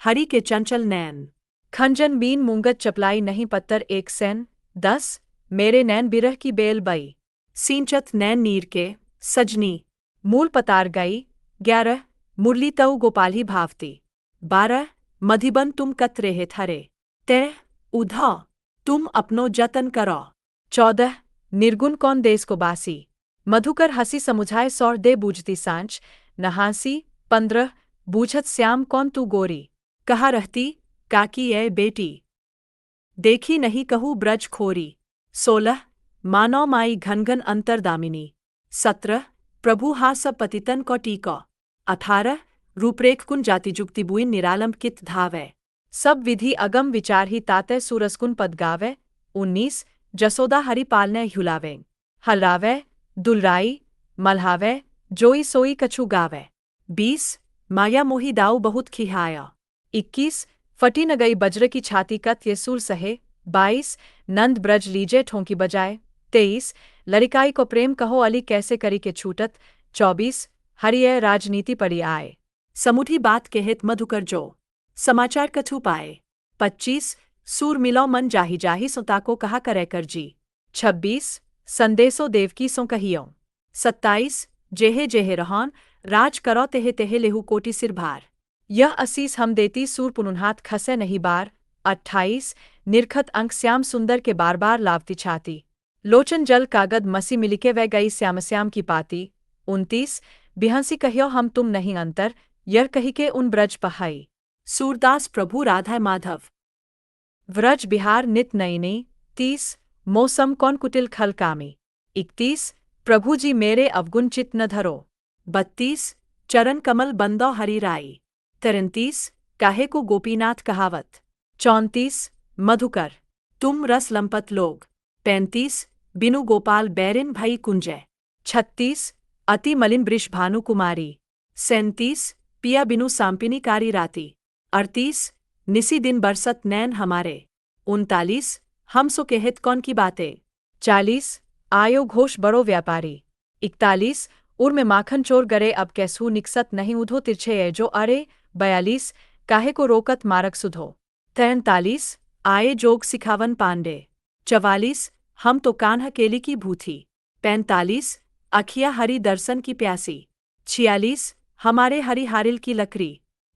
हरि के चंचल नैन खंजन बीन मूंगत चपलाई नहीं पत्तर 1 सैन 10 मेरे नैन बिरह की बेल बई सींचत नैन नीर के सजनी मूल पतार गई 11 मुरली तऊ गोपाली भावती 12 मधिबन तुम कत रेहे थरे 13 उधा तुम अपनो जतन करो 14 निर्गुण कौन देश को बासी मधुकर हंसी समुझाए सौर दे बूझती सांच नहासी 15 बूझत श्याम कौन तू गोरी कहा रहती काकी ए बेटी देखी नहीं कहू ब्रज खोरी 16 मानव माई घन घन अंतरदामिनी 17 प्रभु हा सब पतितन को टीको 18 रूपरेख कुन जाति जुक्ति बुइन निरालंब कित धावै सब विधि अगम विचार ही ताते सूरसकुन पद गावे 19 जसोदा हरि पालने हुलावे हलरावे दुलराई मल्हावे जोई सोई कछु गावे 20 माया मोही दाऊ बहुत खिहाया 21 फटी न गई बज्र की छाती कत ये सूर सहे 22 नंद ब्रज लीजे ठोंकी बजाए 23 लड़िकाई को प्रेम कहो अली कैसे करी के छूटत 24 हरिये राजनीति पड़ी आए समुठी बात कहत मधुकर जो समाचार कछु पाए 25 सूर मिलो मन जाही जाही सुता को कहा करे कर जी 26 संदेशो देवकी सो कहियो 27 जेहे जेहे रहन राज करो तेहे तेहे लेहु कोटि सिर भार यह असीस हम देती सूर पुनुहात खसे नहीं बार 28 निरखत अंक श्याम सुंदर के बार बार लावती छाती लोचन जल कागद मसी मिलिके वह गई श्याम श्याम की पाती 29 बिहंसी कहियो हम तुम नहीं अंतर यर कही के उन ब्रज पहाई सूरदास प्रभु राधा माधव व्रज बिहार नित नई नई 30 मौसम कौन कुटिल खल कामी 31 प्रभु जी मेरे अवगुण चित न धरो 32 चरण कमल बंदो हरि राई 33 काहे को गोपीनाथ कहावत 34 मधुकर तुम रस लंपत लोग 35 बिनु गोपाल बैरिन भई कुंजय 36 अति मलिन वृष भानु कुमारी 37 पिया बिनु सांपिनी कारी राती 38 निसी दिन बरसत नैन हमारे 39 हम सो कहत कौन की बातें 40 आयो घोष बड़ो व्यापारी 41 उर में माखन चोर गरे अब कैसू निकसत नहीं उधो तिरछे है जो अरे 42 काहे को रोकत मारक सुधो 43 आए जोग सिखावन पांडे 44 हम तो कान्हा केली की भूथी 45 अखिया हरि दर्शन की प्यासी 46 हमारे हरि हारिल की लकड़ी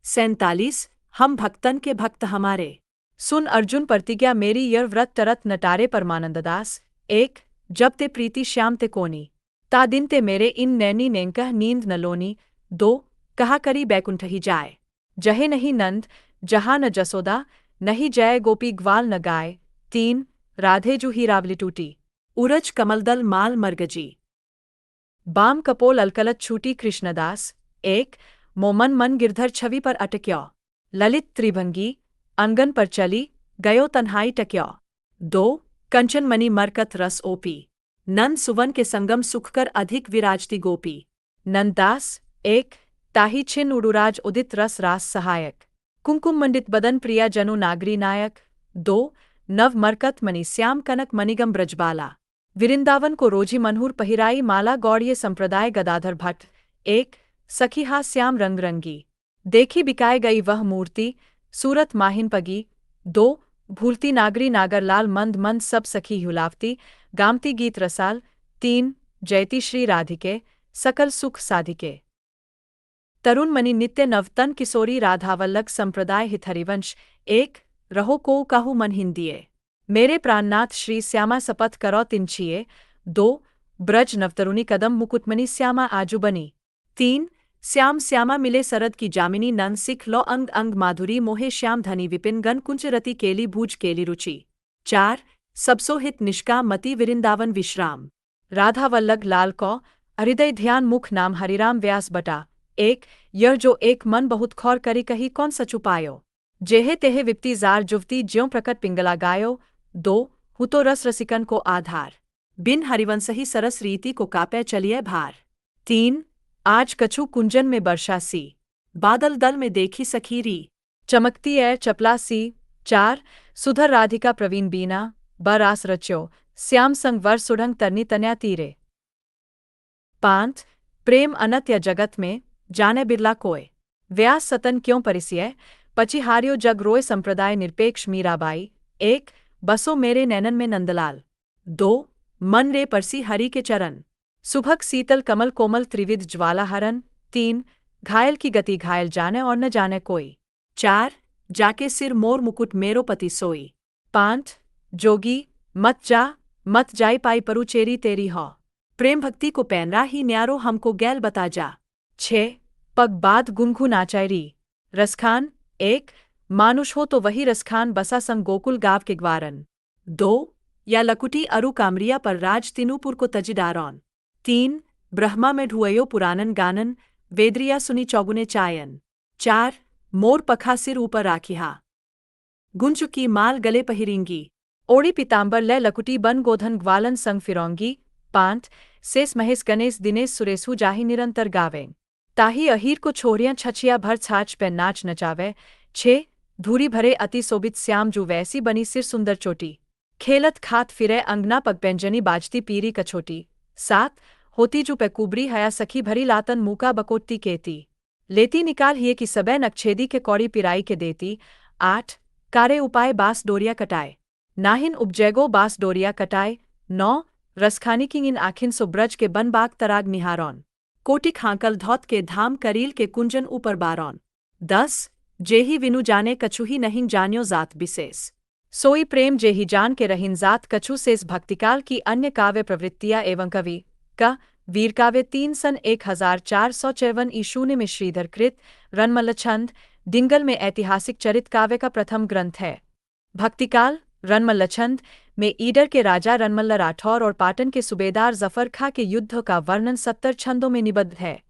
47 हम भक्तन के भक्त हमारे सुन अर्जुन प्रतिज्ञा मेरी यर व्रत तरत नटारे परमानंददास 1 जब ते प्रीति श्याम ते कोनी ता दिन ते मेरे इन नैनी नेंकह नींद न लोनी 2 कहा करी बैकुंठ ही जाए जहे नहीं नंद जहाँ न जसोदा नहीं जय गोपी ग्वाल न गाय 3 राधे जू ही रावली टूटी उरज कमलदल माल मरगजी बाम कपोल अलकलत छूटी कृष्णदास। 1 मोमन मन गिरधर छवि पर अटक्यो। ललित त्रिभंगी अंगन पर चली गयो तन्हाई टक्यो। 2 कंचन मणि मरकत रस ओपी। नंद सुवन के संगम सुखकर अधिक विराजती गोपी। नंददास। 1 ताही छिन उड़ुराज उदित रस रास सहायक। कुंकुम मंडित बदन प्रिया जनु नागरी नायक। 2 नव मरकत मणि श्याम कनक मणिगम ब्रजबाला। विरिंदावन को रोजी मनहूर पहिराई माला गौड़िये संप्रदाय गदाधर भट्ट। 1 सखी हा श्याम रंग रंगी। देखी बिकाए गई वह मूर्ति सूरत माहिन पगी। 2 भूलती नागरी नागरलाल मंद मंद सब सखी हुलावती गामती गीत रसाल। 3 जयती श्री राधिके सकल सुख साधिके। तरुण मणि नित्य नवतन किशोरी राधावल्लभ संप्रदाय हितहरिवंश। 1 रहो को कहू मन हिंदिए मेरे प्राणनाथ श्री श्यामा सपथ करो तिनछिए। 2 ब्रज नवतरुणी कदम मुकुटमणि श्यामा आजू बनी। 3 श्याम श्यामा मिले सरद की जामिनी नंद सिख लो अंग अंग माधुरी मोहे श्याम धनी विपिन गण कुंच रति केली भूज केली रुचि। 4 सबसो हित निष्का मति विरिंदावन विश्राम। राधावल्लभ लाल को हृदय ध्यान मुख नाम हरिराम व्यास बटा। 1 यह जो एक मन बहुत खौर करी कही कौन सचु पायो। जेहे तेहे विप्ति जार जुवती ज्यों प्रकट पिंगला गायो। 2 हुतो रस रसिकन को आधार बिन हरिवंश ही सरस रीति को कापे चलिए भार। 3 आज कछु कुंजन में वर्षा सी बादल दल में देखी सखीरी चमकती है चपला सी। 4 सुधर राधिका प्रवीण बीना बरास रच्यो श्याम संग वर सुढ़ंग तरनी तन्या तीरे। 5 प्रेम अनत या जगत में जाने बिरला कोय। व्यास सतन क्यों परिसिय पचिहार्यो जग रोय संप्रदाय निरपेक्ष मीराबाई। 1 बसो मेरे नैनन में नंदलाल। 2 मन रे परसी हरि के चरण सुभग शीतल कमल कोमल त्रिविध ज्वाला हरन। 3 घायल की गति घायल जाने और न जाने कोई। 4 जाके सिर मोर मुकुट मेरो पति सोई। 5 जोगी मत जाई पाई परुचेरी तेरी हो प्रेम भक्ति को पैनरा ही न्यारो हमको गैल बता जा। 6 पग बाद गुंघू नाचायरी रसखान। 1 मानुष हो तो वही रसखान बसा संग गोकुल गाव के ग्वारन। 2 या लकुटी अरु कामरिया पर राज तिनुपुर को तजिडारौन। 3 ब्रह्मा में ढुअयो पुरानन गानन वेदरिया सुनी चौगुने चायन। 4 मोर पखा सिर ऊपर राखिहा गुंज की माल गले पहिरिंगी ओड़ी पीताम्बर ले लकुटी बन गोधन ग्वालन संग फिरौंगी। 5 शेष महेश गणेश दिनेश सुरेसु जाहि निरंतर गावें ताही अहीर को छोरियां छछिया भर छाछ पे नाच नचावे। 6 धूरी भरे अति शोभित श्याम जू वैसी बनी सिर सुंदर चोटी खेलत खात फिरे अंगना पग व्यंजनी बाजती पीरी कछोटी। 7 होती जू पे कुबरी हया सखी भरी लातन मूका बकोटती केती लेती निकाल हिये की सबे नक्षेदी के कौड़ी पिराई के देती। 8 कारे उपाय बास डोरिया कटाए नाहिन उपजैगो बास डोरिया कटाए। 9 रसखानी किंग इन आखिन सुब्रज के बन बाग तराग निहारौन कोटिक हांकल धौत के धाम करील के कुंजन ऊपर बारौन। 10 जेही विनु जाने कछुही नहीं जान्यो जात विशेष सोई प्रेम जेही जान के रहिन जात कछु शेष भक्तिकाल की अन्य काव्य प्रवृत्तियां एवं कवि का वीर काव्य 3 सन 1454 ईशून्य में श्रीधर कृत रनमल्ल छंद डिंगल में ऐतिहासिक चरित काव्य का प्रथम ग्रंथ है। भक्तिकाल रनमल्ल छंद में ईडर के राजा रनमल्ल राठौर और पाटन के सूबेदार जफर खां के युद्ध का वर्णन 70 छंदों में निबद्ध है।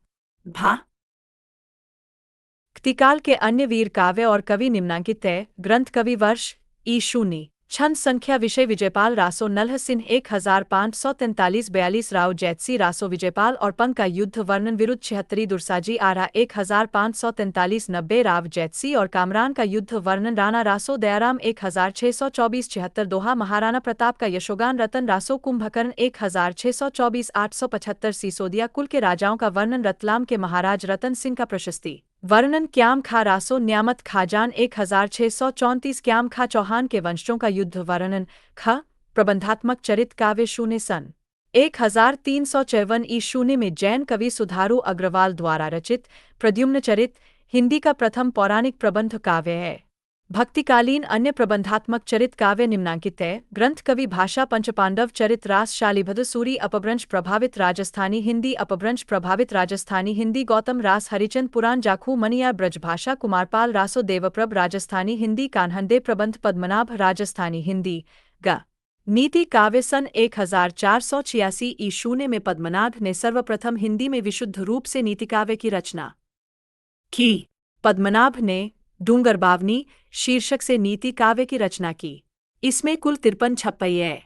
भक्तिकाल के अन्य वीर काव्य और कवि निम्नांकित है। ग्रंथ कवि वर्ष ईशूनी छंद संख्या विषय विजयपाल रासो नल्ह सिंह 1543-42 राव जैतसी रासो विजयपाल और पंक का युद्ध वर्णन विरुद्ध 76 दुर्साजी आरा 1543-90 राव जैतसी और कामरान का युद्ध वर्णन राणा रासो दयाराम 1624-76 दोहा महाराणा प्रताप का यशोगान रतन रासो कुंभकर्ण 1624-875 सिसोदिया कुल के राजाओं का वर्णन रतलाम के महाराज रतन सिंह का प्रशस्ति वर्णन क्याम खा रासो न्यामत खाजान 1634 क्याम खा चौहान के वंशों का युद्ध वर्णन ख प्रबंधात्मक चरित काव्य शून्य सन 1354 ईशून्य में जैन कवि सुधारू अग्रवाल द्वारा रचित प्रद्युम्न चरित हिंदी का प्रथम पौराणिक प्रबंध काव्य है। भक्तिकालीन अन्य प्रबंधात्मक चरित काव्य निम्नांकित है। ग्रंथ कवि भाषा पंचपांडव चरित रास शालिभद्र सूरी अपभ्रंश प्रभावित राजस्थानी हिंदी अपभ्रंश प्रभावित राजस्थानी हिंदी गौतम रास हरिचंद पुराण जाखू मनिया ब्रजभाषा कुमारपाल रासो देवप्रभ राजस्थानी हिंदी कान्हनदेव प्रबंध पद्मनाभ राजस्थानी हिंदी ग नीति काव्य सन 1486 ईशूने में पद्मनाभ ने सर्वप्रथम हिंदी में विशुद्ध रूप से नीति काव्य की रचना की। पद्मनाभ ने डूंगर बावनी शीर्षक से नीति काव्य की रचना की। इसमें कुल 53 छपैये।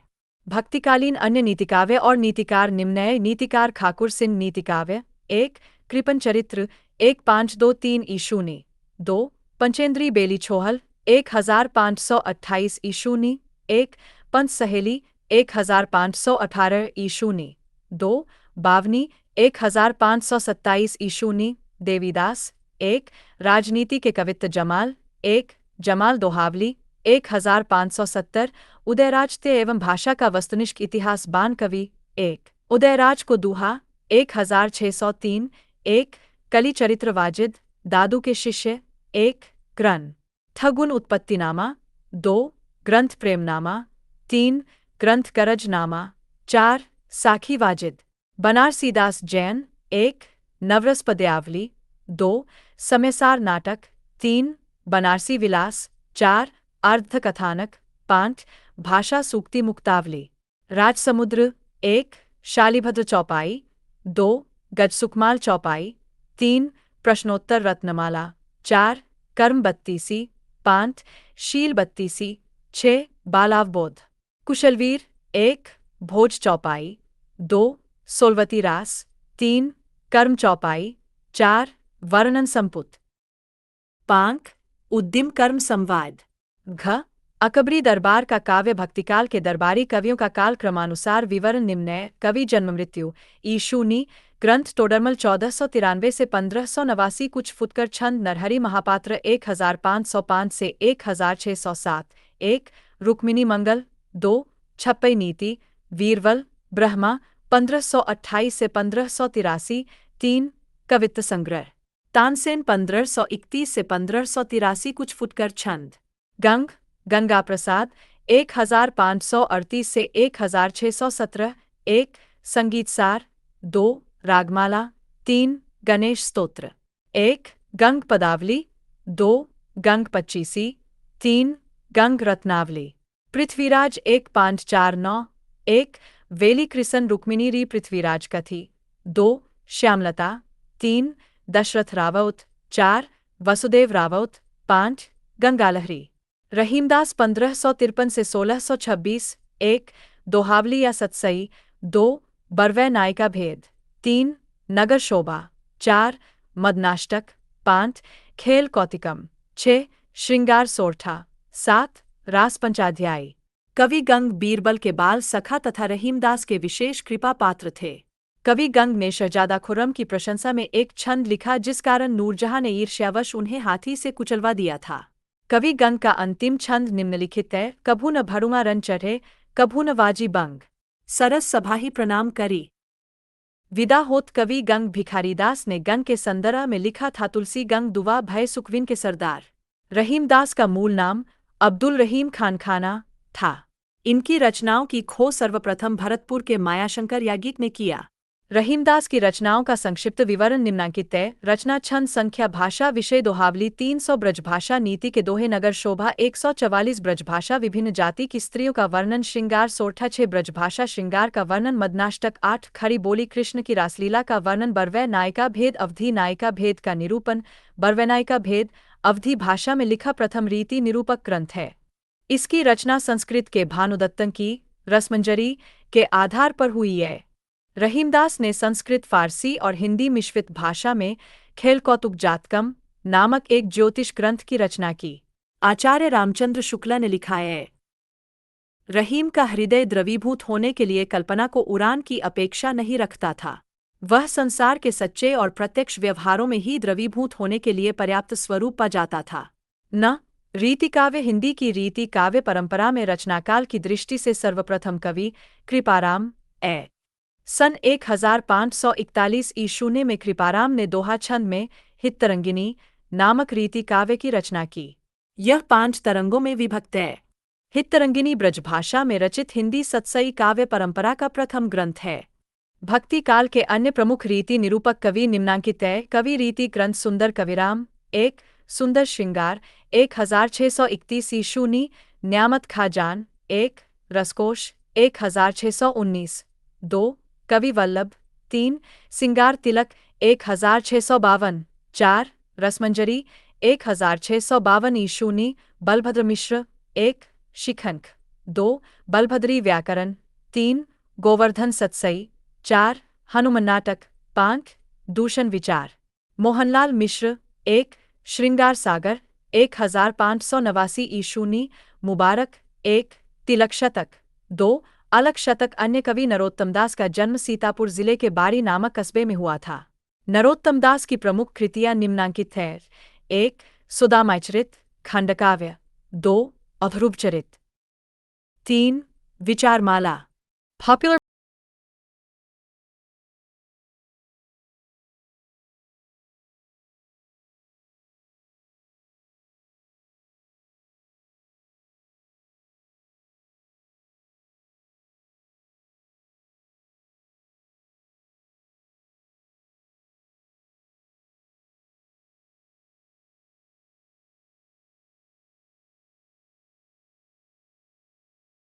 भक्तिकालीन अन्य नीतिकाव्य और नीतिकार निम्नय नीतिकार ठाकुर सिंह नीतिकाव्य 1 कृपन चरित्र 1523 ईशूनी 2 पंचेंद्री बेली छोहल 1528 ईशूनी 1 पंच सहेली 1518 ईशूनी 2 बावनी 1527 ईशूनी देवीदास 1 राजनीति के कवित्त जमाल 1 जमाल दोहावली 1570 उदयराज ते एवं भाषा का वस्तुनिष्ठ इतिहास बान कवि 1 उदयराज को दूहा 1603 1 कली चरित्र वाजिद दादू के शिष्य 1 ग्रंथ ठगुन उत्पत्तिनामा 2 ग्रंथ प्रेमनामा 3 ग्रंथ करजनामा 4 साखी वाजिद बनारसीदास जैन 1 नवरस पद्यावली 2 समयसार नाटक 3 बनारसी विलास 4 अर्धकथानक 5 भाषा सूक्ति मुक्तावली राजसमुद्र 1 शालिभद्र चौपाई 2 गजसुकमाल चौपाई 3 प्रश्नोत्तर रत्नमाला 4 कर्म बत्तीसी 5 शील बत्तीसी 6 बालावबोध कुशलवीर 1 भोज चौपाई 2 सोलवती रास 3 कर्म चौपाई 4 वर्णन संपुट 5 उद्यम कर्म संवाद घ अकबरी दरबार का काव्य भक्तिकाल के दरबारी कवियों का काल क्रमानुसार विवरण निम्न कवि जन्म मृत्यु ईशूनी ग्रंथ टोडरमल 1493 से 1589 कुछ फुटकर छंद नरहरि महापात्र 1505 से 1607 1 रुक्मिणी मंगल 2 छप्पई नीति वीरवल ब्रह्मा 1528 से 1583 3 कवित्त संग्रह तानसेन 1531 से 1583 कुछ फुटकर छंद गंग गंगा प्रसाद 1538 से 1617 1 संगीत सार 2 रागमाला 3 गणेश स्तोत्र 1 गंग पदावली 2 गंग पच्चीसी 3 गंग रत्नावली पृथ्वीराज 1549 1 वेली कृष्ण रुक्मिणी री पृथ्वीराज कथी 2 श्यामलता 3 दशरथ रावत 4 वसुदेव रावत 5 गंगालहरी रहीमदास 1553 से 1626 1 दोहावली या सतसई 2 बरवै नायिका भेद 3 नगर शोभा 4 मदनाष्टक 5 खेल कौतिकम 6 श्रृंगार सोरठा 7 रास पंचाध्यायी कवि गंग बीरबल के बाल सखा तथा रहीमदास के विशेष कृपा पात्र थे। कवि गंग ने शहजादा खुर्रम की प्रशंसा में एक छंद लिखा जिस कारण नूरजहां ने ईर्ष्यावश उन्हें हाथी से कुचलवा दिया था। कवि गंग का अंतिम छंद निम्नलिखित है। कभू न भरुआ रन चढ़े कभू न वाजी बंग सरस सभा ही प्रणाम करी। विदा होत कवि गंग भिखारीदास ने गंग के संदर्भ में लिखा था तुलसी गंग दुआ भय सुखविन के सरदार। रहीमदास का मूल नाम अब्दुल रहीम खान खाना था। इनकी रचनाओं की खोज सर्वप्रथम भरतपुर के मायाशंकर याज्ञिक ने किया। रहीमदास की रचनाओं का संक्षिप्त विवरण निम्नांकित है। रचना छंद संख्या भाषा विषय दोहावली 300 ब्रजभाषा नीति के दोहे नगर शोभा 144 ब्रजभाषा विभिन्न जाति की स्त्रियों का वर्णन श्रृंगार सोरठा 6 ब्रजभाषा श्रृंगार का वर्णन मदनाष्टक 8 खड़ी बोली कृष्ण की रासलीला का वर्णन बरवै नायिका भेद अवधि नायिका भेद का निरूपण बरवै नायिका भेद अवधि भाषा में लिखा प्रथम रीति निरूपक ग्रंथ है। इसकी रचना संस्कृत के भानुदत्तन की रसमंजरी के आधार पर हुई है। रहीमदास ने संस्कृत फारसी और हिंदी मिश्रित भाषा में खेल कौतुक जातकम नामक एक ज्योतिष ग्रंथ की रचना की। आचार्य रामचंद्र शुक्ला ने लिखा है, रहीम का हृदय द्रवीभूत होने के लिए कल्पना को उड़ान की अपेक्षा नहीं रखता था। वह संसार के सच्चे और प्रत्यक्ष व्यवहारों में ही द्रवीभूत होने के लिए पर्याप्त स्वरूप पा जाता था। न रीति काव्य हिंदी की रीति काव्य परंपरा में रचनाकाल की दृष्टि से सर्वप्रथम कवि कृपाराम ए सन 1541 ईशूने में कृपाराम ने दोहा छंद में हितरंगिनी नामक रीति काव्य की रचना की। यह 5 तरंगों में विभक्त है। हितरंगिनी ब्रजभाषा में रचित हिंदी सतसई काव्य परंपरा का प्रथम ग्रंथ है। भक्ति काल के अन्य प्रमुख रीति निरूपक कवि निम्नांकित है। कवि रीति ग्रंथ सुंदर कविराम 1 सुंदर श्रृंगार 1631 ईशूनी न्यामत खाजान 1 रसकोश 1619। 2. कवि वल्लभ। 3. सिंगार तिलक 1652। 4. रसमंजरी 1652 ईशूनी। बलभद्र मिश्र 1. शिखंड। 2. बलभद्री व्याकरण। 3. गोवर्धन सतसई। 4. हनुमान नाटक। 5. दूषण विचार। मोहनलाल मिश्र 1. श्रृंगार सागर 1589 ईशूनी। मुबारक 1. तिलक शतक। 2. अलग शतक। अन्य कवि नरोत्तमदास का जन्म सीतापुर जिले के बाड़ी नामक कस्बे में हुआ था। नरोत्तमदास की प्रमुख कृतियां निम्नांकित हैं। 1. सुदामाचरित खंडकाव्य। 2. अध्रुवचरित। 3. विचारमाला। Popular